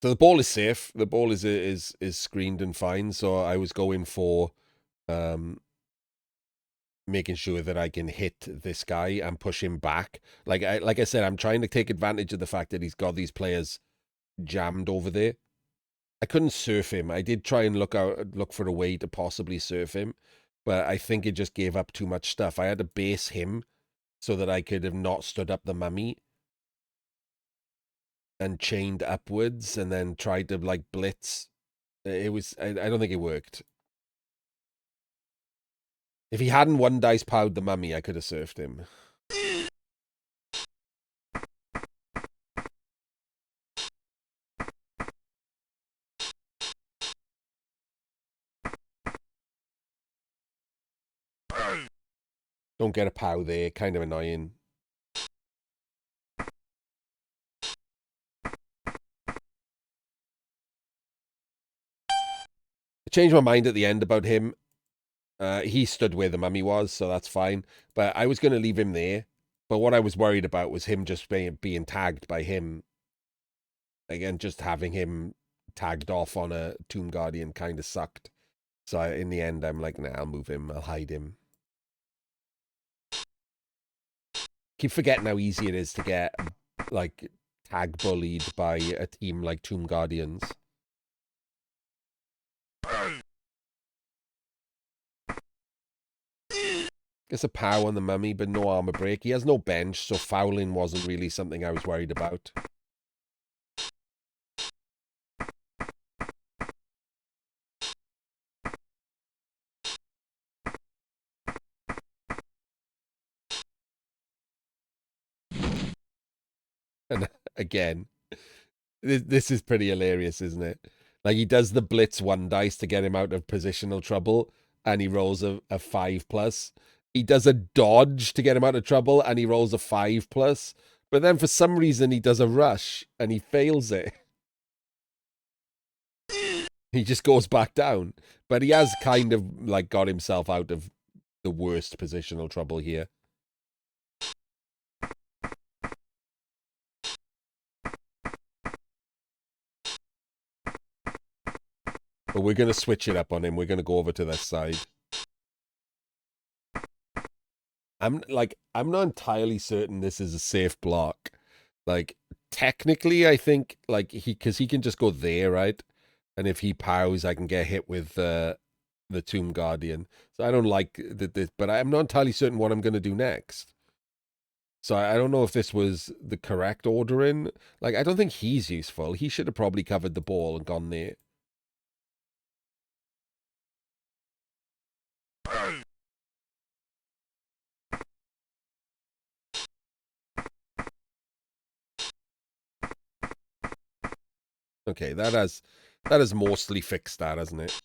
So the ball is safe. The ball is screened and fine. So I was going for making sure that I can hit this guy and push him back. Like I said, I'm trying to take advantage of the fact that he's got these players jammed over there. I couldn't surf him. I did try and look for a way to possibly surf him, but I think it just gave up too much stuff. I had to base him so that I could have not stood up the mummy and chained upwards and then tried to, like, blitz. It was, I don't think it worked. If he hadn't 1 dice POW'd the mummy, I could have surfed him. Don't get a POW there, kind of annoying. I changed my mind at the end about him. He stood where the mummy was, so that's fine. But I was going to leave him there. But what I was worried about was him just being tagged by him. Again, just having him tagged off on a Tomb Guardian kind of sucked. So in the end, I'm like, nah, I'll move him. I'll hide him. Keep forgetting how easy it is to get, like, tag bullied by a team like Tomb Guardians. Gets a POW on the mummy, but no armor break. He has no bench, so fouling wasn't really something I was worried about. And again, this is pretty hilarious, isn't it? Like, he does the blitz 1 dice to get him out of positional trouble, and he rolls a 5+. He does a dodge to get him out of trouble, and he rolls a 5+. But then for some reason, he does a rush, and he fails it. He just goes back down. But he has kind of, like, got himself out of the worst positional trouble here. But we're going to switch it up on him. We're going to go over to this side. I'm not entirely certain this is a safe block. Like, technically, I think, like, because he can just go there, right? And if he pows, I can get hit with the Tomb Guardian. So I don't like this, but I'm not entirely certain what I'm going to do next. So I don't know if this was the correct ordering. Like, I don't think he's useful. He should have probably covered the ball and gone there. Okay, that has mostly fixed that, hasn't it?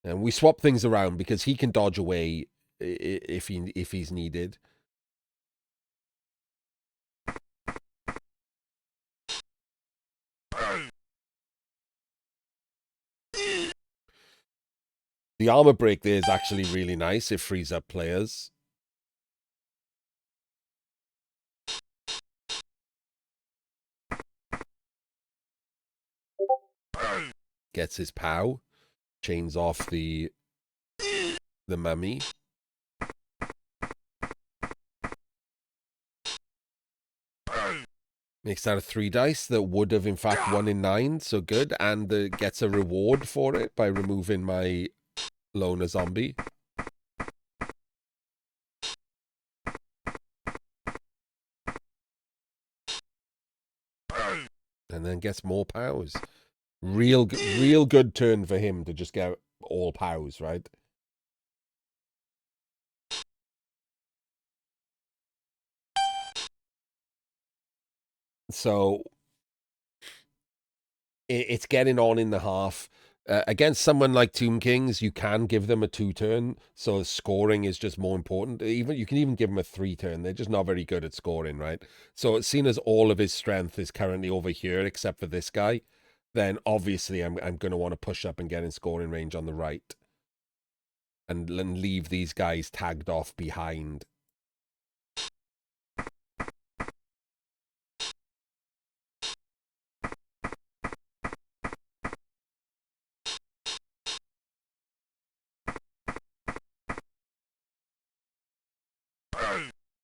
And we swap things around because he can dodge away if he's needed. The armor break there is actually really nice. It frees up players. Gets his POW. Chains off the mummy. Makes that a 3 dice that would have, in fact, won in 9. So good. And gets a reward for it by removing my loner zombie. And then gets more POWs. Real good turn for him to just get all POWs, right? So it's getting on in the half. Against someone like Tomb Kings, you can give them a 2-turn, so scoring is just more important. You can even give them a 3-turn. They're just not very good at scoring, right? So it's seen as all of his strength is currently over here, except for this guy. Then obviously I'm going to want to push up and get in scoring range on the right, and leave these guys tagged off behind.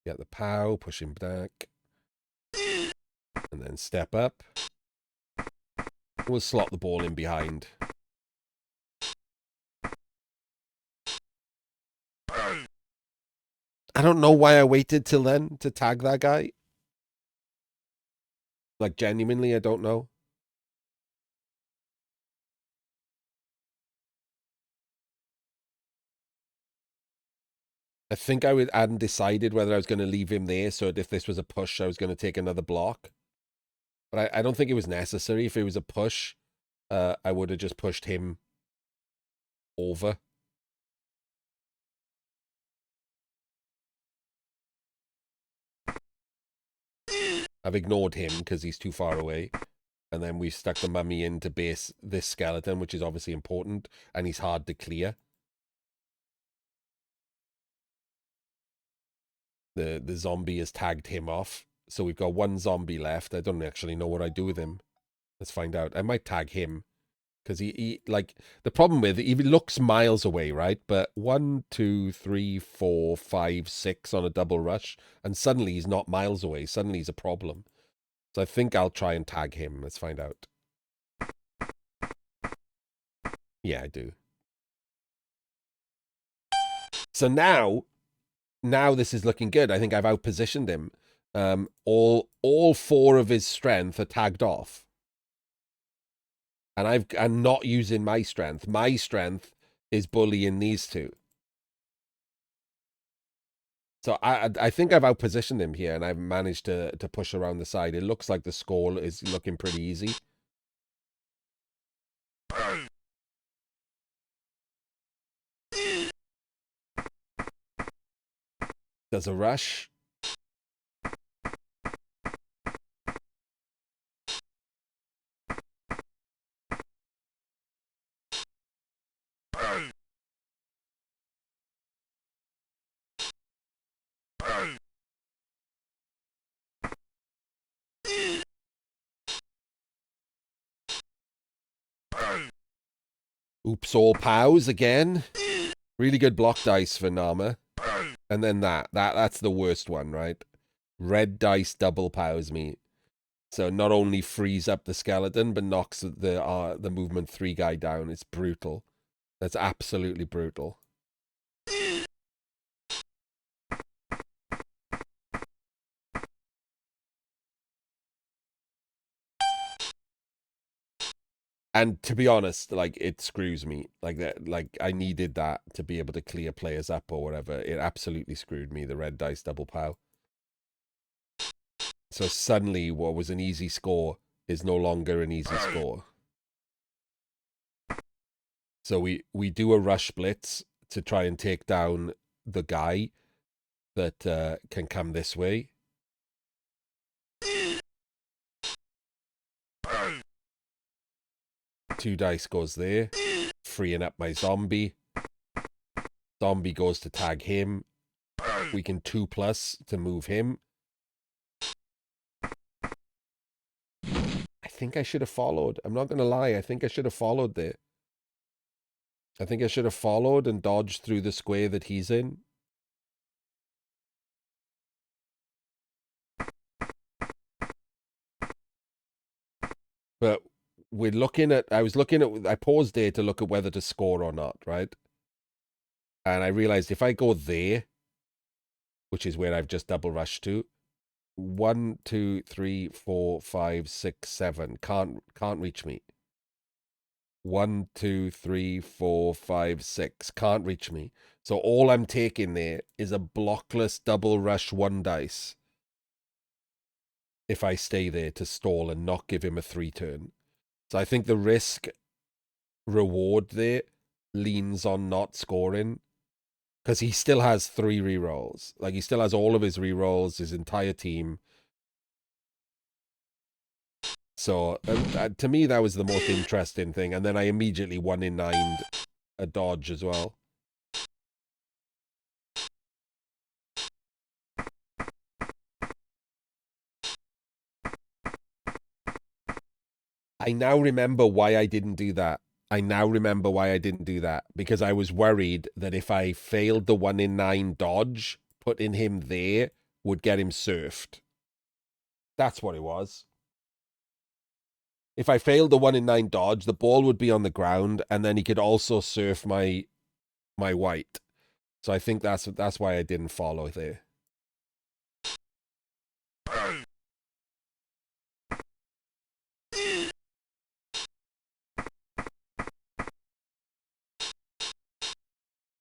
Get the POW, push him back, and then step up. We'll slot the ball in behind. I don't know why I waited till then to tag that guy. Like, genuinely, I don't know. I think I hadn't decided whether I was going to leave him there, so if this was a push, I was going to take another block. But I don't think it was necessary. If it was a push, I would have just pushed him over. I've ignored him because he's too far away. And then we stuck the mummy in to base this skeleton, which is obviously important, and he's hard to clear. The zombie has tagged him off. So we've got 1 zombie left. I don't actually know what I do with him. Let's find out. I might tag him. Because he like, the problem with it, he looks miles away, right? But 1, 2, 3, 4, 5, 6 on a double rush, and suddenly he's not miles away. Suddenly he's a problem. So I think I'll try and tag him. Let's find out. Yeah, I do. So now this is looking good. I think I've outpositioned him. All 4 of his strength are tagged off. And I'm not using my strength. My strength is bullying these 2. So I think I've outpositioned him here, and I've managed to push around the side. It looks like the score is looking pretty easy. Does a rush. Oops, all pows again. Really good block dice for Nama. And then that's the worst one, right? Red dice double pows me. So not only frees up the skeleton, but knocks the movement 3 guy down. It's brutal. That's absolutely brutal. And to be honest, like, it screws me. Like that, like, I needed that to be able to clear players up or whatever. It absolutely screwed me, the red dice double pow. So suddenly what was an easy score is no longer an easy score. So we do a rush blitz to try and take down the guy that can come this way. Two dice goes there, freeing up my zombie. Zombie goes to tag him. We can 2+ to move him. I think I should have followed. I'm not going to lie. I think I should have followed there. I think I should have followed and dodged through the square that he's in. But we're looking at, I paused there to look at whether to score or not, right? And I realized if I go there, which is where I've just double rushed to, 1, 2, 3, 4, 5, 6, 7 can't reach me. 1, 2, 3, 4, 5, 6 can't reach me. So all I'm taking there is a blockless double rush 1 dice. If I stay there to stall and not give him a 3 turn. So I think the risk reward there leans on not scoring, because he still has 3 rerolls. Like, he still has all of his rerolls, his entire team. So to me, that was the most interesting thing. And then I immediately 1-in-9'd a dodge as well. I now remember why I didn't do that. Because I was worried that if I failed the 1-in-9 dodge, putting him there would get him surfed. That's what it was. If I failed the 1-in-9 dodge, the ball would be on the ground, and then he could also surf my white. So I think that's why I didn't follow there.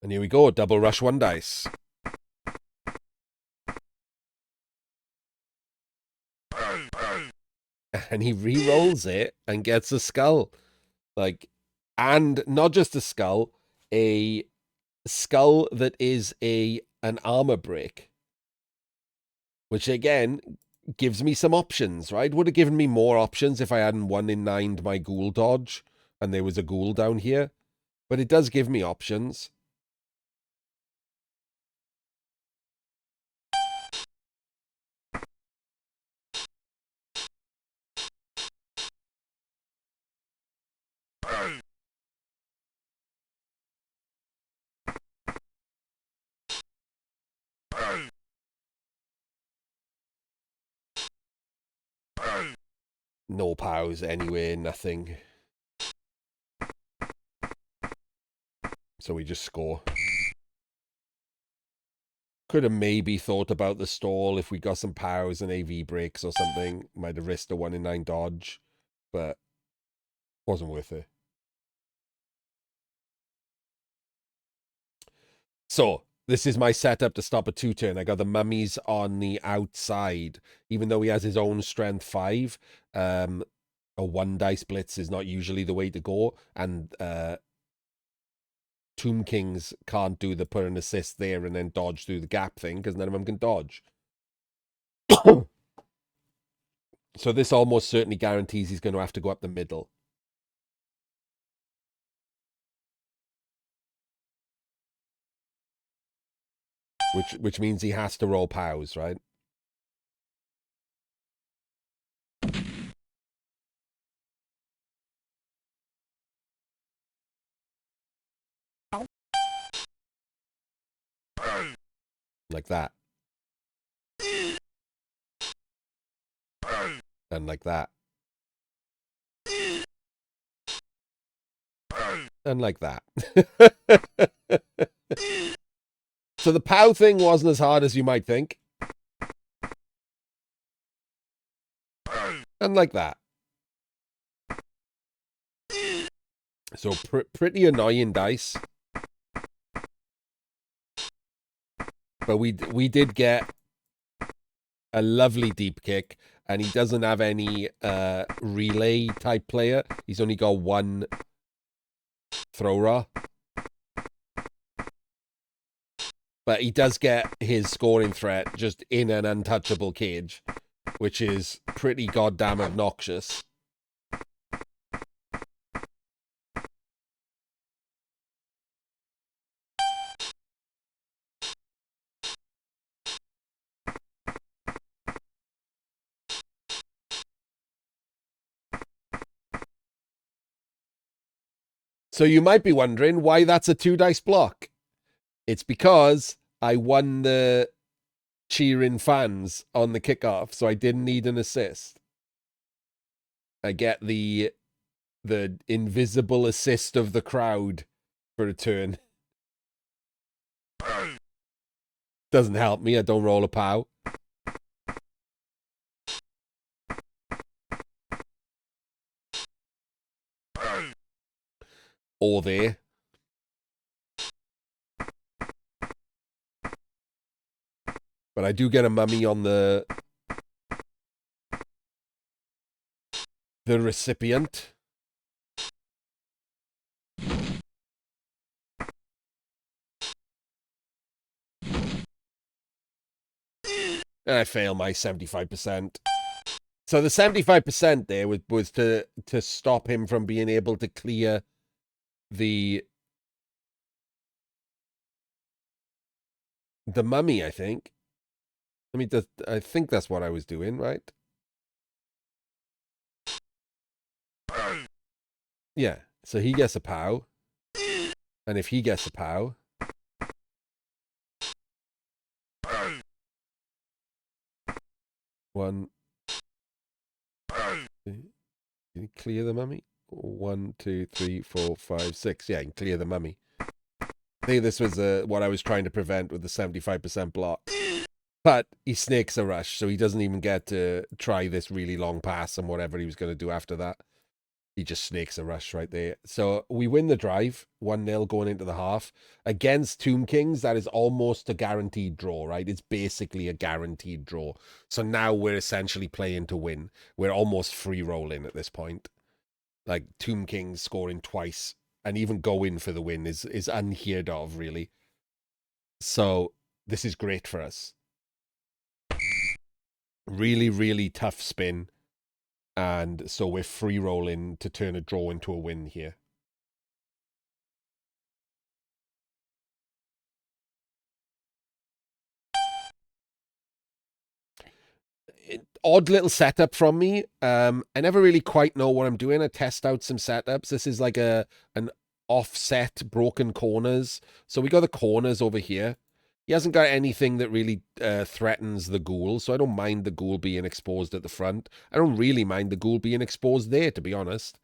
And here we go, double rush 1 dice. And he re-rolls it and gets a skull. Like, and not just a skull that is an armor break. Which again gives me some options, right? Would have given me more options if I hadn't 1-in-9'd my ghoul dodge and there was a ghoul down here. But it does give me options. No pows anyway, nothing. So we just score. Could have maybe thought about the stall if we got some pows and AV breaks or something. Might have risked a 1-in-9 dodge, but wasn't worth it. So This is my setup to stop a 2-turn. I got the mummies on the outside. Even though he has his own strength 5, a 1 dice blitz is not usually the way to go. And Tomb Kings can't do the put an assist there and then dodge through the gap thing because none of them can dodge. So this almost certainly guarantees he's going to have to go up the middle. Which means he has to roll POWs, right? Like that. And like that. And like that. So the POW thing wasn't as hard as you might think. And like that. So pretty annoying dice. But we did get a lovely deep kick, and he doesn't have any relay type player. He's only got 1 thrower. But he does get his scoring threat just in an untouchable cage, which is pretty goddamn obnoxious. So you might be wondering why that's a 2 dice block. It's because I won the cheering fans on the kickoff, so I didn't need an assist. I get the invisible assist of the crowd for a turn. Doesn't help me. I don't roll a POW. Or there. But I do get a mummy on the recipient. And I fail my 75%. So the 75% there was to stop him from being able to clear the mummy, I think. I think that's what I was doing, right? Yeah. So he gets a POW. And if he gets a POW, one. Can you clear the mummy? 1, 2, 3, 4, 5, 6. Yeah, you can clear the mummy. I think this was what I was trying to prevent with the 75% block. But he snakes a rush, so he doesn't even get to try this really long pass and whatever he was going to do after that. He just snakes a rush right there. So we win the drive, 1-0 going into the half. Against Tomb Kings, that is almost a guaranteed draw, right? It's basically a guaranteed draw. So now we're essentially playing to win. We're almost free rolling at this point. Like Tomb Kings scoring twice and even going for the win is unheard of, really. So this is great for us. Really, really tough spin. And so we're free rolling to turn a draw into a win here. Odd little setup from me. I never really quite know what I'm doing. I test out some setups. This is like an offset broken corners. So we got the corners over here. He hasn't got anything that really threatens the ghoul, so I don't mind the ghoul being exposed at the front. I don't really mind the ghoul being exposed there, to be honest.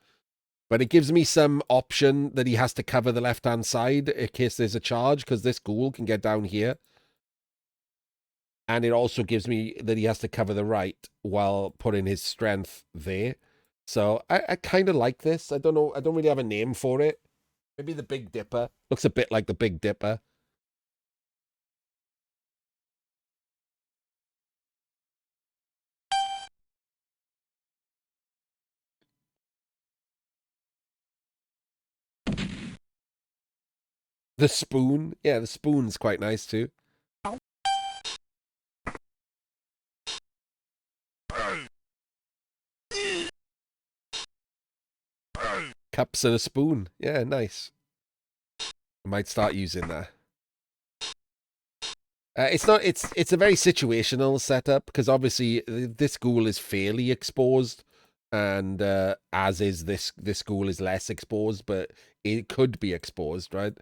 But it gives me some option that he has to cover the left-hand side in case there's a charge, because this ghoul can get down here. And it also gives me that he has to cover the right while putting his strength there. So I kind of like this. I don't know. I don't really have a name for it. Maybe the Big Dipper. Looks a bit like the Big Dipper. The spoon. Yeah, the spoon's quite nice too. Cups and a spoon. Yeah, nice. I might start using that. It's not. It's a very situational setup because obviously this ghoul is fairly exposed, and as is this ghoul is less exposed, but it could be exposed, right?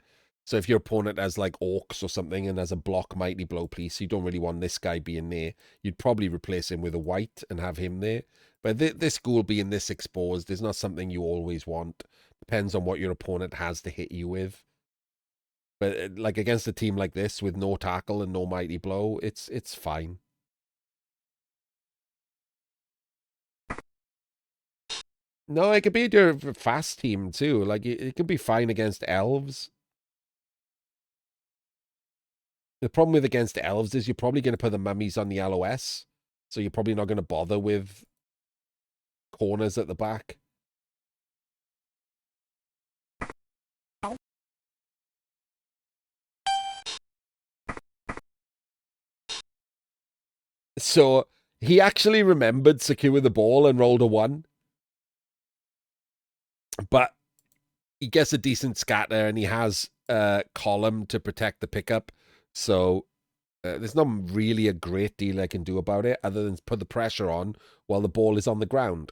So if your opponent has like orcs or something and has a block mighty blow piece, you don't really want this guy being there. You'd probably replace him with a white and have him there. But this ghoul being this exposed is not something you always want. Depends on what your opponent has to hit you with. But like against a team like this with no tackle and no mighty blow, it's fine. No, it could be your fast team too. Like it could be fine against elves. The problem with against elves is you're probably going to put the mummies on the LOS, so you're probably not going to bother with corners at the back. So he actually remembered secure the ball and rolled a 1. But he gets a decent scatter and he has a column to protect the pickup. So there's not really a great deal I can do about it other than put the pressure on while the ball is on the ground.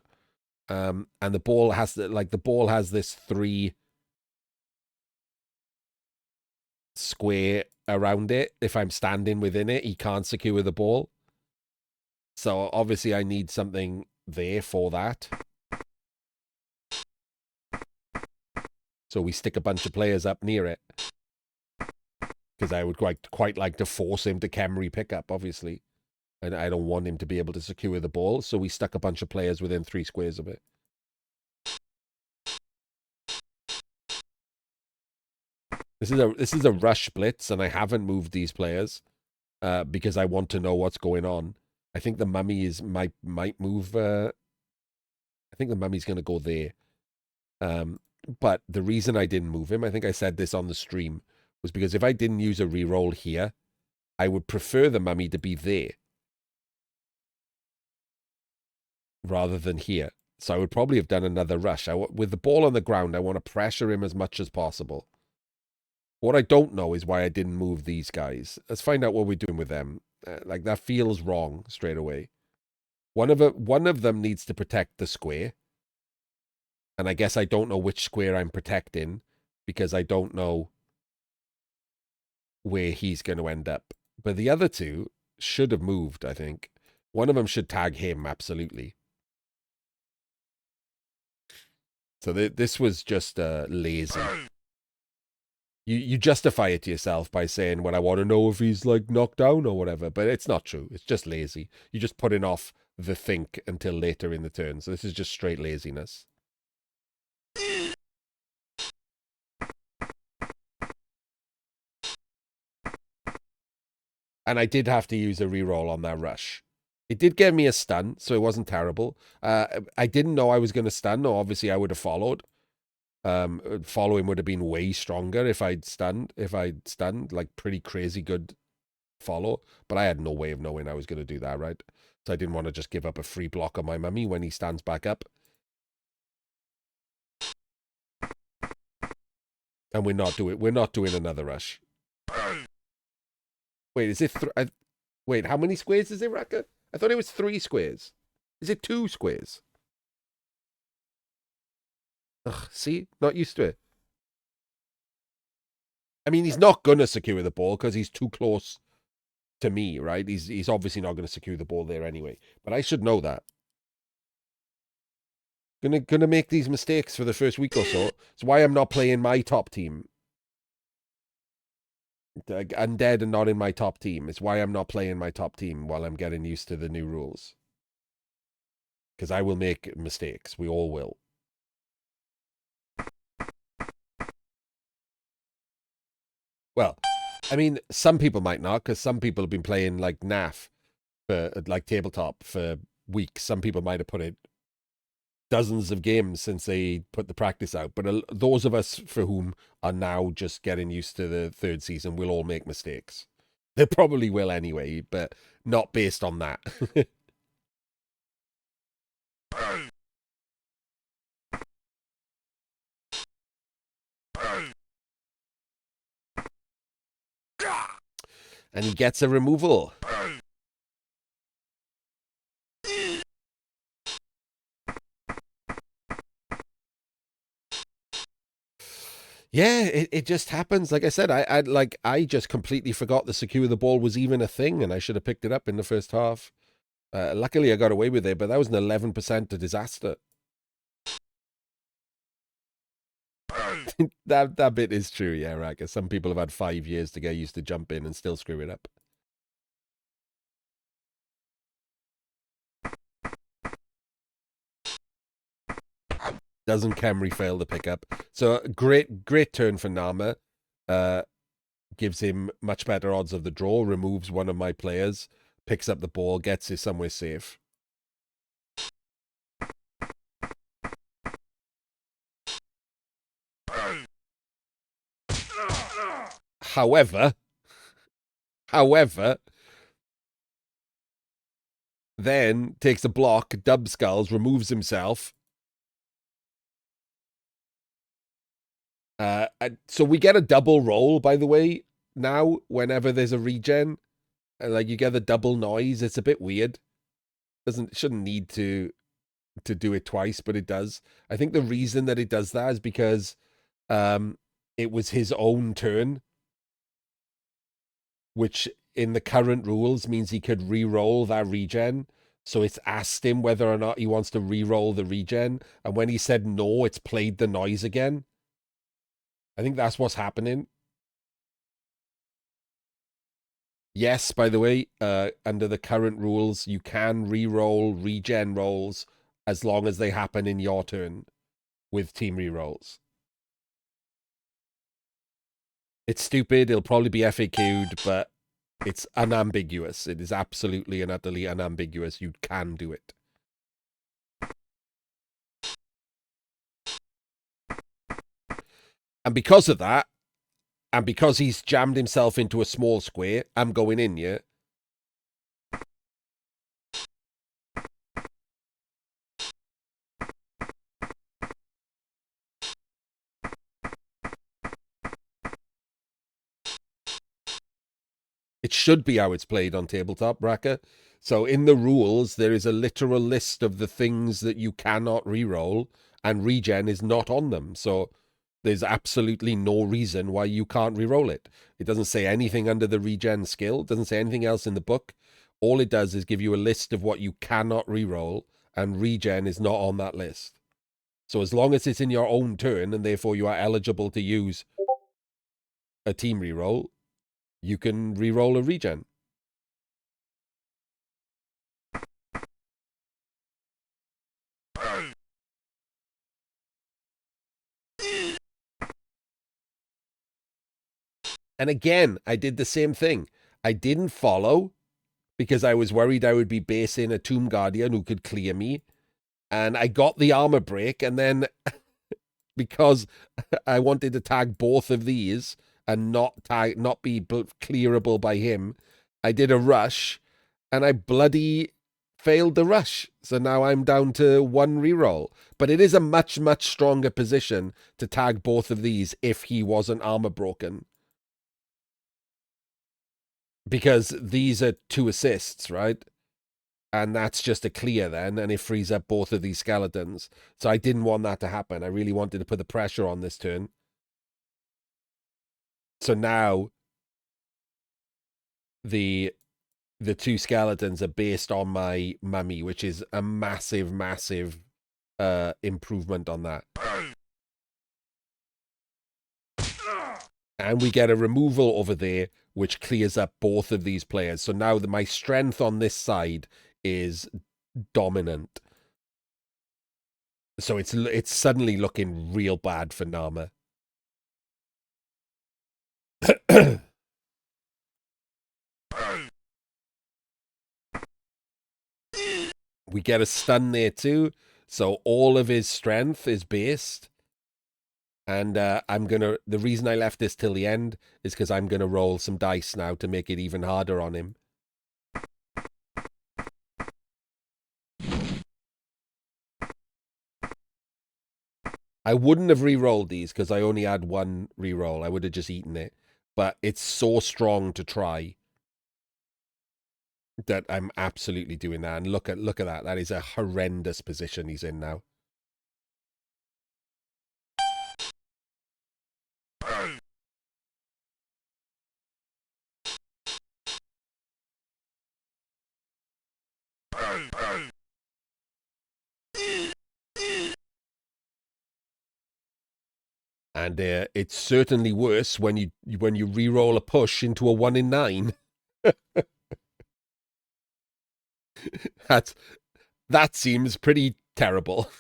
And the ball has this 3 square around it. If I'm standing within it, he can't secure the ball. So obviously I need something there for that. So we stick a bunch of players up near it. Because I would quite like to force him to Camry pickup, obviously. And I don't want him to be able to secure the ball, so we stuck a bunch of players within 3 squares of it. This is a rush blitz, and I haven't moved these players because I want to know what's going on. I think the mummy might move. I think the mummy's going to go there. But the reason I didn't move him, I think I said this on the stream, was because if I didn't use a reroll here, I would prefer the mummy to be there rather than here. So I would probably have done another rush. With the ball on the ground, I want to pressure him as much as possible. What I don't know is why I didn't move these guys. Let's find out what we're doing with them. Like, that feels wrong straight away. One of them needs to protect the square. And I guess I don't know which square I'm protecting because I don't know where he's going to end up. But the other two should have moved, I think. One of them should tag him, absolutely. So this was just lazy. You justify it to yourself by saying, well, I want to know if he's like knocked down or whatever. But it's not true. It's just lazy. You're just putting off the think until later in the turn. So this is just straight laziness. And I did have to use a reroll on that rush. It did give me a stun, so it wasn't terrible. I didn't know I was going to stun, or obviously I would have followed. Following would have been way stronger if I'd stunned. Like pretty crazy good follow. But I had no way of knowing I was going to do that, right? So I didn't want to just give up a free block on my mummy when he stands back up. And we're not doing another rush. Wait, is it wait, how many squares is it, Raka? I thought it was 3 squares. Is it 2 squares? Ugh, see? Not used to it. I mean, he's not going to secure the ball because he's too close to me, right? He's obviously not going to secure the ball there anyway. But I should know that. Gonna make these mistakes for the first week or so. It's why I'm not playing my top team. Undead and not in my top team. It's why I'm not playing my top team while I'm getting used to the new rules. Because I will make mistakes. We all will. Well, I mean, some people might not, because some people have been playing like NAF for like tabletop for weeks. Some people might have put it dozens of games since they put the practice out. But those of us for whom are now just getting used to the third season will all make mistakes. They probably will anyway, but not based on that. And he gets a removal. Yeah, it just happens. Like I said, I just completely forgot the secure the ball was even a thing, and I should have picked it up in the first half. Luckily, I got away with it, but that was an 11% disaster. that bit is true, yeah, right. Because some people have had 5 years to get used to jump in and still screw it up. Doesn't Camry fail the pickup? So great turn for Nama. Gives him much better odds of the draw, removes one of my players, picks up the ball, gets it somewhere safe. However, then takes a block, dub skulls, removes himself. So we get a double roll, by the way, now, whenever there's a regen. Like, you get the double noise. It's a bit weird. Shouldn't need to do it twice, but it does. I think the reason that it does that is because it was his own turn, which in the current rules means he could re-roll that regen. So it's asked him whether or not he wants to re-roll the regen. And when he said no, it's played the noise again. I think that's what's happening. Yes, by the way, under the current rules, you can re-roll regen rolls as long as they happen in your turn with team re-rolls. It's stupid. It'll probably be FAQ'd, but it's unambiguous. It is absolutely and utterly unambiguous. You can do it. And because of that, and because he's jammed himself into a small square, I'm going in, yeah? It should be how it's played on Tabletop, Raka. So in the rules, there is a literal list of the things that you cannot re-roll, and regen is not on them. So there's absolutely no reason why you can't re-roll it. It doesn't say anything under the regen skill. It doesn't say anything else in the book. All it does is give you a list of what you cannot re-roll, and regen is not on that list. So as long as it's in your own turn, and therefore you are eligible to use a team re-roll, you can re-roll a regen. And again, I did the same thing. I didn't follow because I was worried I would be basing a Tomb Guardian who could clear me. And I got the armor break, and then because I wanted to tag both of these and not be clearable by him, I did a rush, and I bloody failed the rush. So now I'm down to 1 reroll. But it is a much, much stronger position to tag both of these if he wasn't armor broken. Because these are 2 assists, right? And that's just a clear then, and it frees up both of these skeletons. So I didn't want that to happen. I really wanted to put the pressure on this turn. So now the 2 skeletons are based on my mummy, which is a massive, massive improvement on that. And we get a removal over there, which clears up both of these players. So now my strength on this side is dominant. So it's suddenly looking real bad for Nama. We get a stun there too. So all of his strength is based. And the reason I left this till the end is because I'm going to roll some dice now to make it even harder on him. I wouldn't have re-rolled these because I only had one re-roll. I would have just eaten it. But it's so strong to try that I'm absolutely doing that. And look at that. That is a horrendous position he's in now. And it's certainly worse when you re-roll a push into a 1 in 9. That seems pretty terrible.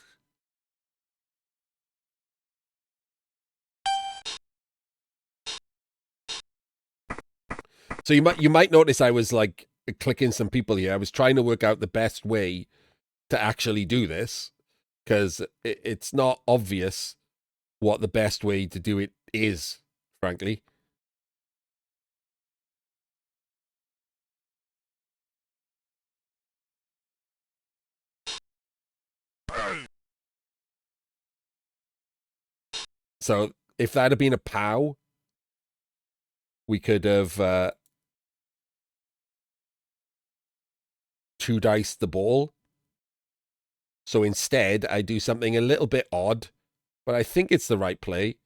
So you might notice I was like clicking some people here. I was trying to work out the best way to actually do this because it's not obvious what the best way to do it is, frankly. So if that had been a POW, we could have two-diced the ball. So instead, I do something a little bit odd, but I think it's the right play.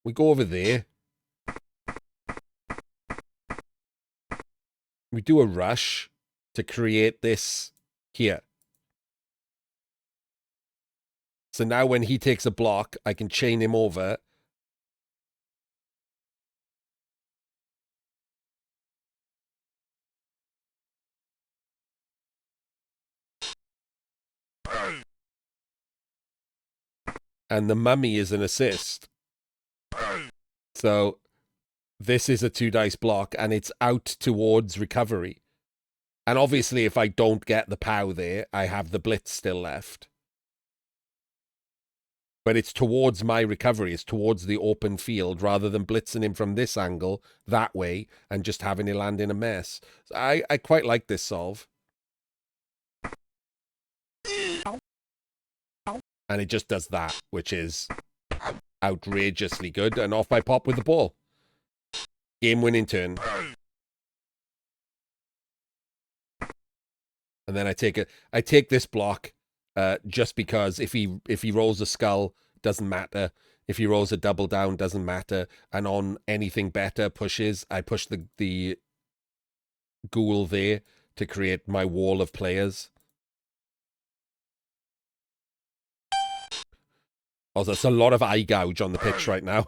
We go over there. We do a rush to create this here. So now when he takes a block, I can chain him over. And the mummy is an assist. So this is a 2-dice block, and it's out towards recovery. And obviously, if I don't get the POW there, I have the blitz still left. But it's towards my recovery. It's towards the open field rather than blitzing him from this angle that way and just having it land in a mess. So I quite like this solve. And it just does that, which is outrageously good. And off I pop with the ball. Game-winning turn. And then I take this block just because if he rolls a skull, doesn't matter. If he rolls a double down, doesn't matter. And on anything better pushes, I push the ghoul there to create my wall of players. Also, it's a lot of eye gouge on the pitch right now.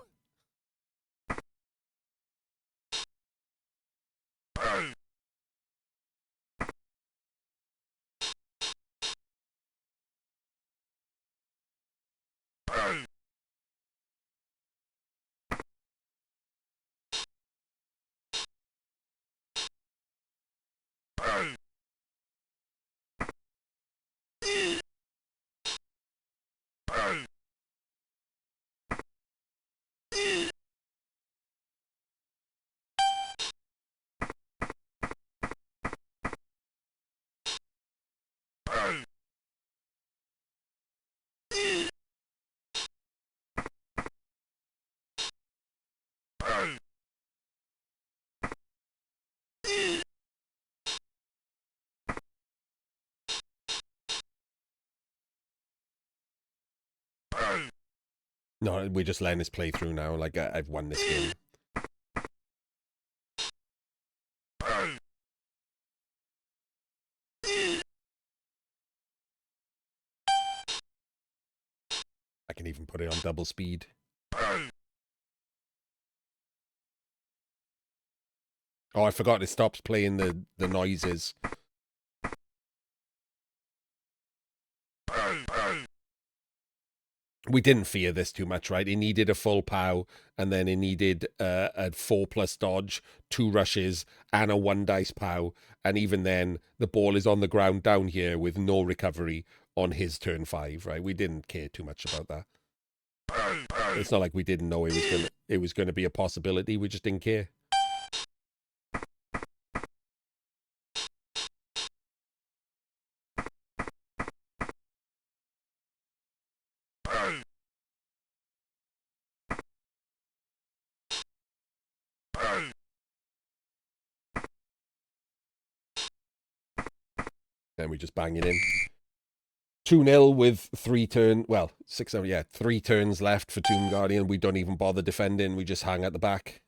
No, we're just letting this play through now. Like, I've won this game. I can even put it on double speed. Oh, I forgot it stops playing the noises. we didn't fear this too much, right? It needed a full POW, and then it needed a 4+ dodge, 2 rushes, and a 1 dice POW. And even then, the ball is on the ground down here with no recovery on his turn 5, right? We didn't care too much about that. It's not like we didn't know it was gonna be a possibility. We just didn't care. And we just bang it in. 2-0 with 3 turns. Well, 6, 7, yeah, 3 turns left for Tomb Guardian. We don't even bother defending. We just hang at the back.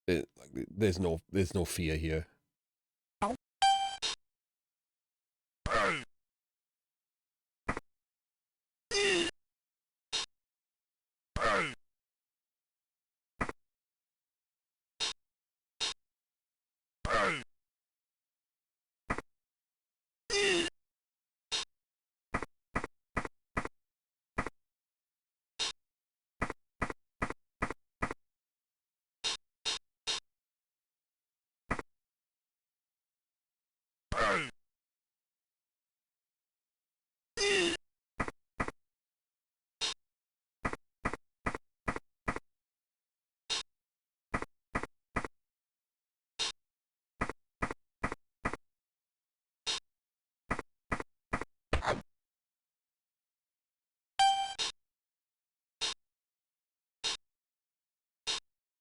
There's no fear here.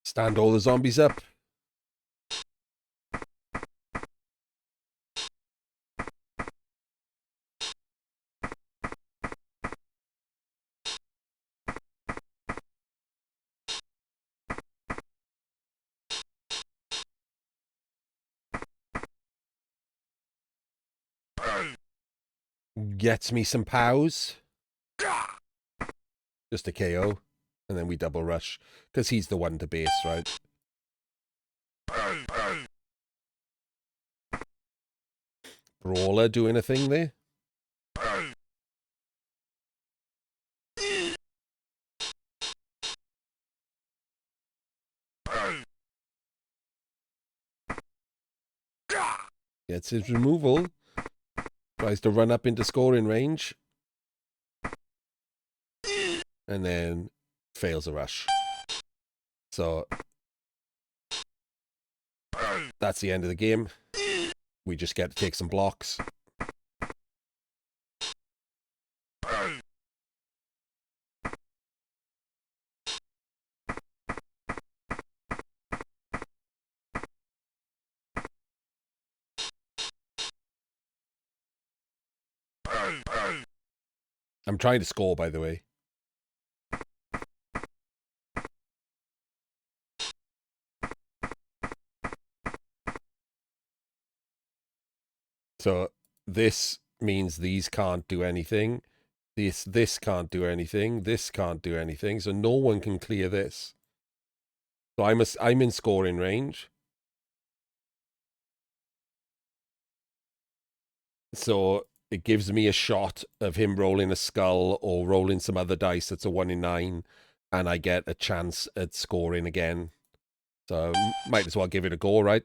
Stand all the zombies up. Gets me some POWs. Just a KO. And then we double rush. Because he's the one to base, right? Brawler doing a thing there. Gets his removal. Tries to run up into scoring range. And then fails a rush. So that's the end of the game. We just get to take some blocks. I'm trying to score, by the way. So this means these can't do anything. This can't do anything. This can't do anything. So no one can clear this. So I'm in scoring range. So it gives me a shot of him rolling a skull or rolling some other dice that's a 1 in 9, and I get a chance at scoring again. So might as well give it a go, right?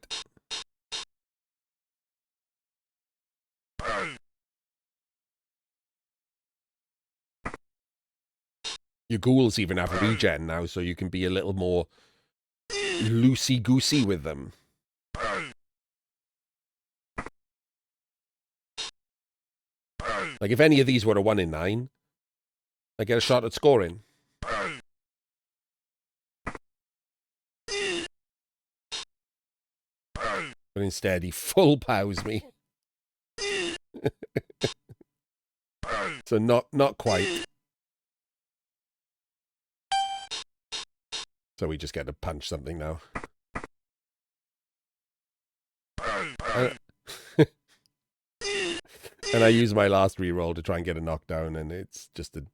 Your ghouls even have regen now, so you can be a little more loosey-goosey with them. Like, if any of these were a 1 in 9, I get a shot at scoring. But instead, he full POWs me. So not quite. So we just get to punch something now. And I use my last reroll to try and get a knockdown, and it's just a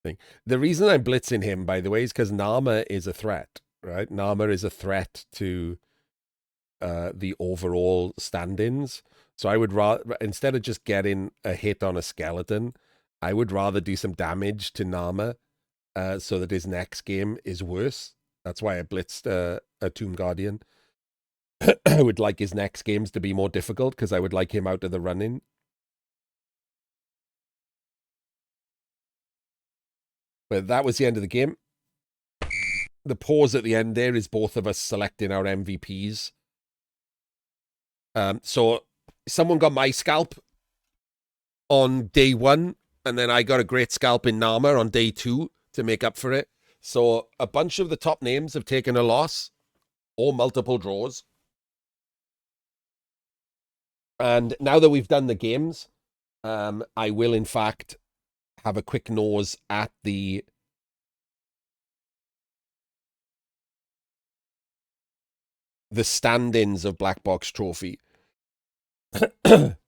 thing. The reason I'm blitzing him, by the way, is because Nama is a threat, right? Nama is a threat to the overall stand-ins. So I would rather, instead of just getting a hit on a skeleton, I would rather do some damage to Nama so that his next game is worse. That's why I blitzed a Tomb Guardian. I would like his next games to be more difficult because I would like him out of the running. But that was the end of the game. The pause at the end there is both of us selecting our MVPs. So someone got my scalp on day 1, and then I got a great scalp in Nama on day 2 to make up for it. So a bunch of the top names have taken a loss or multiple draws. And now that we've done the games, I will in fact have a quick nose at the stand-ins of Blackbox Trophy.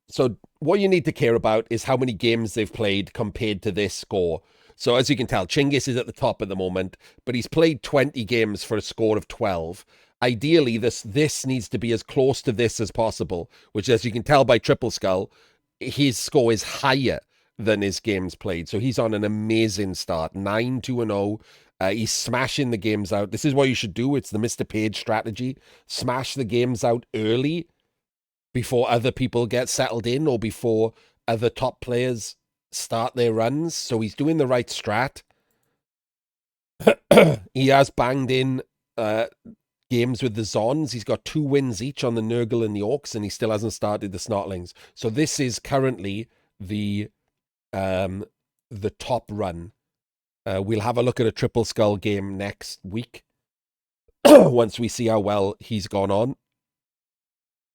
So what you need to care about is how many games they've played compared to this score. So as you can tell, Chinggis is at the top at the moment, but he's played 20 games for a score of 12. Ideally, this needs to be as close to this as possible, which, as you can tell by Triple Skull, his score is higher than his games played. So he's on an amazing start, 9-2-0. He's smashing the games out. This is what you should do. It's the Mr. Page strategy. Smash the games out early before other people get settled in or before other top players start their runs. So he's doing the right strat. He has banged in games with the Zons. He's got 2 wins each on the Nurgle and the Orcs, and he still hasn't started the Snotlings. So this is currently the top run. We'll have a look at a Triple Skull game next week once we see how well he's gone on.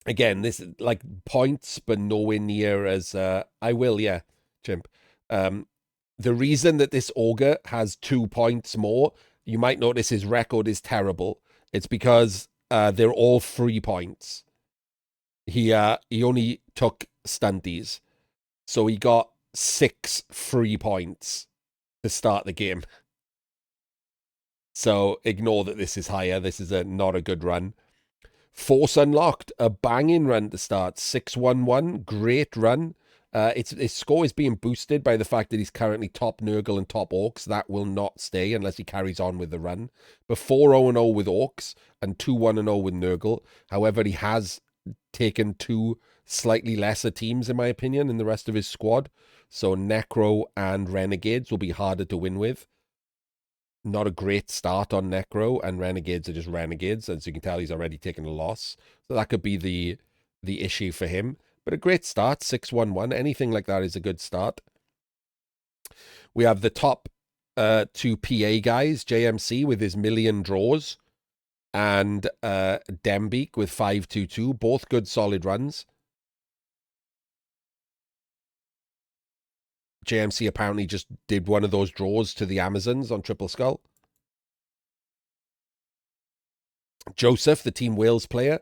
Again, this is like points, but nowhere near as I will, yeah, Chimp. The reason that this Ogre has 2 points more, you might notice his record is terrible. It's because they're all 3 points. He only took stunties, so he got 6 free points to start the game. So ignore that this is higher. This is not a good run. Force unlocked, a banging run to start, 6-1-1, great run. His score is being boosted by the fact that he's currently top Nurgle and top Orcs. That will not stay unless he carries on with the run. But 4-0-0 with Orcs and 2-1-0 with Nurgle. However, he has taken 2 slightly lesser teams, in my opinion, in the rest of his squad. So Necro and Renegades will be harder to win with. Not a great start on Necro, and Renegades are just Renegades. As you can tell, he's already taken a loss. So that could be the issue for him. But a great start, 6-1-1. Anything like that is a good start. We have the top 2 PA guys, JMC with his million draws, and Dembeek with 5-2-2. Both good, solid runs. JMC apparently just did one of those draws to the Amazons on Triple Skull. Joseph, the Team Wales player,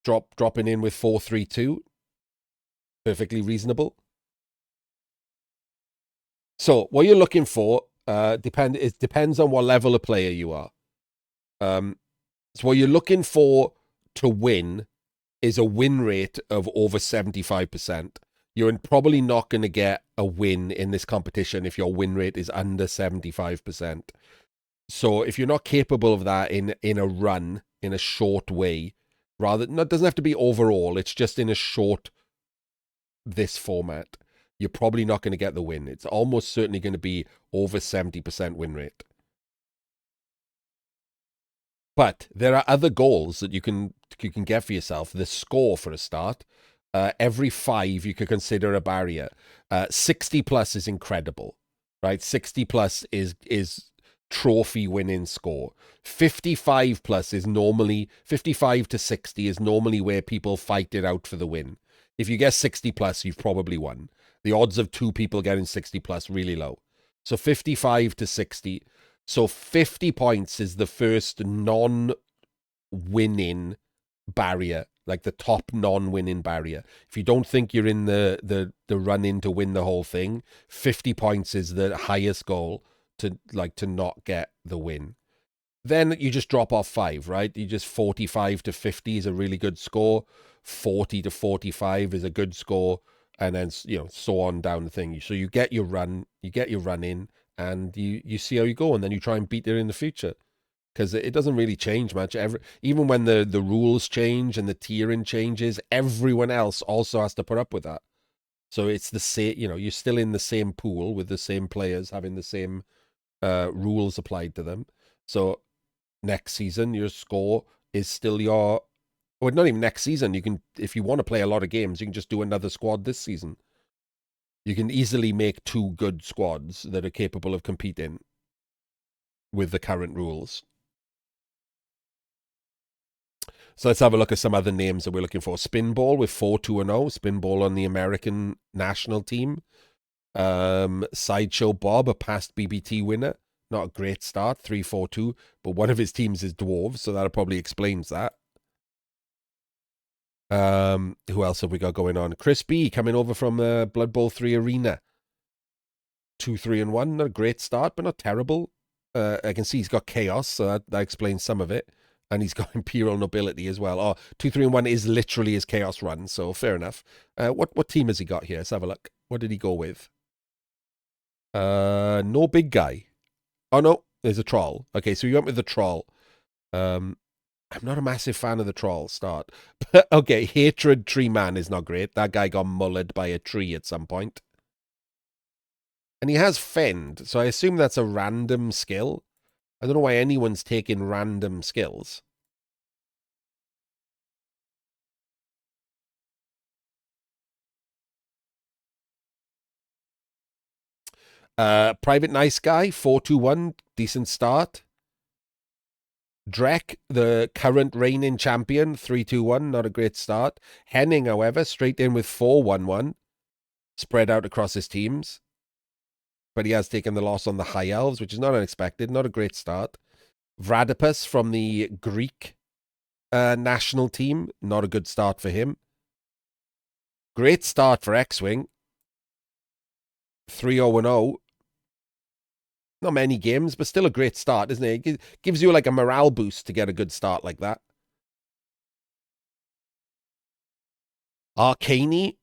dropping in with 4-3-2. Perfectly reasonable. So what you're looking for depends on what level of player you are. So what you're looking for to win is a win rate of over 75%. You're probably not going to get a win in this competition if your win rate is under 75%. So if you're not capable of that in a run, in a short way, it doesn't have to be overall, it's just in a short, this format, you're probably not going to get the win. It's almost certainly going to be over 70% win rate. But there are other goals that you can get for yourself. The score, for a start. Every 5 you could consider a barrier. 60 plus is incredible, right? 60 plus is trophy winning score. 55 plus is normally 55 to 60 is normally where people fight it out for the win. If you get 60 plus, you've probably won. The odds of 2 people getting 60 plus really low. So 55 to 60. So 50 points is the first non-winning barrier, like the top non-winning barrier. If you don't think you're in the run-in to win the whole thing, 50 points is the highest goal to not get the win. then you just drop off 5, right? You just 45 to 50 is a really good score. 40 to 45 is a good score. And then, so on down the thing. So you get your run in, and you see how you go, and then you try and beat it in the future. Because it doesn't really change much. Even when the rules change and the tiering changes, everyone else also has to put up with that. So it's the same, you're still in the same pool with the same players having the same rules applied to them. So next season, your score is still your, well, not even next season. You can, if you want to play a lot of games, you can just do another squad this season. You can easily make 2 good squads that are capable of competing with the current rules. So let's have a look at some other names that we're looking for. Spinball with 4-2-0. Spinball on the American national team. Sideshow Bob, a past BBT winner. Not a great start, 3-4-2, but one of his teams is dwarves, so that probably explains that. Who else have we got going on? Chris B coming over from Blood Bowl 3 Arena. 2-3-1, not a great start, but not terrible. I can see he's got Chaos, so that explains some of it. And he's got Imperial Nobility as well. Oh, 2-3-1 is literally his Chaos run, so fair enough. What team has he got here? Let's have a look. What did he go with? No big guy. Oh, no, there's a troll. Okay, so he went with the troll. I'm not a massive fan of the troll start. But, okay, Hatred Tree Man is not great. That guy got mullered by a tree at some point. And he has Fend, so I assume that's a random skill. I don't know why anyone's taking random skills. Private Nice Guy, 4-2-1, decent start. Drek, the current reigning champion, 3-2-1, not a great start. Henning, however, straight in with 4-1-1, spread out across his teams. But he has taken the loss on the High Elves, which is not unexpected, not a great start. Vradipus from the Greek national team, not a good start for him. Great start for X-Wing. 3-0-0. Not many games, but still a great start, isn't it? It gives you like a morale boost to get a good start like that. Arcani,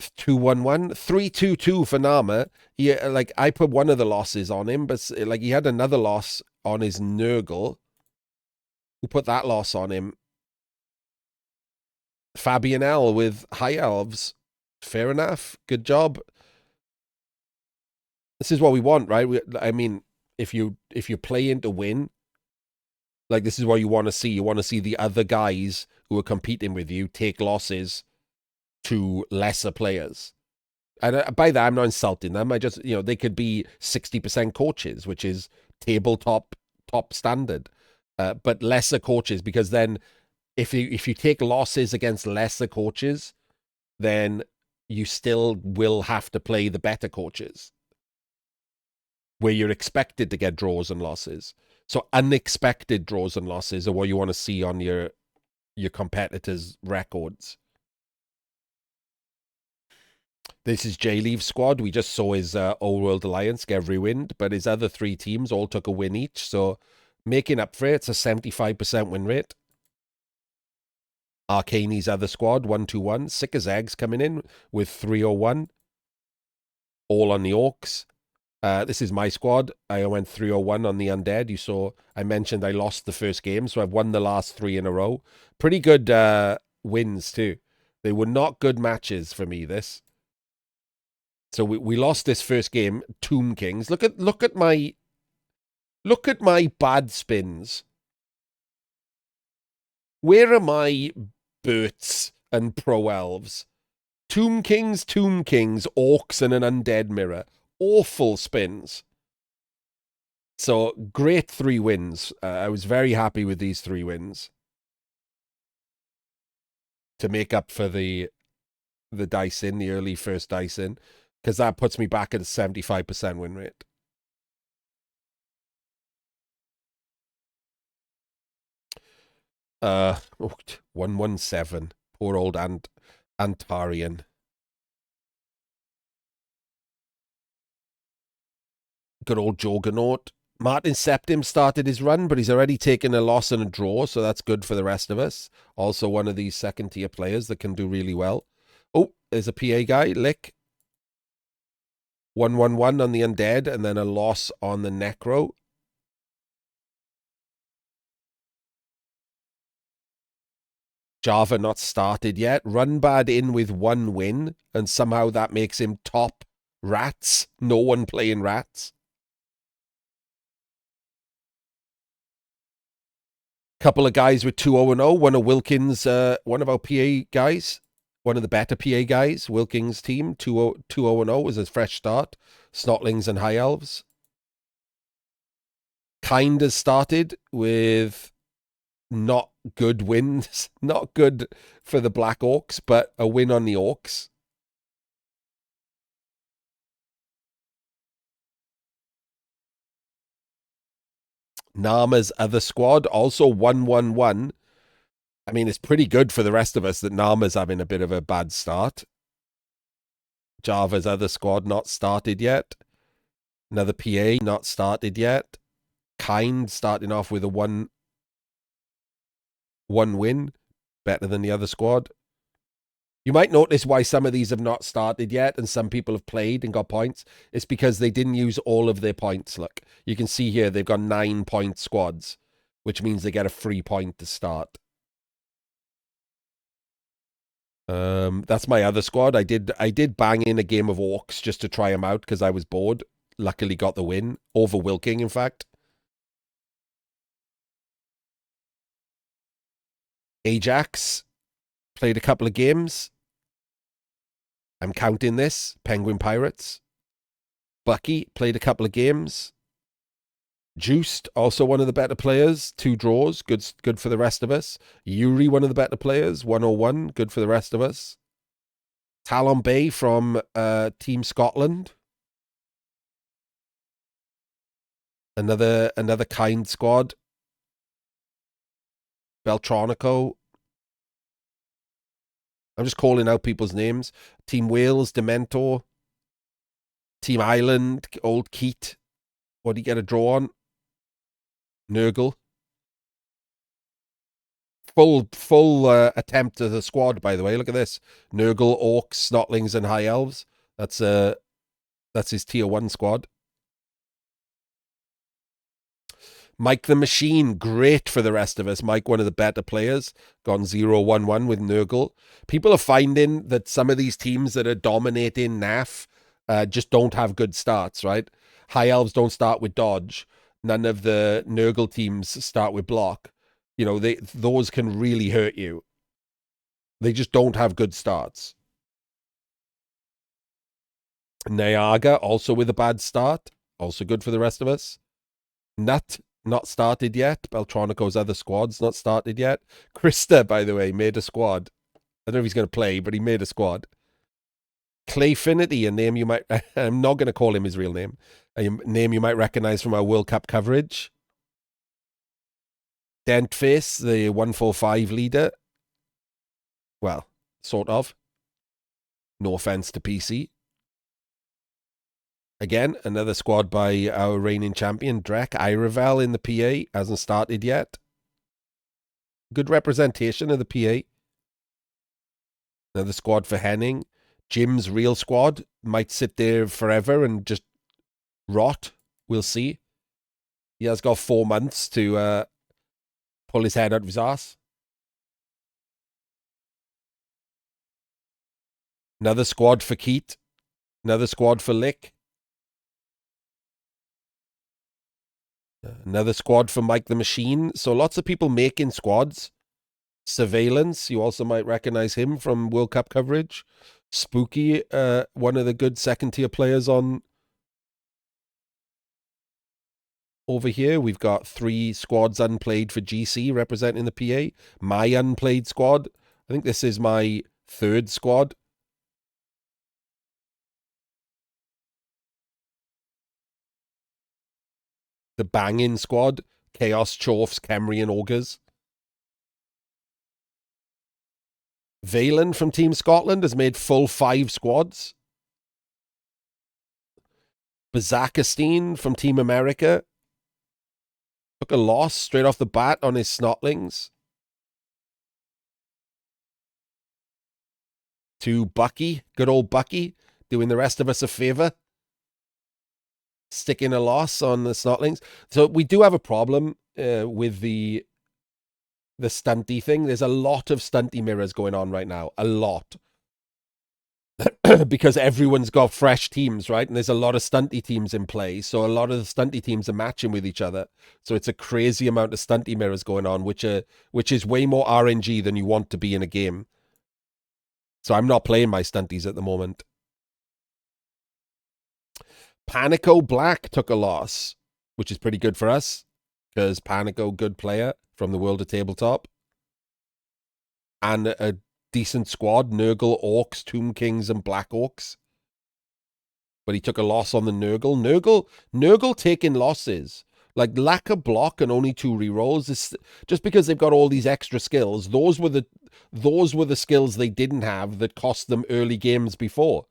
2-1-1. 3-2-2 for Nama. Yeah, like I put one of the losses on him, but like he had another loss on his Nurgle. Who put that loss on him? Fabian L with High Elves. Fair enough. Good job. This is what we want, right? I mean, if you play in to win, like this is what you want to see. You want to see the other guys who are competing with you take losses to lesser players. And by that, I'm not insulting them. I just, they could be 60% coaches, which is tabletop top standard, but lesser coaches, because then if you take losses against lesser coaches, then you still will have to play the better coaches, where you're expected to get draws and losses. So unexpected draws and losses are what you want to see on your competitors' records. This is J-Leave's squad. We just saw his Old World Alliance get rewind, but his other 3 teams all took a win each, so making up for it, it's a 75% win rate. Arcani's other squad, 1-2-1. Sick as eggs coming in with 3-0-1. All on the Orcs. This is my squad. I went 3-0-1 on the Undead. You saw, I mentioned I lost the first game, so I've won the last 3 in a row. Pretty good wins, too. They were not good matches for me, this. So we lost this first game, Tomb Kings. Look at my bad spins. Where are my Berts and Pro Elves? Tomb Kings, Orcs and an Undead Mirror. Awful spins. So great 3 wins. I was very happy with these 3 wins to make up for the dice in, the early first dice in, because that puts me back at a 75% win rate. Uh, 117. Poor old Antarian. Good old Juggernaut. Martin Septim started his run, but he's already taken a loss and a draw, so that's good for the rest of us. Also one of these second-tier players that can do really well. Oh, there's a PA guy, Lick. 1-1-1 on the Undead, and then a loss on the Necro. Java not started yet. Run bad in with 1 win, and somehow that makes him top rats. No one playing rats. Couple of guys with 2-0-0. One of Wilkins, one of our PA guys, one of the better PA guys, Wilkins team, 2-0-0 was his fresh start. Snotlings and High Elves. Kind has started with not good wins. Not good for the Black Orcs, but a win on the Orcs. Nama's other squad, also 1-1-1. I mean, it's pretty good for the rest of us that Nama's having a bit of a bad start. Java's other squad not started yet. Another PA not started yet. Kind starting off with a one win. Better than the other squad. You might notice why some of these have not started yet and some people have played and got points. It's because they didn't use all of their points. Look, you can see here they've got 9-point squads, which means they get a free point to start. That's my other squad. I did bang in a game of Orcs just to try them out because I was bored. Luckily got the win over Wilking, in fact. Ajax played a couple of games. I'm counting this. Penguin Pirates. Bucky played a couple of games. Juiced, also one of the better players. 2 draws. Good for the rest of us. Yuri, one of the better players. 101. Good for the rest of us. Talon Bay from Team Scotland. Another kind squad. Beltronico. I'm just calling out people's names. Team Wales, Dementor. Team Island, Old Keat. What do you get a draw on? Nurgle. Full attempt as a squad, by the way. Look at this. Nurgle, Orcs, Snotlings, and High Elves. That's his tier 1 squad. Mike the Machine, great for the rest of us. Mike, one of the better players, gone 0-1-1 with Nurgle. People are finding that some of these teams that are dominating NAF just don't have good starts, right? High Elves don't start with dodge. None of the Nurgle teams start with block. You know, those can really hurt you. They just don't have good starts. Niaga, also with a bad start. Also good for the rest of us. Nut, not started yet. Beltronico's other squad's not started yet. Krista, by the way, made a squad. I don't know if he's going to play, but he made a squad. Clayfinity, a name you might... I'm not going to call him his real name. A name you might recognize from our World Cup coverage. Dentface, the 145 leader. Well, sort of. No offense to PC. Again, another squad by our reigning champion, Drek. Iravel in the PA. Hasn't started yet. Good representation of the PA. Another squad for Henning. Jim's real squad might sit there forever and just rot. We'll see. He has got 4 months to pull his head out of his ass. Another squad for Keat. Another squad for Lick. Another squad for Mike the Machine. So lots of people making squads. Surveillance, you also might recognize him from World Cup coverage. Spooky, one of the good second-tier players on over here. We've got 3 squads unplayed for GC representing the PA. My unplayed squad. I think this is my 3rd squad. The banging squad. Chaos, Chorfs, Kemri, and Augurs. Valen from Team Scotland has made full 5 squads. Bazakastine from Team America. Took a loss straight off the bat on his Snotlings. To Bucky, good old Bucky, doing the rest of us a favor. Sticking a loss on the Snotlings. So we do have a problem with the stunty thing. There's a lot of stunty mirrors going on right now. A lot. Because everyone's got fresh teams, right? And there's a lot of stunty teams in play. So a lot of the stunty teams are matching with each other. So it's a crazy amount of stunty mirrors going on, which is way more RNG than you want to be in a game. So I'm not playing my stunties at the moment. Panico Black took a loss, which is pretty good for us. Because Panico, good player from the world of tabletop. And a decent squad, Nurgle, Orcs, Tomb Kings, and Black Orcs. But he took a loss on the Nurgle. Nurgle taking losses. Like lack of block and only 2 rerolls is just because they've got all these extra skills. Those were the skills they didn't have that cost them early games before.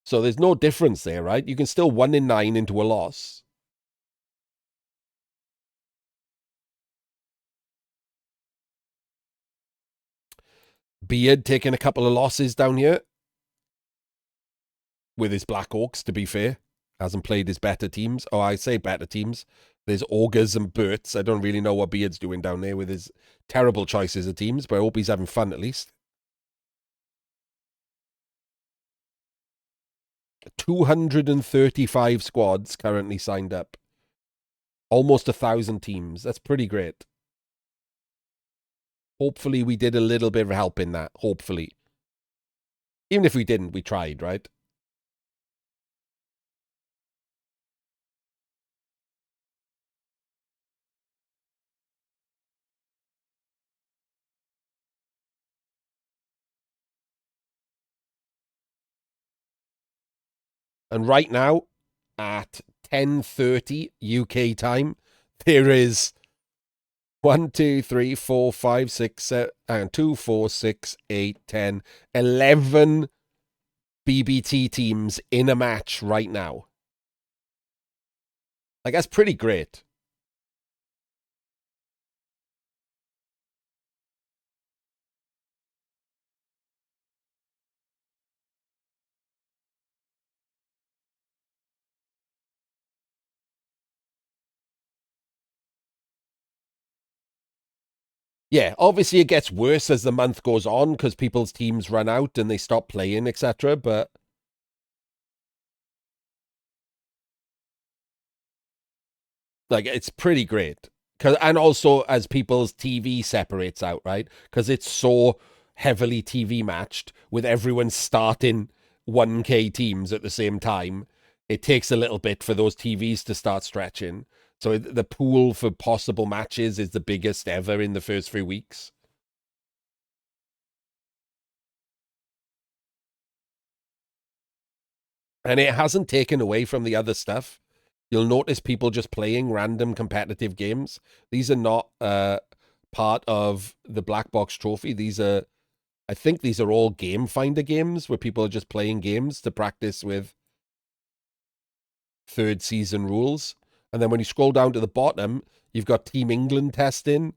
So there's no difference there, right? You can still 1 in 9 into a loss. Beard taking a couple of losses down here. With his Black Orcs, to be fair. Hasn't played his better teams. Oh, I say better teams. There's Ogres and Burts. I don't really know what Beard's doing down there with his terrible choices of teams, but I hope he's having fun at least. 235 squads currently signed up. Almost 1,000 teams. That's pretty great. Hopefully we did a little bit of help in that. Hopefully. Even if we didn't, we tried, right? And right now, at 10:30 UK time, there is 1, 2, 3, 4, 5, 6, 7, and 2, 4, 6, 8, 10, 11 BBT teams in a match right now. Like, that's pretty great. Yeah, obviously it gets worse as the month goes on because people's teams run out and they stop playing, etc. But like, it's pretty great. And also as people's TV separates out, right? Because it's so heavily TV matched with everyone starting 1K teams at the same time. It takes a little bit for those TVs to start stretching. So the pool for possible matches is the biggest ever in the first few weeks. And it hasn't taken away from the other stuff. You'll notice people just playing random competitive games. These are not part of the Blackbox trophy. I think these are all game finder games where people are just playing games to practice with 3rd season rules. And then when you scroll down to the bottom, you've got Team England testing.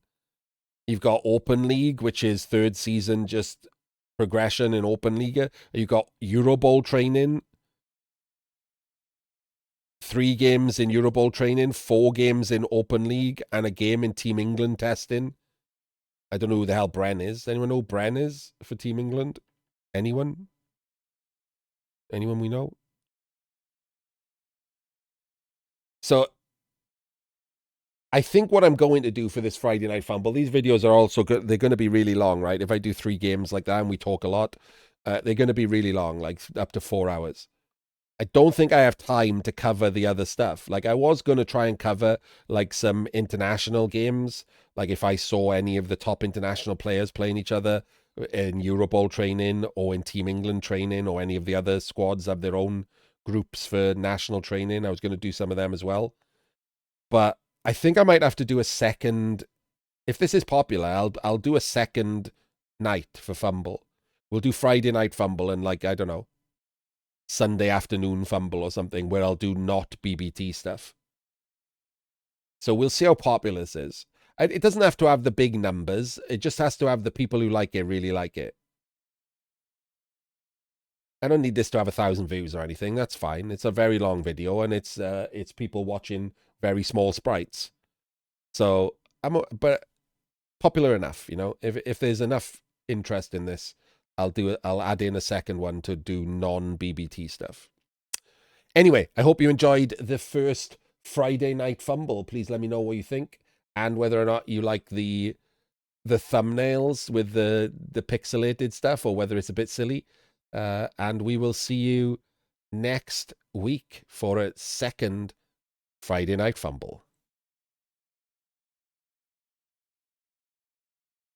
You've got Open League, which is 3rd season just progression in Open League. You've got Eurobowl training. 3 games in Eurobowl training, 4 games in Open League, and a game in Team England testing. I don't know who the hell Bren is. Anyone know who Bren is for Team England? Anyone? Anyone we know? So I think what I'm going to do for this Friday Night Fumbbl, these videos are also good. They're going to be really long, right? If I do 3 games like that and we talk a lot, they're going to be really long, like up to 4 hours. I don't think I have time to cover the other stuff. Like, I was going to try and cover like some international games. Like if I saw any of the top international players playing each other in Eurobowl training or in Team England training, or any of the other squads have their own groups for national training, I was going to do some of them as well. But I think I might have to do a second. If this is popular, I'll do a second night for Fumbbl. We'll do Friday Night Fumbbl and, like, I don't know, Sunday afternoon Fumbbl or something, where I'll do not BBT stuff. So we'll see how popular this is. It doesn't have to have the big numbers. It just has to have the people who like it really like it. I don't need this to have 1,000 views or anything. That's fine. It's a very long video, and it's people watching very small sprites. So but popular enough, you know. If there's enough interest in this, I'll add in a second one to do non-BBT stuff. Anyway, I hope you enjoyed the first Friday Night Fumbbl. Please let me know what you think, and whether or not you like the thumbnails with the pixelated stuff, or whether it's a bit silly. And we will see you next week for a second Friday Night Fumbbl.